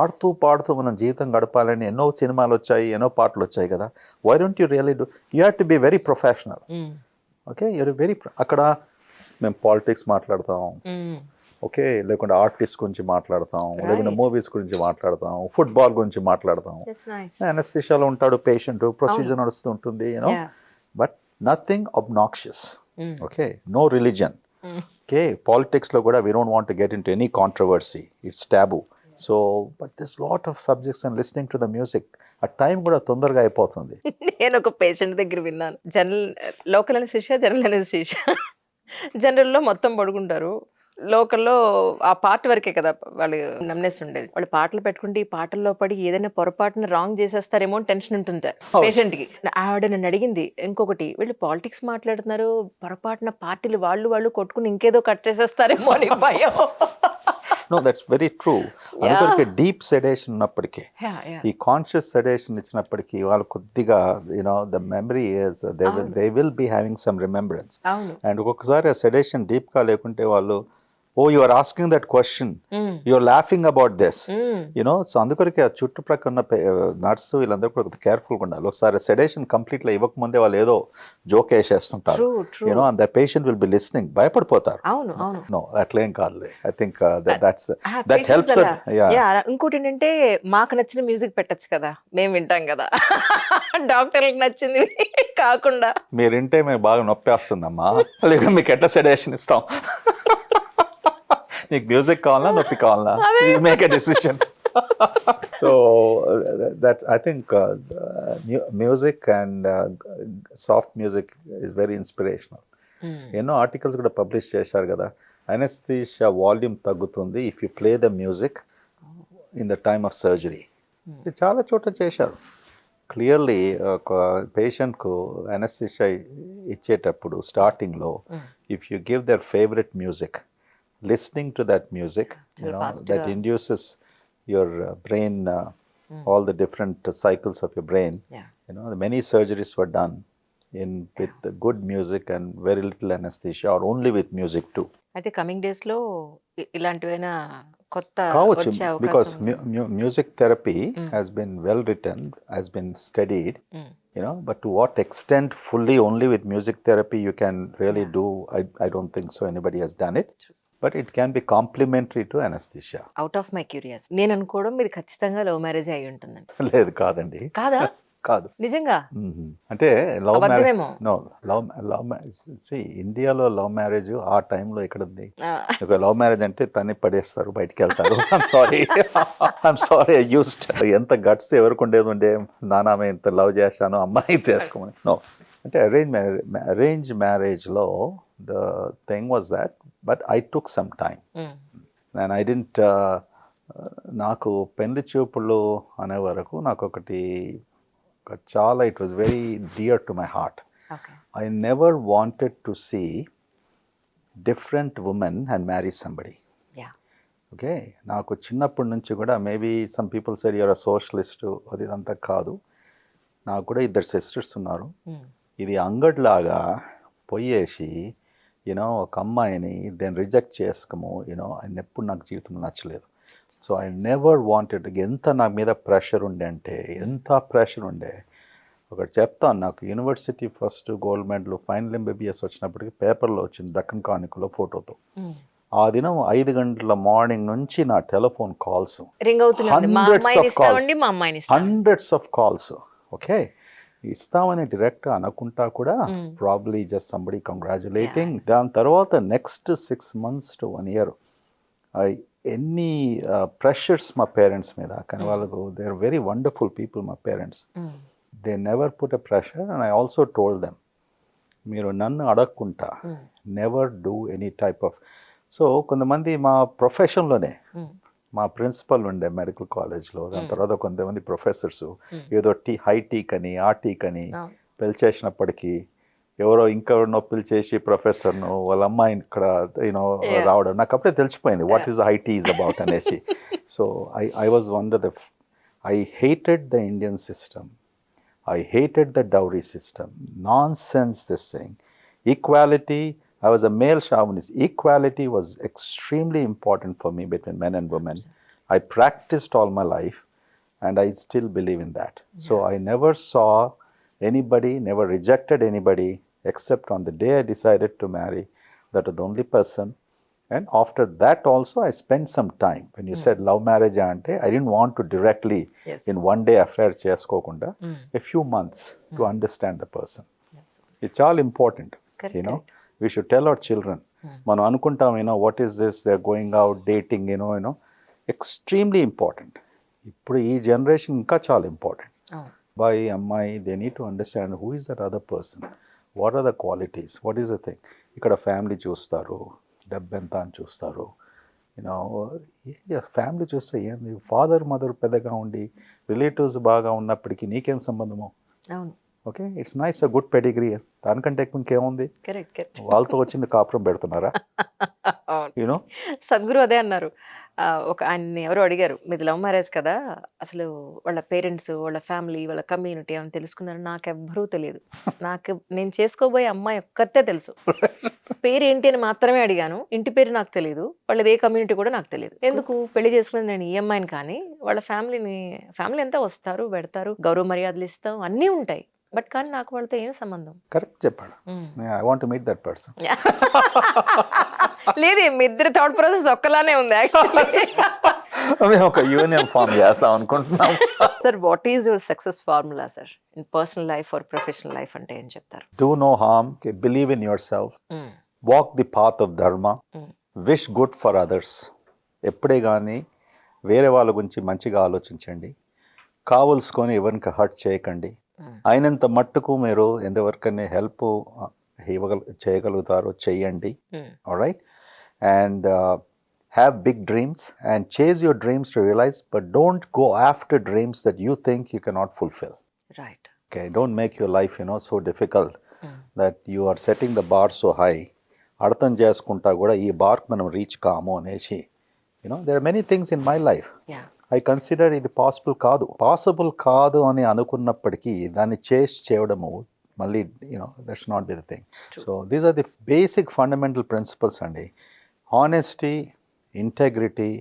ఆడుతూ పాడుతూ మనం జీవితం గడపాలని ఎన్నో సినిమాలు వచ్చాయి, ఎన్నో పాటలు వచ్చాయి కదా. Why don't you really do, you have to be very professional. Okay, you're very, అక్కడ మేము పాలిటిక్స్ మాట్లాడతాం, ఓకే, లేకుంటే ఆర్టిస్ట్ గురించి మాట్లాడతాం, లేకుంటే మూవీస్ గురించి మాట్లాడతాం, ఫుట్బాల్ గురించి మాట్లాడతాం. అనస్థీషియాలో ఉంటాడు పేషెంట్, ప్రొసీజర్ నడుస్తూ ఉంటుంది, you know, but nothing obnoxious. Okay, no religion. Okay, పాలిటిక్స్లో కూడా we don't want to get into any controversy, it's taboo. So but this lot of subjects and listening to the music, ఆ time కూడా తొందరగా అయిపోతుంది. నేను ఒక పేషెంట్ దగ్గర విన్నాను, లోకల్ అనెస్థీషియా, జనరల్ అనెస్థీషియా. జనరల్లో మొత్తం పడుకుంటారు, లోకల్లో ఆ పార్ట్ వరకే కదా వాళ్ళు నమ్నేసి ఉండేది. వాళ్ళు పాటలు పెట్టుకుంటే ఈ పాటల్లో పడి ఏదైనా పొరపాటున రాంగ్ చేసేస్తారేమో అని టెన్షన్ ఉంటుంది పేషెంట్ కి. ఆవిడ నన్ను అడిగింది ఇంకొకటి, వీళ్ళు పాలిటిక్స్ మాట్లాడుతున్నారు, పొరపాటున పార్టీలు వాళ్ళు కొట్టుకుని ఇంకేదో కట్ చేసేస్తారేమో అని భయం. No, that's very true. అందుకొరకే డీప్ సెడేషన్ ఉన్నప్పటికీ, ఈ కాన్షియస్ సెడేషన్ ఇచ్చినప్పటికీ వాళ్ళు కొద్దిగా you know the memory is they will be having some remembrance. And ఒక్కొక్కసారి ఆ సెడేషన్ డీప్ గా లేకుంటే వాళ్ళు, oh you are asking that question, you are laughing about this, you know. So అందుకొరకే ఆ చుట్టుప్రక్కల ఉన్న నర్సు వీళ్ళందరూ కూడా కేర్ఫుల్గా ఉండాలి. ఒకసారి సెడేషన్ కంప్లీట్ గా ఇవ్వకముందే వాళ్ళు ఏదో జోక్ వేసేస్తుంటారు, you know, and the patient will be listening, భయపడిపోతారు. నో, అట్లేం కాదు. I think that helps. ఇంకోటి ఏంటంటే మాకు నచ్చిన మ్యూజిక్ పెట్టచ్చు కదా, మేము వింటాం కదా, డాక్టర్లకు నచ్చింది కాకుండా. మీరు వింటే మేము బాగా నొప్పేస్తుందమ్మా, లేక మీకు ఎట్లా సెడేషన్ ఇస్తాం? నీకు మ్యూజిక్ కావాలా, నొప్పి కావాలా, you make a decision. So that's, I think music and soft music is very inspirational. ఎన్నో ఆర్టికల్స్ కూడా పబ్లిష్ చేశారు కదా, అనెస్థీషియా వాల్యూమ్ తగ్గుతుంది if you play the music in the time of surgery. ఇది చాలా చోట్ల చేశారు. క్లియర్లీ ఒక పేషెంట్కు అనెస్థీషియా ఇచ్చేటప్పుడు స్టార్టింగ్లో if you give their favourite music, listening to that music, you know, that induces your brain, all the different cycles of your brain. You know, many surgeries were done with good music and very little anesthesia, or only with music too. అయితే coming days లో ఇలాంటివైనా కొత్త కావచ్చు, వచ్చే అవకాశం because ఉంది. music therapy has been well written, has been studied, you know, but to what extent fully only with music therapy you can really do, I don't think so anybody has done it. But it can be complementary to anesthesia. Out of my curious, నేను అనుకోవడం మీరు ఖచ్చితంగా love marriage అయి ఉంటుందండి. లేదు, కాదండి. కాదా? కాదు, నిజంగా. అంటే లవ్ మ్యారేజ్, అబద్ధమేమో. నో, లవ్ మ్యారేజ్, ఇండియాలో లవ్ మ్యారేజ్ ఆ టైంలో ఎక్కడ ఉంది? ఒక లవ్ మ్యారేజ్ అంటే తన్ని పడేస్తారు, బయటికి వెళ్తారు. I'm sorry I used. ఎంత గట్స్ ఎవరికి ఉండేది ఉండే, నానామే ఇంత లవ్ చేశాను అమ్మాయి చేసుకోమని. నో, అంటే అరేంజ్ మ్యారేజ్లో the thing was that, but I took some time and I didn't, నాకు పెళ్లి చూపులు అనే వరకు నాకు ఒకటి చాలా, it was very dear to my heart. Okay. I never wanted to see different women and marry somebody. Yeah. Okay, నాకు చిన్నప్పటి నుంచి కూడా maybe some people said you're a socialist, అది ఇదంతా కాదు. నాకు కూడా ఇద్దరు సిస్టర్స్ ఉన్నారు. ఇది అంగడిలాగా పొయ్యేసి యూనో ఒక అమ్మాయిని దెన్ రిజెక్ట్ చేసుకోము, యూనో ఆయన ఎప్పుడు నాకు జీవితం నచ్చలేదు. So I never wanted. ఎంత నాకు మీద ప్రెషర్ ఉండే అంటే ఎంత ప్రెషర్ ఉండే. ఒకటి చెప్తాను, నాకు university first gold medal final MBBS వచ్చినప్పటికి పేపర్లో వచ్చింది డక్కన్ కానికలో ఫోటోతో. ఆ దినం 5 గంటల మార్నింగ్ నుంచి నా టెలిఫోన్ కాల్స్, రింగ్ అవుతుంది. మా Hundreds అమ్మాయిని of calls. ఇస్తామండి, మా అమ్మాయిని ఇస్తాం. Hundreds of calls. ఓకే, ఇస్తామని డైరెక్ట్ అనుకుంటా కూడా ప్రాబ్లీ జస్ట్ సంబడి కంగ్రాచులేటింగ్. దాని తర్వాత నెక్స్ట్ 6 months to 1 year ఎన్ని ప్రెషర్స్ మా పేరెంట్స్ మీద. కానీ వాళ్ళకు they are very wonderful people మా parents. They never put a pressure and I also told them, మీరు నన్ను అడగకుండా never do any type of. So కొంతమంది మా ప్రొఫెషన్లోనే, మా ప్రిన్సిపల్ ఉండే మెడికల్ కాలేజ్లో, దాని తర్వాత కొంతమంది ప్రొఫెసర్స్ ఏదో హై టీక్ అని ఆ టీక్ అని పిలిచేసినప్పటికీ ఎవరో ఇంకెవరినో పిలిచేసి ప్రొఫెసర్ను వాళ్ళ అమ్మాయిని ఇక్కడ యూనో రావడం, నాకు అప్పుడే తెలిసిపోయింది what is high tea is about అనేసి. So I was wonder I hated the Indian system. I hated the dowry system. Nonsense, this thing. Equality, I was a male chauvinist. Equality was extremely important for me between men and women. I practiced all my life and I still believe in that. Yeah. So I never saw anybody, never rejected anybody except on the day I decided to marry. That was the only person. And after that also I spent some time. When you said love marriage ante, I didn't want to directly in one day affair cheskokunda, a few months to understand the person. It's all important. Correct, you know, we should tell our children, మనం అనుకుంటాం, you know, what is this, they're going out dating, you know, extremely important. ఇప్పుడు ఈ generation ఇంకా చాలా important. అబ్బాయి అమ్మాయి, they need to understand who is that other person, what are the qualities, what is the thing. ఇక్కడ family చూస్తారు, డబ్బు ఎంత అని చూస్తారు. యూనో ఫ్యామిలీ చూస్తే ఏంది, ఫాదర్ మదర్ పెద్దగా ఉండి రిలేటివ్స్ బాగా ఉన్నప్పటికీ నీకేం సంబంధము. అవును. Okay, it's nice, a good pedigree, దానికంటే ఎక్కువ ఇంకేముంది. కరెక్ట్. వాళ్ళతో వచ్చింది కాపురం పెడుతున్నారా? యూనో సద్గురు అదే అన్నారు. ఒక ఆయన్ని ఎవరో అడిగారు, మీది లవ్ మ్యారేజ్ కదా, అసలు వాళ్ళ పేరెంట్స్, వాళ్ళ ఫ్యామిలీ, వాళ్ళ కమ్యూనిటీ అని తెలుసుకున్నారు. నాకెవ్వరూ తెలియదు. నేను చేసుకోబోయే అమ్మాయి ఒక్కతే తెలుసు. పేరు ఏంటి అని మాత్రమే అడిగాను. ఇంటి పేరు నాకు తెలియదు, వాళ్ళది ఏ కమ్యూనిటీ కూడా నాకు తెలియదు. ఎందుకు పెళ్లి చేసుకునేది నేను ఈ అమ్మాయిని, కానీ వాళ్ళ ఫ్యామిలీ అంతా వస్తారు, పెడతారు, గౌరవ మర్యాదలు ఇస్తాం, అన్నీ ఉంటాయి. బట్ కానీ నాకు వాళ్ళతో ఏం సంబంధం. కరెక్ట్ చెప్పాడు. I want to meet that person. లేదు, మీ ఇద్దరు థాట్ ప్రాసెస్ ఒక్కలానే ఉంది యాక్చువల్లీ. ఒక యూనియన్ ఫామ్ చేస్తాం అనుకుంటున్నాం. Sir, what is your success formula sir in personal life or professional life అంటే ఏం చెప్తారు? Do no harm, believe in yourself, walk the path of dharma, wish good for others. ఎప్పుడే కానీ వేరే వాళ్ళ గురించి మంచిగా ఆలోచించండి, కావలసుకొని ఎవరికి హర్ట్ చేయకండి. అయినంత మట్టుకు మీరు ఎంతవరకనే హెల్ప్ చేయగలుగుతారో చెయ్యండి. Alright, and have big dreams and chase your dreams to realise, but don't go after dreams that you think you cannot fulfil. Right. Okay, don't make your life, you know, so difficult that you are setting the bar so high. అర్థం చేసుకుంటా కూడా ఈ BARC మనం reach కాము అనేసి. You know there are many things in my life I consider ఇది possible కాదు అని అనుకున్నప్పటికీ దాన్ని చేయడము మళ్ళీ you know that's not be the thing. So these are the basic fundamental principles అండి. హానెస్టీ, ఇంటెగ్రిటీ,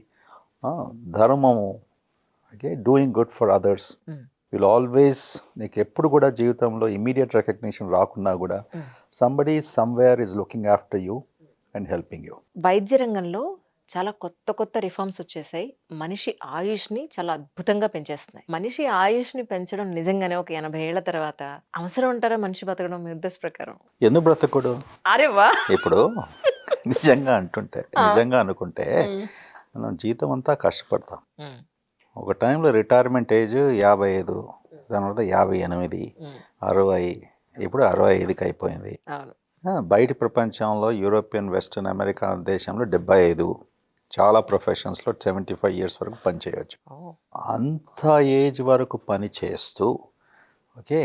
ధర్మము, okay, doing good for others will always. నీకు ఎప్పుడు కూడా జీవితంలో ఇమీడియట్ రికగ్నిషన్ రాకున్నా కూడా somebody somewhere is looking after you and helping you. వైద్య రంగంలో చాలా కొత్త రిఫార్మ్స్ వచ్చేసాయి. మనిషి ఆయుష్ని చాలా అద్భుతంగా పెంచేస్తున్నాయి. మనిషి ఆయుష్ని పెంచడం నిజంగానే ఒక 80 ఏళ్ల తర్వాత అవసరం అంటారా మనిషి బతకడం మీ ఉద్దేశ ప్రకారం? ఎందుకు బ్రతకూడదు? అరే వా, ఇప్పుడు నిజంగా అనుకుంటే మనం జీవితం అంతా కష్టపడతాం. ఒక టైంలో రిటైర్మెంట్ ఏజ్ 55, దాని తర్వాత 58, 60, ఇప్పుడు 65కి అయిపోయింది. అవును. బయటి ప్రపంచంలో యూరోపియన్, వెస్టర్న్ అమెరికా దేశంలో 75, చాలా ప్రొఫెషన్స్లో 75 ఇయర్స్ వరకు పని చేయొచ్చు. ఓహ్! అంత ఏజ్ వరకు పని చేస్తూ ఓకే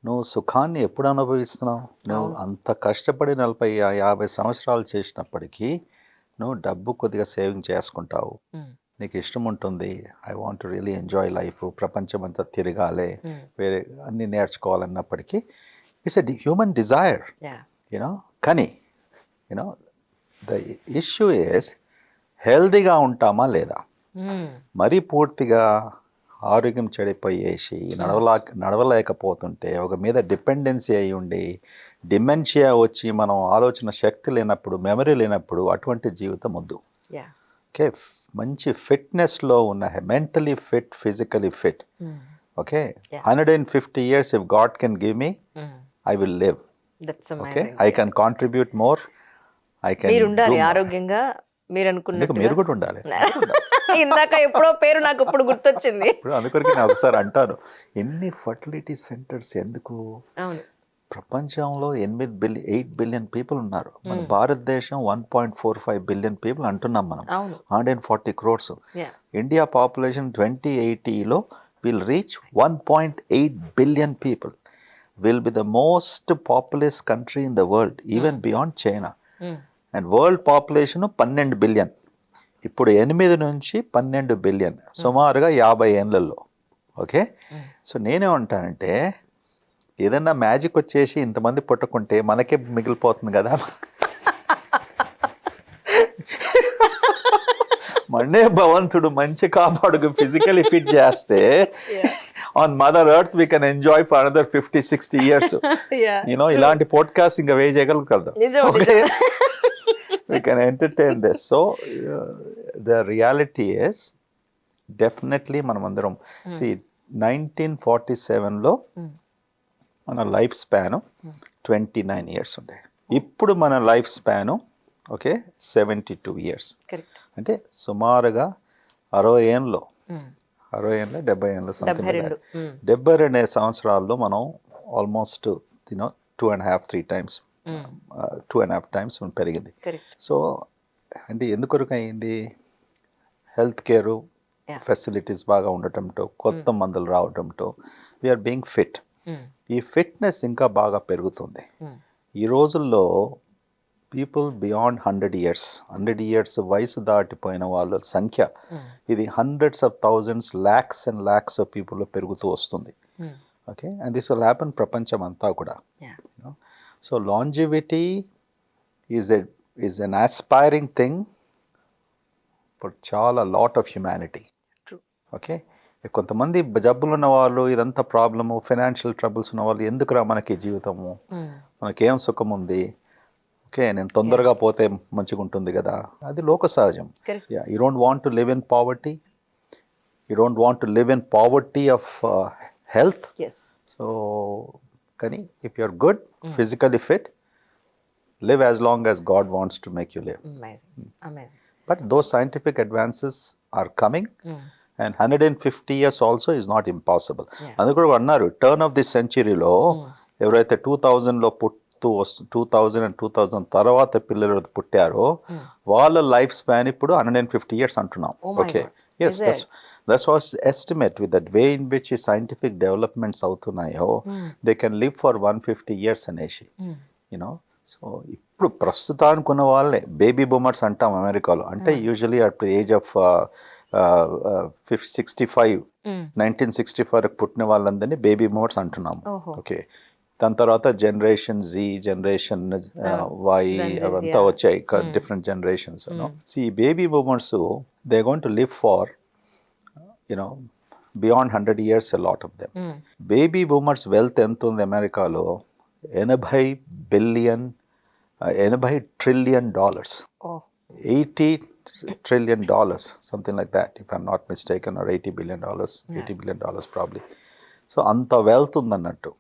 నువ్వు సుఖాన్ని ఎప్పుడు అనుభవిస్తున్నావు? నువ్వు అవును. అంత కష్టపడి 40-50 సంవత్సరాలు చేసినప్పటికీ నువ్వు డబ్బు కొద్దిగా సేవింగ్ చేసుకుంటావు. హ్మ్. నీకు ఇష్టం ఉంటుంది, I want to really enjoy life, ప్రపంచం అంతా తిరగాలి, హ్మ్. వేరే అన్నీ నేర్చుకోవాలన్నప్పటికీ it's a human desire, yeah! You know. కానీ యూనో ద ఇష్యూ ఈస్ హెల్దీగా ఉంటామా లేదా? హ్మ్. మరీ పూర్తిగా ఆరోగ్యం చెడిపోయేసి నడవలేకపోతుంటే, ఒక మీద డిపెండెన్సీ అయి ఉండి డిమెన్షియా వచ్చి మనం ఆలోచన శక్తి లేనప్పుడు, మెమరీ లేనప్పుడు అటువంటి జీవితం వద్దు. యాహ్! ఓకే, మంచి ఫిట్నెస్లో ఉన్న, మెంటలీ ఫిట్, ఫిజికలీ ఫిట్. హ్మ్. Okay, Yeah. 150 years if God can give me, హ్మ్. I will live. That's Okay, amazing. I can contribute more. I can మీరుండాలి do more. ఆరోగ్యంగా మీరు ఎందుకు అనుకున్నట్టుగా. మీరు కూడా ఉండాలి. ఇందాక ఎప్పుడో పేరు నాకు ఇప్పుడు గుర్తొచ్చింది. ఇప్పుడు అందుకొరికి నేను ఒకసారి అంటాను, ఎన్ని ఫర్టిలిటీ సెంటర్స్ ఎందుకు? అవును. ప్రపంచంలో 8 బిలియన్ పీపుల్ ఉన్నారు. మన భారతదేశం 1.45 బిలియన్ పీపుల్ అంటున్నాం మనం. అవును. 140 crores. యాహ్! ఇండియా పాపులేషన్ 2080లో will reach 1.8 billion people. Will be the most populous country in the world, even beyond China. హ్మ్. And world population 12 billion. ఇప్పుడు 8 నుంచి 12 బిలియన్, సుమారుగా 50 ఏళ్ళల్లో. ఓకే, సో నేనేమంటానంటే ఏదన్నా మ్యాజిక్ వచ్చేసి ఇంతమంది పుట్టకుంటే మనకే మిగిలిపోతుంది కదా. మన్నే భగవంతుడు మంచి కాపాడుకు ఫిజికలీ ఫిట్ చేస్తే on mother earth we can enjoy for another 50-60 years. Yeah! You know, ఇలాంటి పోడ్కాస్ట్ ఇంకా వేయి చేయగలుగుతాం. నిజం. Okay? నిజం. We can entertain this. So the reality is definitely మనమందరం see 1947లో మన లైఫ్ స్పాన్ 29 years ఉండే. ఇప్పుడు మన life span okay 72 years. Correct. అంటే సుమారుగా 60 ఏళ్ళలో, హ్మ్. 60 ఏళ్ళ 70 ఏళ్ళు సంథింగ్ 72. హ్మ్. 72 సంవత్సరాల్లో మనం ఆల్మోస్ట్ 2.5-3 times, హ్మ్. 2.5 times పెరిగింది. కరెక్ట్. సో అంటే ఎందుకొరకు అయింది? Health care Yeah. ఫెసిలిటీస్ బాగా ఉండటంతో, కొత్త మందులు రావడంతో వీఆర్ బీయింగ్ ఫిట్. హ్మ్. ఈ ఫిట్నెస్ ఇంకా బాగా పెరుగుతుంది. హ్మ్. ఈ రోజుల్లో పీపుల్ బియాండ్ 100 ఇయర్స్ వయసు దాటిపోయిన వాళ్ళ సంఖ్య ఇది hundreds of thousands, lakhs and lakhs of people పెరుగుతూ వస్తుంది. Hmm. Okay, and this will happen ప్రపంచం అంతా కూడా. Yeah! So longevity is an aspiring thing for చాలా lot of humanity. True. Okay, కొంతమంది జబ్బులు ఉన్న వాళ్ళు, ఇదంతా ప్రాబ్లము, ఫైనాన్షియల్ ట్రబుల్స్ ఉన్న వాళ్ళు, ఎందుకురా మనకి జీవితము, హ్మ్. మనకేం సుఖం ఉంది, ఓకే నేను తొందరగా పోతే మంచిగా ఉంటుంది కదా, అది లోక సహజం. Correct. You don't want to live in poverty, you don't want to live in poverty of health. Yes. So కానీ if you are good, physically fit, live as long as God wants to make you live. Amazing. Amazing. But those scientific advances are coming, and 150 years also is not impossible. అందుకు అన్నారు turn off the సెంచరీలో ఎవరైతే 2000లో 2000 and 2000 తర్వాత పిల్లలు పుట్టారో వాళ్ళ life span ఇప్పుడు 150 years అంటున్నాం. Okay, yes, that's was estimate with that way in which ఈ scientific developments అవుతున్నాయో they can live for 150 years అనేసి, యూనో. సో ఇప్పుడు ప్రస్తుతానికి ఉన్న వాళ్ళే బేబీ బూమర్స్ అంటాం అమెరికాలో. అంటే యూజువలీ అట్ ఏజ్ ఆఫ్ 65, 1965 పుట్టిన వాళ్ళందరినీ బేబీ బూమర్స్ అంటున్నాము. ఓకే, దాని తర్వాత జనరేషన్ జీ, జనరేషన్ వై అవంతా వచ్చాయి, డిఫరెంట్ జనరేషన్స్. ఈ baby boomers they going to live far you know beyond 100 years, a lot of them. Baby boomers wealth ఎంత ఉంది అమెరికాలో? 80 trillion dollars. 80 trillion dollars, something like that, if I'm not mistaken, or 80 billion dollars, 80 billion dollars probably. So అంత wealth ఉందన్నట్టు.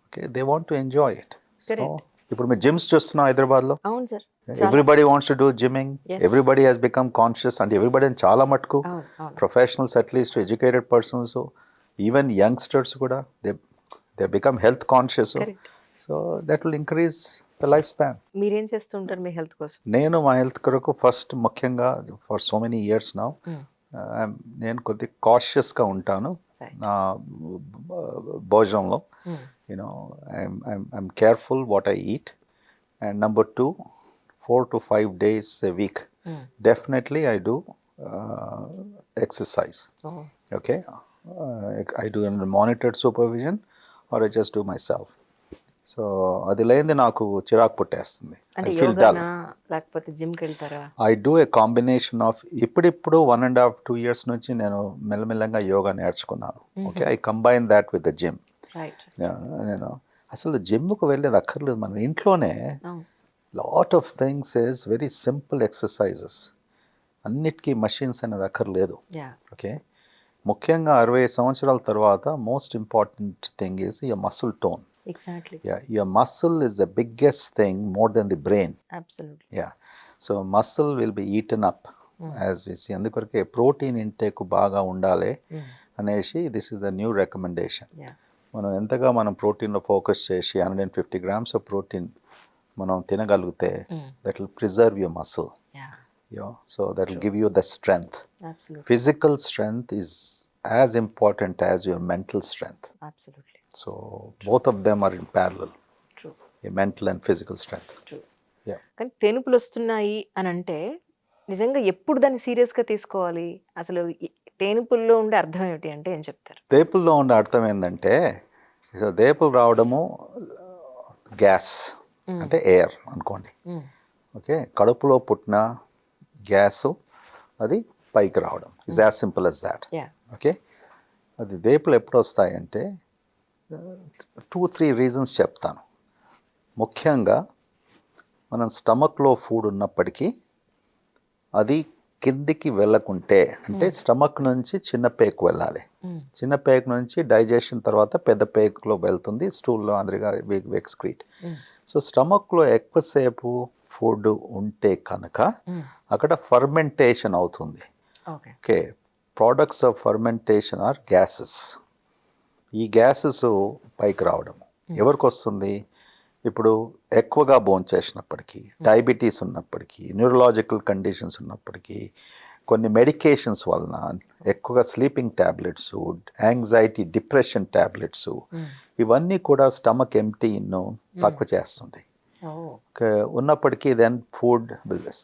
Okay, they want to enjoy it. So ఇప్పుడు మీరు gyms చూస్తున్నాం హైదరాబాద్లో. అవును sir. Everybody wants to do gymming, everybody has become conscious. అంటే everybody అని చాలా మటుకు professionals, at least educated persons, even youngsters కూడా they become health conscious, correct. So that will increase the life span. మీరేం చేస్తుంటారు మీ హెల్త్ కోసం? నేను మా హెల్త్ కొరకు ఫస్ట్ ముఖ్యంగా for so many years now Mm. నేను కొద్దిగా కాషియస్గా ఉంటాను Right. నా భోజనంలో. Mm. You know, I'm careful what I eat. And number 2, 4 to 5 days a week, Mm. definitely I do exercise. Oh. Okay, I do under monitored supervision, or I just do myself. So అది లేనిది నాకు చిరాకు పుట్టేస్తుంది. అంటే I feel dull. యోగానా లేకపోతే జిమ్కి వెళ్తారా? I do a combination of ఇప్పుడు 1.5-2 years నుంచి నేను మెల్లమెల్లగా యోగా నేర్చుకున్నాను. Okay, I combine that with the gym. Right. నేను అసలు జిమ్కి వెళ్ళేది అక్కర్లేదు, మన ఇంట్లోనే lot of things is very simple exercises. అన్నిటికీ మషిన్స్ అనేది అక్కర్లేదు. యా. ఓకే, ముఖ్యంగా 60 సంవత్సరాల తర్వాత most important thing is your muscle tone. Exactly. Your muscle is the biggest thing more than the brain. Absolutely. So muscle will be eaten up as we see. అందుకొరకే protein intake బాగా ఉండాలి అనేసి this is the new recommendation. మనం ఎంతగా మనం ప్రోటీన్లో focus చేసి 150 grams of protein మనం తినగలిగితే that will preserve your muscle. So that will give you the strength. Physical strength is as important as your mental strength. Absolutely. So both of them are in parallel, true. Mental and physical strength. True. కానీ తెనుపులు వస్తున్నాయి అని అంటే నిజంగా ఎప్పుడు దాన్ని సీరియస్గా తీసుకోవాలి? అసలు తేనుపుల్లో ఉండే అర్థం ఏమిటి అంటే ఏం చెప్తారు? దేపుల్లో ఉండే అర్థం ఏంటంటే, దేపులు రావడము గ్యాస్ అంటే ఎయిర్ అనుకోండి. ఓకే, కడుపులో పుట్టిన గ్యాసు అది పైకి రావడం is as simple as that. Okay, అది దేపులు ఎప్పుడు వస్తాయంటే 2-3 రీజన్స్ చెప్తాను. ముఖ్యంగా మనం స్టమక్లో ఫుడ్ ఉన్నప్పటికీ అది కిందికి వెళ్ళకుంటే, అంటే స్టమక్ నుంచి చిన్న పేకు వెళ్ళాలి, చిన్న పేకు నుంచి డైజెషన్ తర్వాత పెద్ద పేకులో వెళ్తుంది, స్టూల్లో అందరిగా ఎక్స్క్రీట్. సో స్టమక్లో ఎక్కువసేపు ఫుడ్ ఉంటే కనుక అక్కడ ఫర్మెంటేషన్ అవుతుంది. Okay, products of fermentation are gases. ఈ గ్యాసెస్ పైకి రావడం ఎవరికి వస్తుంది? ఇప్పుడు ఎక్కువగా భోంచేసినప్పటికీ, డయాబెటీస్ ఉన్నప్పటికీ, న్యూరలాజికల్ కండిషన్స్ ఉన్నప్పటికీ, కొన్ని మెడికేషన్స్ వలన, ఎక్కువగా sleeping tablets, anxiety, depression tablets, ఇవన్నీ కూడా స్టమక్ ఎంప్టీను తక్కువ చేస్తుంది. ఉన్నప్పటికీ then food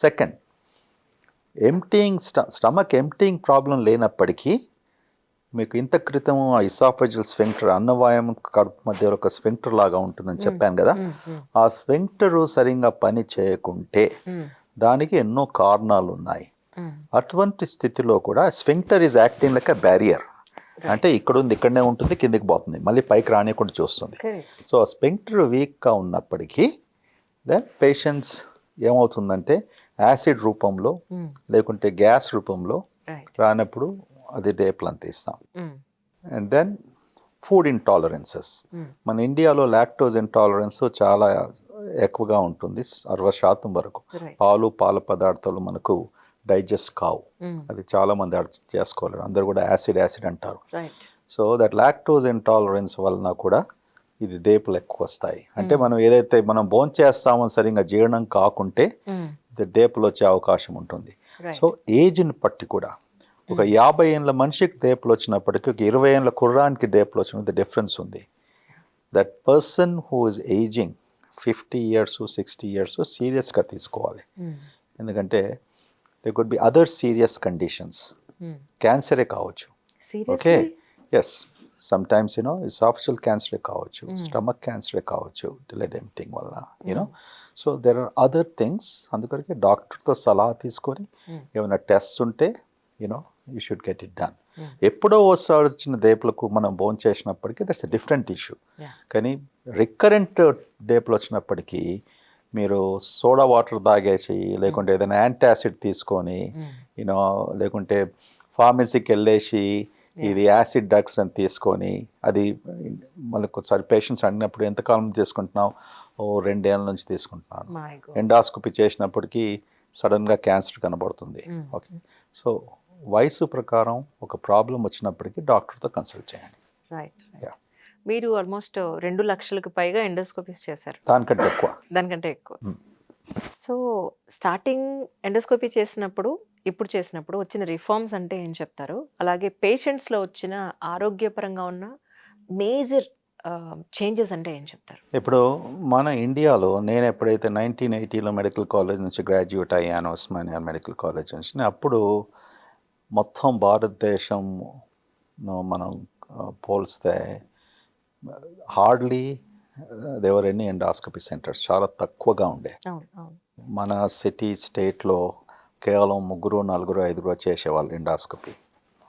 second emptying stomach emptying problem లేనప్పటికీ మీకు ఇంత క్రితం ఇసాఫేజియల్ స్ఫింక్టర్, అన్నవాయం కడుపు మధ్య ఒక స్ఫింక్టర్ లాగా ఉంటుందని చెప్పాను కదా, ఆ స్ఫింక్టరు సరిగ్గా పని చేయకుంటే దానికి ఎన్నో కారణాలు ఉన్నాయి. అటువంటి స్థితిలో కూడా sphincter is acting like a barrier. అంటే ఇక్కడ ఉంది, ఇక్కడనే ఉంటుంది, కిందికి పోతుంది, మళ్ళీ పైకి రానియకుండా చూస్తుంది. సో ఆ స్ఫింక్టర్ వీక్గా ఉన్నప్పటికీ దెన్ పేషెంట్స్ ఏమవుతుందంటే యాసిడ్ రూపంలో లేకుంటే గ్యాస్ రూపంలో రానప్పుడు అది దేపులను తీస్తాం. And then food intolerances. మన ఇండియాలో లాక్టోజ్ ఇంటాలరెన్స్ చాలా ఎక్కువగా ఉంటుంది, 60% వరకు. పాల పదార్థాలు మనకు డైజెస్ట్ కావు, అది చాలా మంది అర్థం చేసుకోలేరు, అందరు కూడా యాసిడ్ అంటారు. సో దట్ లాక్టోజ్ ఇంటాలరెన్స్ వలన కూడా ఇది దేపులు ఎక్కువ వస్తాయి. అంటే మనం ఏదైతే మనం భోంచేస్తామో సరిగ్గా జీర్ణం కాకుంటే దేపులు వచ్చే అవకాశం ఉంటుంది. సో ఏజ్ని బట్టి కూడా ఒక 50 ఏళ్ళ మనిషికి దేపులు వచ్చినప్పటికీ ఒక 20 ఏళ్ళ కుర్రానికి దేపులు వచ్చినది డిఫరెన్స్ ఉంది. That person who is ageing 50 years 60 years సీరియస్గా తీసుకోవాలి. ఎందుకంటే they could be other serious conditions. క్యాన్సరే కావచ్చు. ఓకే, ఎస్, సమ్టైమ్స్ ఇసాఫిజియల్ క్యాన్సరే కావచ్చు, స్టమక్ క్యాన్సరే కావచ్చు, డిలేడ్ ఎంప్టింగ్ వల్ల so there are other things. అందుకొరకే డాక్టర్తో సలహా తీసుకొని ఏమైనా టెస్ట్ ఉంటే you should get it done. ఎప్పుడో ఒకసారి వచ్చిన దేపులకు మనం భోజనం చేసినప్పటికీ దట్స్ ఎ డిఫరెంట్ ఇష్యూ. కానీ రికరెంట్ డేపులు వచ్చినప్పటికీ మీరు సోడా వాటర్ తాగేసి, లేకుంటే ఏదైనా యాంటాసిడ్ తీసుకొని, లేకుంటే ఫార్మసీకి వెళ్ళేసి ఇది యాసిడ్ డ్రగ్స్ అని తీసుకొని, అది మళ్ళీ ఒకసారి పేషెంట్స్ అడిగినప్పుడు ఎంతకాలం తీసుకుంటున్నావు? 2 ఏళ్ళ నుంచి తీసుకుంటున్నాను. ఎండాస్కోపీ చేసినప్పటికీ సడన్గా క్యాన్సర్ కనబడుతుంది. ఓకే, సో వయసు ప్రకారం ఒక ప్రాబ్లం వచ్చినప్పటికీ డాక్టర్తో కన్సల్ట్ చేయండి. మీరు ఆల్మోస్ట్ 2 లక్షలకు పైగా ఎండోస్కోపీస్ చేశారు. దానికంటే ఎక్కువ. దానికంటే ఎక్కువ. Hmm. సో స్టార్టింగ్ ఎండోస్కోపీ చేసినప్పుడు, ఇప్పుడు చేసినప్పుడు వచ్చిన రిఫార్మ్స్ అంటే ఏం చెప్తారు? అలాగే పేషెంట్స్‌లో వచ్చిన ఆరోగ్యపరంగా ఉన్న మేజర్ చేంజెస్ అంటే ఏం చెప్తారు? ఇప్పుడు మన ఇండియాలో నేను ఎప్పుడైతే 1980లో మెడికల్ కాలేజ్ నుంచి గ్రాడ్యుయేట్ అయ్యాను, ఉస్మానియా మెడికల్ కాలేజ్ నుంచి, అప్పుడు మొత్తం భారతదేశం మనం పోల్స్తే హార్డ్లీ దేవర్ ఎన్ని ఎండాస్కోపీ సెంటర్స్, చాలా తక్కువగా ఉండే. అవును. అవును. మన సిటీ స్టేట్లో కేవలం 3, 4, 5 చేసేవాళ్ళు ఎండాస్కోపీ.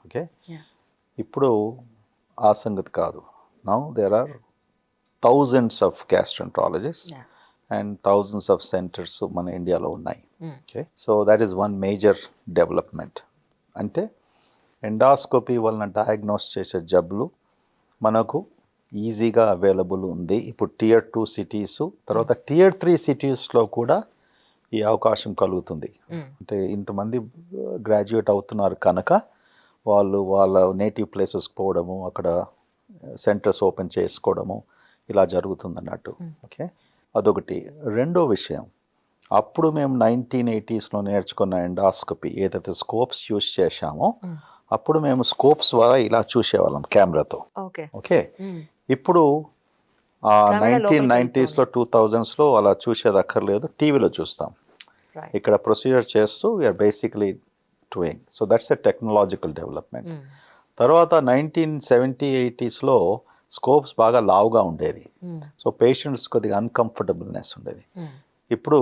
Okay, Yeah. ఇప్పుడు ఆ సంగతి కాదు. Now there are thousands of gastroenterologist Yeah. And thousands of centres మన ఇండియాలో ఉన్నాయి. Mm. Okay, so that is one major development. అంటే ఎండాస్కోపీ వలన డయాగ్నోస్ చేసే జబ్బులు మనకు ఈజీగా అవైలబుల్ ఉంది. ఇప్పుడు Tier 2 సిటీస్, తర్వాత Tier 3 సిటీస్లో కూడా ఈ అవకాశం కలుగుతుంది. Mm. అంటే ఇంతమంది గ్రాడ్యుయేట్ అవుతున్నారు కనుక వాళ్ళు వాళ్ళ నేటివ్ ప్లేసెస్కి పోవడము, అక్కడ సెంటర్స్ ఓపెన్ చేసుకోవడము ఇలా జరుగుతుంది అన్నట్టు. ఓకే, అదొకటి. రెండో విషయం, అప్పుడు మేము 1980స్లో నేర్చుకున్న ఎండాస్కోపీ ఏదైతే స్కోప్స్ యూస్ చేశామో, అప్పుడు మేము స్కోప్స్ ద్వారా ఇలా చూసేవాళ్ళం కెమెరాతో. ఓకే. Okay, Mm. ఇప్పుడు కెమెరా లోపలికి 1990స్లో 2000స్లో అలా చూసేది అక్కర్లేదు, టీవీలో చూస్తాం. Right. ఇక్కడ ప్రొసీజర్ చేస్తూ we are basically doing. So that's a technological development. Mm. తర్వాత 1970, 80స్లో స్కోప్స్ బాగా లావుగా ఉండేది. Mm. సో పేషెంట్స్ కొద్దిగా అన్కంఫర్టబుల్నెస్ ఉండేది. Mm. ఇప్పుడు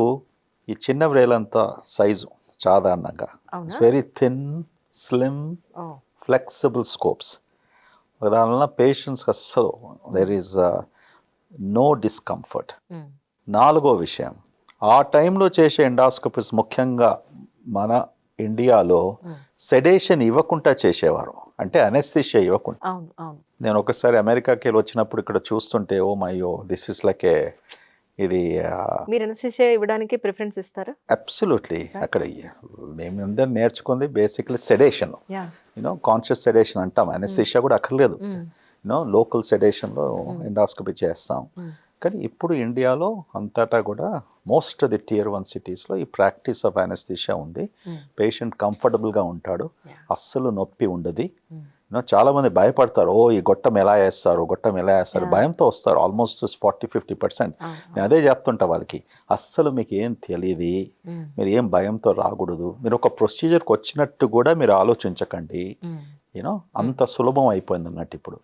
ఈ చిన్న వ్రేలంత సైజు సాధారణంగా అవునా? Very thin, slim, Oh. Flexible scopes. దానివల్ల పేషెంట్స్కి అస్సలు there is no discomfort. Mm. నాలుగో విషయం, ఆ టైంలో చేసే ఎండాస్కోపీస్ ముఖ్యంగా మన ఇండియాలో సెడేషన్ ఇవ్వకుండా చేసేవారు, అంటే అనెస్థీషియా ఇవ్వకుండా. అవును. అవును. నేను ఒకసారి అమెరికాకి వెళ్ళి వచ్చినప్పుడు ఇక్కడ చూస్తుంటే, ఓ మయ్యో దిస్ ఇస్ లైక్ ఏ, ఇది మీరు అనస్థీషియా ఇవ్వడానికి ప్రిఫరెన్స్ ఇస్తారా? అబ్సల్యూట్లీ. అక్కడ మేము అందరం నేర్చుకుంది basically sedition, yeah. Conscious sedition అంటాం. అనెస్థీషియా కూడా అక్కర్లేదు, లోకల్ సెడేషన్లో ఎండాస్కోపీ చేస్తాం. కానీ ఇప్పుడు ఇండియాలో అంతటా కూడా మోస్ట్ ఆఫ్ ది Tier 1 సిటీస్లో ఈ ప్రాక్టీస్ ఆఫ్ అనెస్థీషియా ఉంది. పేషెంట్ కంఫర్టబుల్గా ఉంటాడు, అస్సలు నొప్పి ఉండదు. చాలామంది భయపడతారు, ఓ ఈ గొట్టం ఎలా వేస్తారు, భయంతో వస్తారు. ఆల్మోస్ట్ 40-50%. నేను అదే చెప్తుంటా వాళ్ళకి, అస్సలు మీకు ఏం తెలియదు, మీరు ఏం భయంతో రాకూడదు, మీరు ఒక ప్రొసీజర్కి వచ్చినట్టు కూడా మీరు ఆలోచించకండి. అంత సులభం అయిపోయింది అన్నట్టు ఇప్పుడు.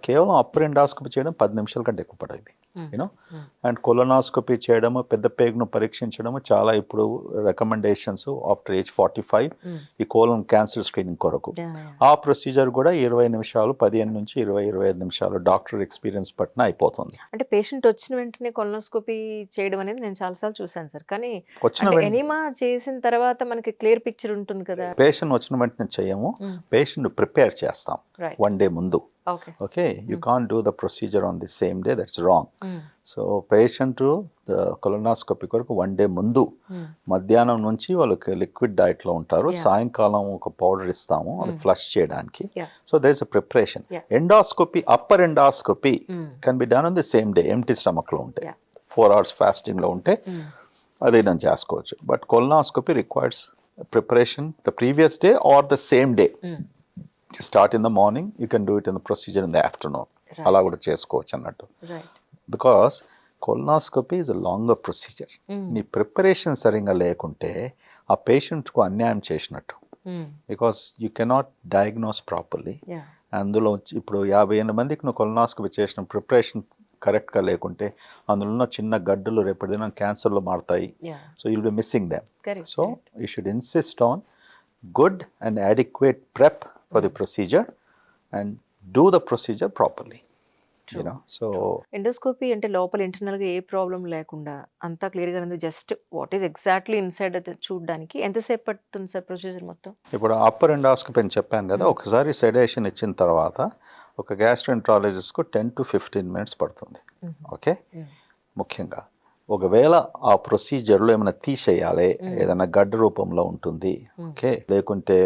కేవలం అప్పర్ ఎండాస్కోపీ చేయడం 10 నిమిషాల కంటే ఎక్కువ పడేది. అండ్ కొలోనాస్కోపీ చేయడము, పెద్ద పేగును పరీక్షించడము చాలా ఇప్పుడు రికమెండేషన్స్ ఆఫ్టర్ ఏజ్ 45 ఈ కోలన్ క్యాన్సర్ స్క్రీనింగ్ కొరకు. ఆ ప్రొసీజర్ కూడా 20 నిమిషాలు, 15 నుంచి 20-25 నిమిషాలు డాక్టర్ ఎక్స్పీరియన్స్ పట్టిన అయిపోతుంది. అంటే పేషెంట్ వచ్చిన వెంటనే కొలోనోస్కోపీ చేయడం అనేది నేను చాలాసార్లు చూసాను సార్. కానీ ఎనిమా చేసిన తర్వాత మనకి క్లియర్ పిక్చర్ ఉంటుంది కదా. పేషెంట్ వచ్చిన వెంటనే చేయము, పేషెంట్ ప్రిపేర్ చేస్తాం 1 డే ముందు. Okay, you can't do the procedure on the same day, that's wrong. So patient colonoscopy కొరకు 1 డే ముందు మధ్యాహ్నం నుంచి వాళ్ళకి లిక్విడ్ డైట్లో ఉంటారు. సాయంకాలం ఒక పౌడర్ ఇస్తాము అది ఫ్లష్ చేయడానికి. So there is a preparation. Endoscopy, upper endoscopy can be done on the same day, empty స్టమక్లో ఉంటే, 4 hours ఫాస్టింగ్లో ఉంటే అదే నేను చేసుకోవచ్చు. But colonoscopy requires preparation the previous day or the same day. Start in the morning, you can do it in the procedure in the afternoon. అలా కూడా చేసుకోవచ్చు అన్నట్టు. Because colonoscopy is a longer procedure. నీ preparation సరిగ్గా లేకుంటే ఆ పేషెంట్కు అన్యాయం చేసినట్టు. Because you cannot diagnose properly. అందులో ఇప్పుడు 50 మందికి నువ్వు కొలోనాస్కోపీ చేసిన ప్రిపరేషన్ కరెక్ట్గా లేకుంటే అందులో ఉన్న చిన్న గడ్డలు రేపటి దినం క్యాన్సర్లో మారుతాయి. So you'll be missing them. So you should insist on good and adequate prep for the procedure and do the procedure properly. So endoscopy అంటే లోపల ఇంటర్నల్ గా ఏ ప్రాబ్లం లేకుండా అంతా క్లియర్ గా ఉంది. Just what is exactly inside చూడడానికి ఎంతసేపు పడుతుంది సార్ ప్రొసీజర్ మొత్తం? ఇప్పుడు అప్పర్ ఎండాస్కోపీ అని చెప్పాను కదా, ఒకసారి సెడేషన్ ఇచ్చిన తర్వాత ఒక గ్యాస్ట్రెంట్రాలజిస్ట్కు 10 to 15 minutes పడుతుంది. ఓకే, ముఖ్యంగా ఒకవేళ ఆ ప్రొసీజర్లో ఏమైనా తీసేయాలి, ఏదైనా గడ్డ రూపంలో ఉంటుంది, ఓకే, లేకుంటే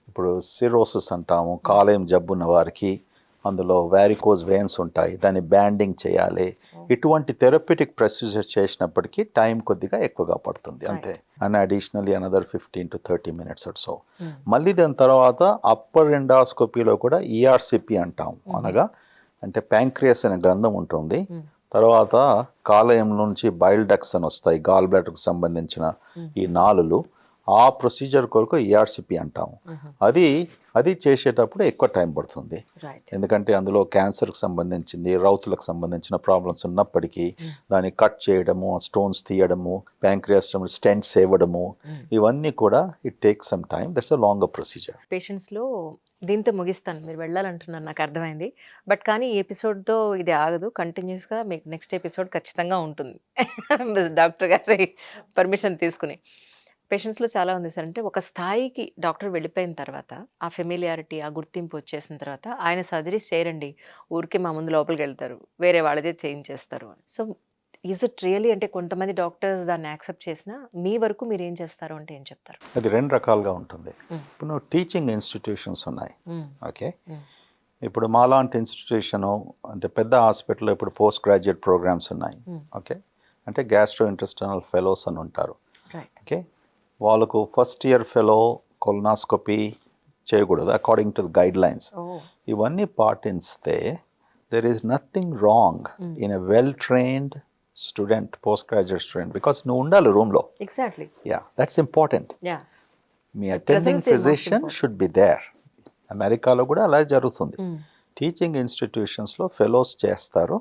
ఇప్పుడు సిరోసిస్ అంటాము, కాలేయం జబ్బున్న వారికి అందులో వ్యారికోజ్ వెయిన్స్ ఉంటాయి, దాన్ని బ్యాండింగ్ చేయాలి. ఇటువంటి థెరప్యూటిక్ ప్రొసీజర్ చేసినప్పటికీ టైం కొద్దిగా ఎక్కువగా పడుతుంది అంతే. And additionally another 15 to 30 minutes or so. మళ్ళీ దాని తర్వాత అప్పర్ ఎండాస్కోపీలో కూడా ఈఆర్సిపి అంటాం, అనగా అంటే ప్యాంక్రియాస్ అనే గ్రంథం ఉంటుంది. తర్వాత కాలేయం నుంచి బైల్ డక్ట్స్ అని వస్తాయి, గాల్ బ్లాడర్కి సంబంధించిన ఈ నాలులు. ఆ ప్రొసీజర్ కొరకు ఈఆర్సిపి అంటాము. అది చేసేటప్పుడు ఎక్కువ టైం పడుతుంది, ఎందుకంటే అందులో క్యాన్సర్కి సంబంధించింది, రౌతులకు సంబంధించిన ప్రాబ్లమ్స్ ఉన్నప్పటికీ దాన్ని కట్ చేయడము, స్టోన్స్ తీయడము, ప్యాంక్రియాస్ స్టెంట్స్ ఇవ్వడము, ఇవన్నీ కూడా it takes some time. That's a longer procedure. పేషెంట్స్లో దీంతో ముగిస్తాను, మీరు వెళ్ళాలంటున్నాను, నాకు అర్థమైంది. బట్ కానీ ఈ ఎపిసోడ్తో ఇది ఆగదు, కంటిన్యూస్గా మీకు నెక్స్ట్ ఎపిసోడ్ ఖచ్చితంగా ఉంటుంది డాక్టర్ గారి పర్మిషన్ తీసుకుని. పేషెంట్స్లో చాలా ఉంది సార్, అంటే ఒక స్థాయికి డాక్టర్ వెళ్ళిపోయిన తర్వాత ఆ ఫెమిలియారిటీ, ఆ గుర్తింపు వచ్చేసిన తర్వాత ఆయన సర్జరీస్ చేయరండి, ఊరికే మా ముందు లోపలికి వెళ్తారు, వేరే వాళ్ళదే చేయించేస్తారు అని. సో ఈజ్ ఇట్ రియలీ, అంటే కొంతమంది డాక్టర్స్ దాన్ని యాక్సెప్ట్ చేసినా మీ వరకు మీరు ఏం చేస్తారు అంటే ఏం చెప్తారు? అది రెండు రకాలుగా ఉంటుంది. ఇప్పుడు నువ్వు టీచింగ్ ఇన్స్టిట్యూషన్స్ ఉన్నాయి, ఓకే. ఇప్పుడు మాలాంటి ఇన్స్టిట్యూషను అంటే పెద్ద హాస్పిటల్లో ఇప్పుడు పోస్ట్ గ్రాడ్యుయేట్ ప్రోగ్రామ్స్ ఉన్నాయి, ఓకే. అంటే గ్యాస్ట్రో ఇంటెస్టినల్ ఫెలోస్ అని ఉంటారు, ఓకే. వాళ్ళకు ఫస్ట్ ఇయర్ ఫెలో కొలనాస్కోపీ చేయకూడదు according to the guide lines. ఇవన్నీ పాటిస్తే there is nothing wrong in a well trained student, post graduate student, because నువ్వు ఉండాలి రూమ్లో. Exactly, yeah, that's important. మీ attending physician should be there. అమెరికాలో కూడా అలా జరుగుతుంది. టీచింగ్ ఇన్స్టిట్యూషన్స్లో ఫెలోస్ చేస్తారు,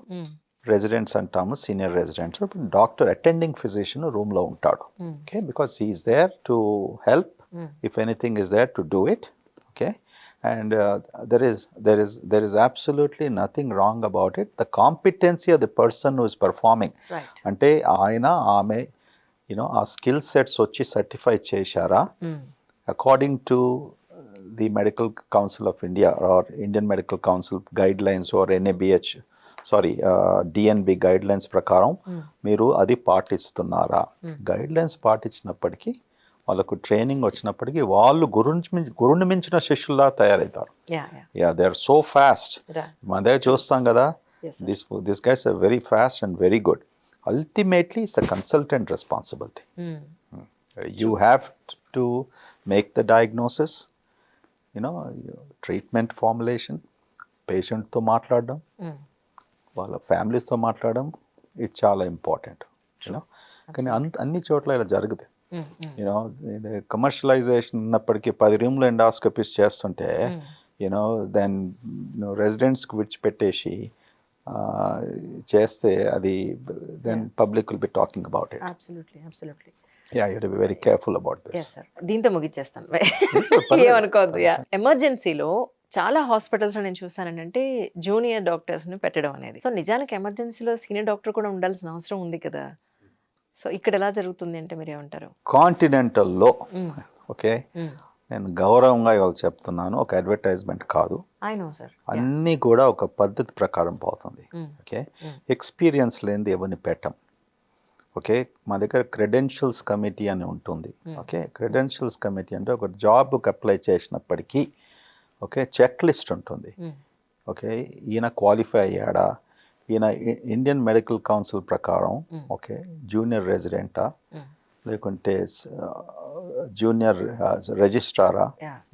రెసిడెంట్స్ అంటాము, senior residents. Doctor attending physician రూమ్లో ఉంటాడు, okay, because he is there to help if anything is there to do it, okay. And there is absolutely nothing wrong about it. The competency of the person who is performing, ante aina aame aa skill sets వచ్చి certify చేశారా according to the Medical Council of India or Indian Medical Council guidelines or DNB guidelines ప్రకారం మీరు అది పాటిస్తున్నారా? Guidelines పాటించినప్పటికీ వాళ్ళకు training వచ్చినప్పటికీ వాళ్ళు గురుని మించిన శిష్యుల్లా తయారవుతారు. They are so fast. మన దగ్గర చూస్తాం కదా, this guys are very fast and very good. Ultimately it's the consultant responsibility. You have to make the diagnosis, treatment formulation, పేషెంట్తో మాట్లాడడం, వాళ్ళ ఫ్యామిలీతో మాట్లాడడం, ఇది చాలా ఇంపార్టెంట్. కానీ అన్ని చోట్ల ఇలా జరుగుతుంది. కమర్షియలైజేషన్ ఉన్నప్పటికీ 10 రూమ్లో ఎండాస్కోపీస్ చేస్తుంటే దెన్ రెసిడెంట్స్కి విడిచిపెట్టేసి చేస్తే అది then public will be talking about it. Yeah, you have to be very careful about this. దీంతో ముగిచ్చేస్తాను, ఏమనుకోవద్దు. ఎమర్జెన్సీలో చాలా హాస్పిటల్స్లో నేను చూస్తానంటే జూనియర్ డాక్టర్స్ని పెట్టడం అనేది. సో నిజానికి ఎమర్జెన్సీలో సీనియర్ డాక్టర్ కూడా ఉండాల్సిన అవసరం ఉంది కదా. సో ఇక్కడ ఎలా జరుగుతుంది అంటే మీరు ఏమంటారు? కాంటినెంటల్లో, ఓకే, నేను గౌరవంగా ఇవాళ చెప్తున్నాను, ఒక అడ్వర్టైజ్మెంట్ కాదు, అన్నీ కూడా ఒక పద్ధతి ప్రకారం పోతుంది, ఓకే. ఎక్స్పీరియన్స్ లేనిది ఎవరిని పెట్టం, ఓకే. మా దగ్గర క్రెడెన్షియల్స్ కమిటీ అని ఉంటుంది, ఓకే. క్రెడెన్షియల్స్ కమిటీ అంటే ఒక జాబ్కి అప్లై చేసినప్పటికీ, ఓకే, చెక్ లిస్ట్ ఉంటుంది, ఓకే. ఈయన క్వాలిఫై అయ్యాడా, ఈయన ఇండియన్ మెడికల్ కౌన్సిల్ ప్రకారం, ఓకే, జూనియర్ రెసిడెంటా, లేకుంటే జూనియర్ రిజిస్ట్రారా,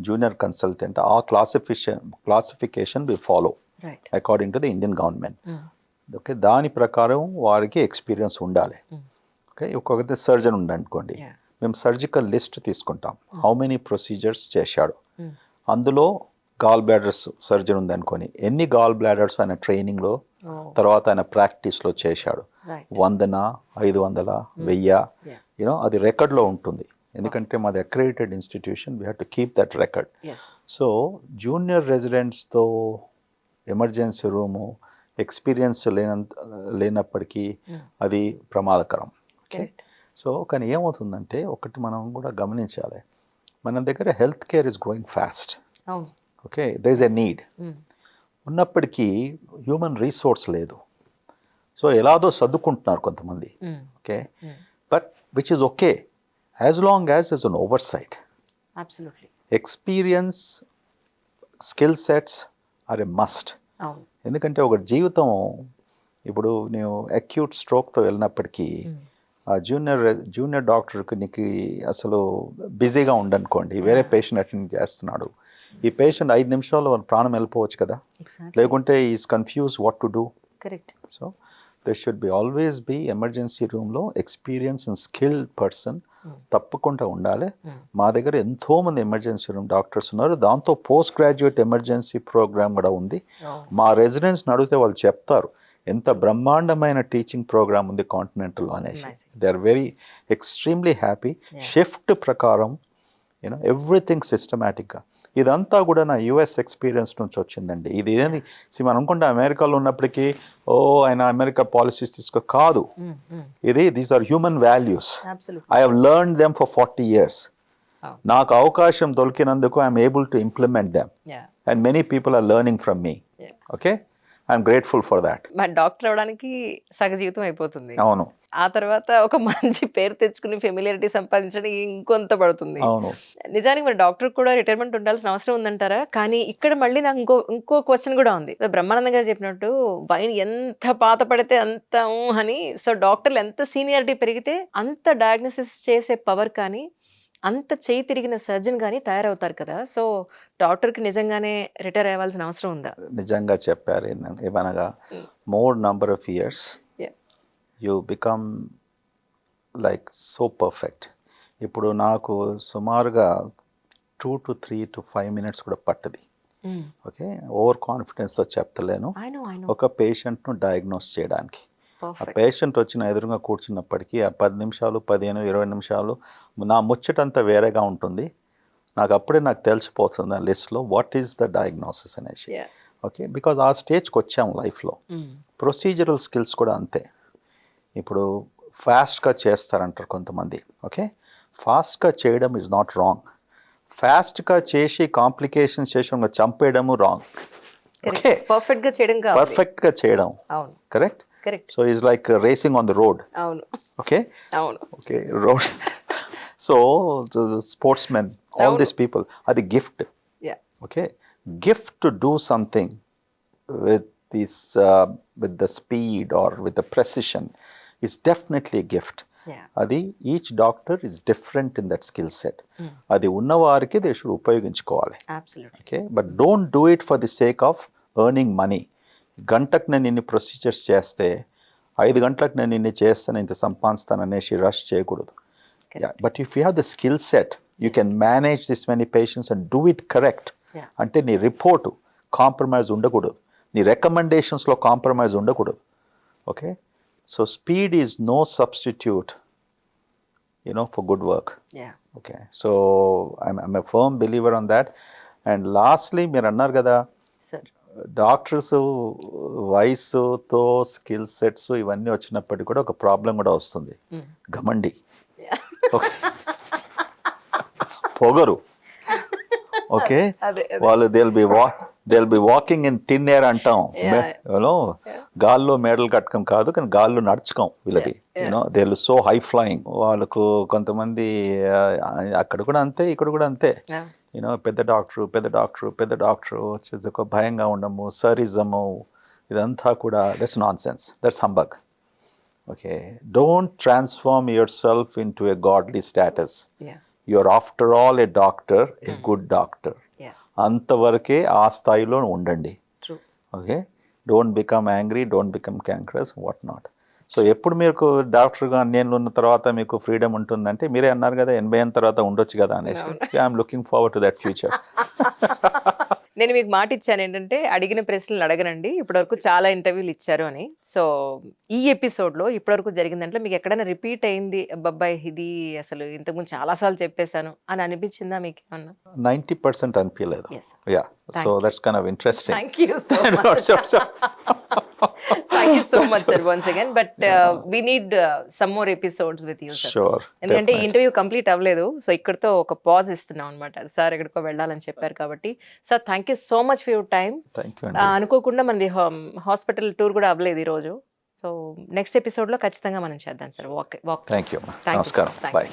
జూనియర్ కన్సల్టెంట్, ఆ classification we follow according to the Indian government, okay. దాని ప్రకారం వారికి ఎక్స్పీరియన్స్ ఉండాలి, ఓకే. ఒక్కొక్కటి సర్జన్ ఉందనుకోండి, మేము సర్జికల్ లిస్ట్ తీసుకుంటాం, హౌ మెనీ ప్రొసీజర్స్ చేశాడు, అందులో గాల్ బ్లాడర్స్ సర్జన్ ఉందనుకొని ఎన్ని గాల్ బ్లాడర్స్ ఆయన ట్రైనింగ్లో తర్వాత ఆయన ప్రాక్టీస్లో చేశాడు, 100, 500, 1000, అది రికార్డ్లో ఉంటుంది. ఎందుకంటే మాది accredited institution, we have to keep that record. So junior రెసిడెంట్స్తో ఎమర్జెన్సీ రూము ఎక్స్పీరియన్స్ లేనప్పటికీ అది ప్రమాదకరం, ఓకే. సో కానీ ఏమవుతుందంటే ఒకటి మనం కూడా గమనించాలి, మన దగ్గర health care is growing fast, okay. There is a need ఉన్నప్పటికీ హ్యూమన్ రీసోర్స్ లేదు. సో ఎలాదో సర్దుకుంటున్నారు కొంతమంది, okay. But which is okay as long as is an oversight. Experience, skill sets are a must. అవును. ఎందుకంటే ఒక జీవితం ఇప్పుడు నేను అక్యూట్ స్ట్రోక్తో వెళ్ళినప్పటికీ ఆ జూనియర్ డాక్టర్కి నీకు అసలు బిజీగా ఉండనుకోండి, వేరే పేషెంట్ అటెండ్ చేస్తున్నాడు, ఈ పేషెంట్ 5 నిమిషాల్లో ప్రాణం వెళ్ళిపోవచ్చు కదా, లేకుంటే is confuse what to do. Correct. So they should be always be emergency రూమ్లో ఎక్స్పీరియన్స్ అండ్ స్కిల్డ్ పర్సన్ తప్పకుండా ఉండాలి. మా దగ్గర ఎంతోమంది ఎమర్జెన్సీ రూమ్ డాక్టర్స్ ఉన్నారు, దాంతో పోస్ట్ గ్రాడ్యుయేట్ ఎమర్జెన్సీ ప్రోగ్రామ్ కూడా ఉంది. మా రెసిడెంట్స్ని అడిగితే వాళ్ళు చెప్తారు ఎంత బ్రహ్మాండమైన టీచింగ్ ప్రోగ్రామ్ ఉంది కాంటినెంటల్ అనేసి. They are very extremely happy. Shift ప్రకారం ఎవ్రీథింగ్ సిస్టమేటిక్గా. ఇదంతా కూడా నా యుఎస్ ఎక్స్పీరియన్స్ నుంచి వచ్చిందండి. ఇది ఏది మనం అనుకుంటే అమెరికాలో ఉన్నప్పటికీ ఆయన అమెరికా పాలసీస్ కాదు, ఇది these are human values. I have learned them for 40 years. నాకు అవకాశం దొరికినందుకు I'm able to implement them and many people are learning from me. Okay, I'm grateful for that. మన డాక్టర్ అవడానికి సగ జీవితం అయిపోతుంది. అవును. ఆ తర్వాత ఒక మంచి పేరు తెచ్చుకుని ఫెమిలియారిటీ సంపాదించడం ఇంకొంత పడుతుంది. అవును. నిజానికి మరి డాక్టర్ కూడా రిటైర్మెంట్ ఉండాల్సిన అవసరం ఉందంటారా? కానీ ఇక్కడ మళ్ళీ నాకు ఇంకో క్వశ్చన్ కూడా ఉంది. బ్రహ్మానంద గారు చెప్పినట్టు వైన్ ఎంత పాత పడితే అంత అని. సో డాక్టర్లు ఎంత సీనియారిటీ పెరిగితే అంత డయాగ్నోసిస్ చేసే పవర్ కానీ, అంత చేయి తిరిగిన సర్జన్ కానీ తయారవుతారు కదా. సో డాక్టర్కి నిజంగానే రిటైర్ అవ్వాల్సిన అవసరం ఉందా? నిజంగా చెప్పారు. ఏంటంటే ఏమనగా more number of years you become like so perfect. ఇప్పుడు నాకు సుమారుగా 2 to 3 to 5 minutes కూడా పట్టది. Okay, over కాన్ఫిడెన్స్తో చెప్తలేను. ఒక పేషెంట్ను డయాగ్నోస్ చేయడానికి ఆ పేషెంట్ వచ్చిన ఎదురుగా కూర్చున్నప్పటికీ ఆ 10 నిమిషాలు 15 20 నిమిషాలు నా ముచ్చటంతా వేరేగా ఉంటుంది. నాకు తెలిసిపోతుంది ఆ లిస్ట్లో వాట్ ఈస్ ద డయాగ్నోసిస్ అనేసి. ఓకే, బికాజ్ ఆ స్టేజ్కి వచ్చాము లైఫ్లో. ప్రొసీజరల్ స్కిల్స్ కూడా అంతే. ఇప్పుడు ఫాస్ట్గా చేస్తారంటారు కొంతమంది. ఓకే, ఫాస్ట్గా చేయడం ఈజ్ నాట్ రాంగ్. ఫాస్ట్గా చేసి కాంప్లికేషన్స్ చేసి చంపేయడము రాంగ్. ఓకే, పర్ఫెక్ట్గా చేయడం correct. So is like racing on the road. Okay, okay, road. So sports men, all these people, అది gift. Okay, gift to do something with the speed or with the precision is definitely a gift. అది each doctor is different in that skill set. అది ఉన్నవారికి they should ఉపయోగించుకోవాలి. Okay, but don't do it for the sake of earning money. గంటకు నేను ఇన్ని procedures చేస్తే 5 గంటలకు నేను ఇన్ని చేస్తాను ఇంత సంపాదిస్తాను అనేసి రష్ చేయకూడదు. But if you have the skill set you can manage this many patients and do it correct. అంటే నీ రిపోర్టు కాంప్రమైజ్ ఉండకూడదు, నీ రికమెండేషన్స్లో కాంప్రమైజ్ ఉండకూడదు. Okay, so speed is no substitute for good work. Okay, so I'm a firm believer on that. And lastly, మీరు అన్నారు కదా doctors వయసుతో స్కిల్ సెట్స్ ఇవన్నీ వచ్చినప్పటికీ కూడా ఒక ప్రాబ్లం కూడా వస్తుంది, గమండి. ఓకే, పొగరు. ఓకే, వాళ్ళు they'll be walking in thin air అంటాం. గాల్లో మేడలు కట్టకం కాదు, కానీ గాల్లో నడుచుకోం వీళ్ళకి. They are so high flying. వాళ్ళకు కొంతమంది అక్కడ కూడా అంతే, ఇక్కడ కూడా అంతే. పెద్ద డాక్టరు వచ్చేసి ఒక భయంగా ఉండము, సరిజము, ఇదంతా కూడా that's nonsense, that's humbug. Okay, don't transform yourself into a godly status. You're after all a doctor, a good doctor. అంతవరకే ఆ స్థాయిలో ఉండండి. Okay, don't become angry, don't become cankerous, what not. So ఎప్పుడు మీకు డాక్టర్గా అన్నేళ్ళు ఉన్న తర్వాత మీకు ఫ్రీడమ్ ఉంటుందంటే, మీరే అన్నారు కదా 80 తర్వాత ఉండొచ్చు కదా అనేసి. I'm looking forward to that future. నేను మీకు మాట ఇచ్చాను ఏంటంటే అడిగిన ప్రశ్నలు అడగనండి, ఇప్పటివరకు చాలా ఇంటర్వ్యూలు ఇచ్చారు అని. సో ఈ ఎపిసోడ్లో ఇప్పటివరకు జరిగిన దాంట్లో మీకు ఎక్కడైనా రిపీట్ అయింది, అబ్బాయి ఇది అసలు ఇంతకుముందు చాలాసార్లు చెప్పేశాను అని అనిపించిందా మీకు ఏమన్నా? 90% అనిపించలేదు. Yeah, so that's kind of interesting. Thank you so much. Thank you so much, sir, once again. But we need some more episodes with you, sir. Sure. ఎందుకంటే ఈ ఇంటర్వ్యూ కంప్లీట్ అవ్వలేదు, సో ఇక్కడతో ఒక పాజ్ ఇస్తున్నాం అనమాట. Sir ఎక్కడికో వెళ్ళాలని చెప్పారు కాబట్టి. Sir thank you so much for your time. అనుకోకుండా మనది హాస్పిటల్ టూర్ కూడా అవ్వలేదు ఈరోజు. సో నెక్స్ట్ ఎపిసోడ్లో ఖచ్చితంగా మనం చేద్దాం సార్. Thank you. నమస్కారం. బాయ్.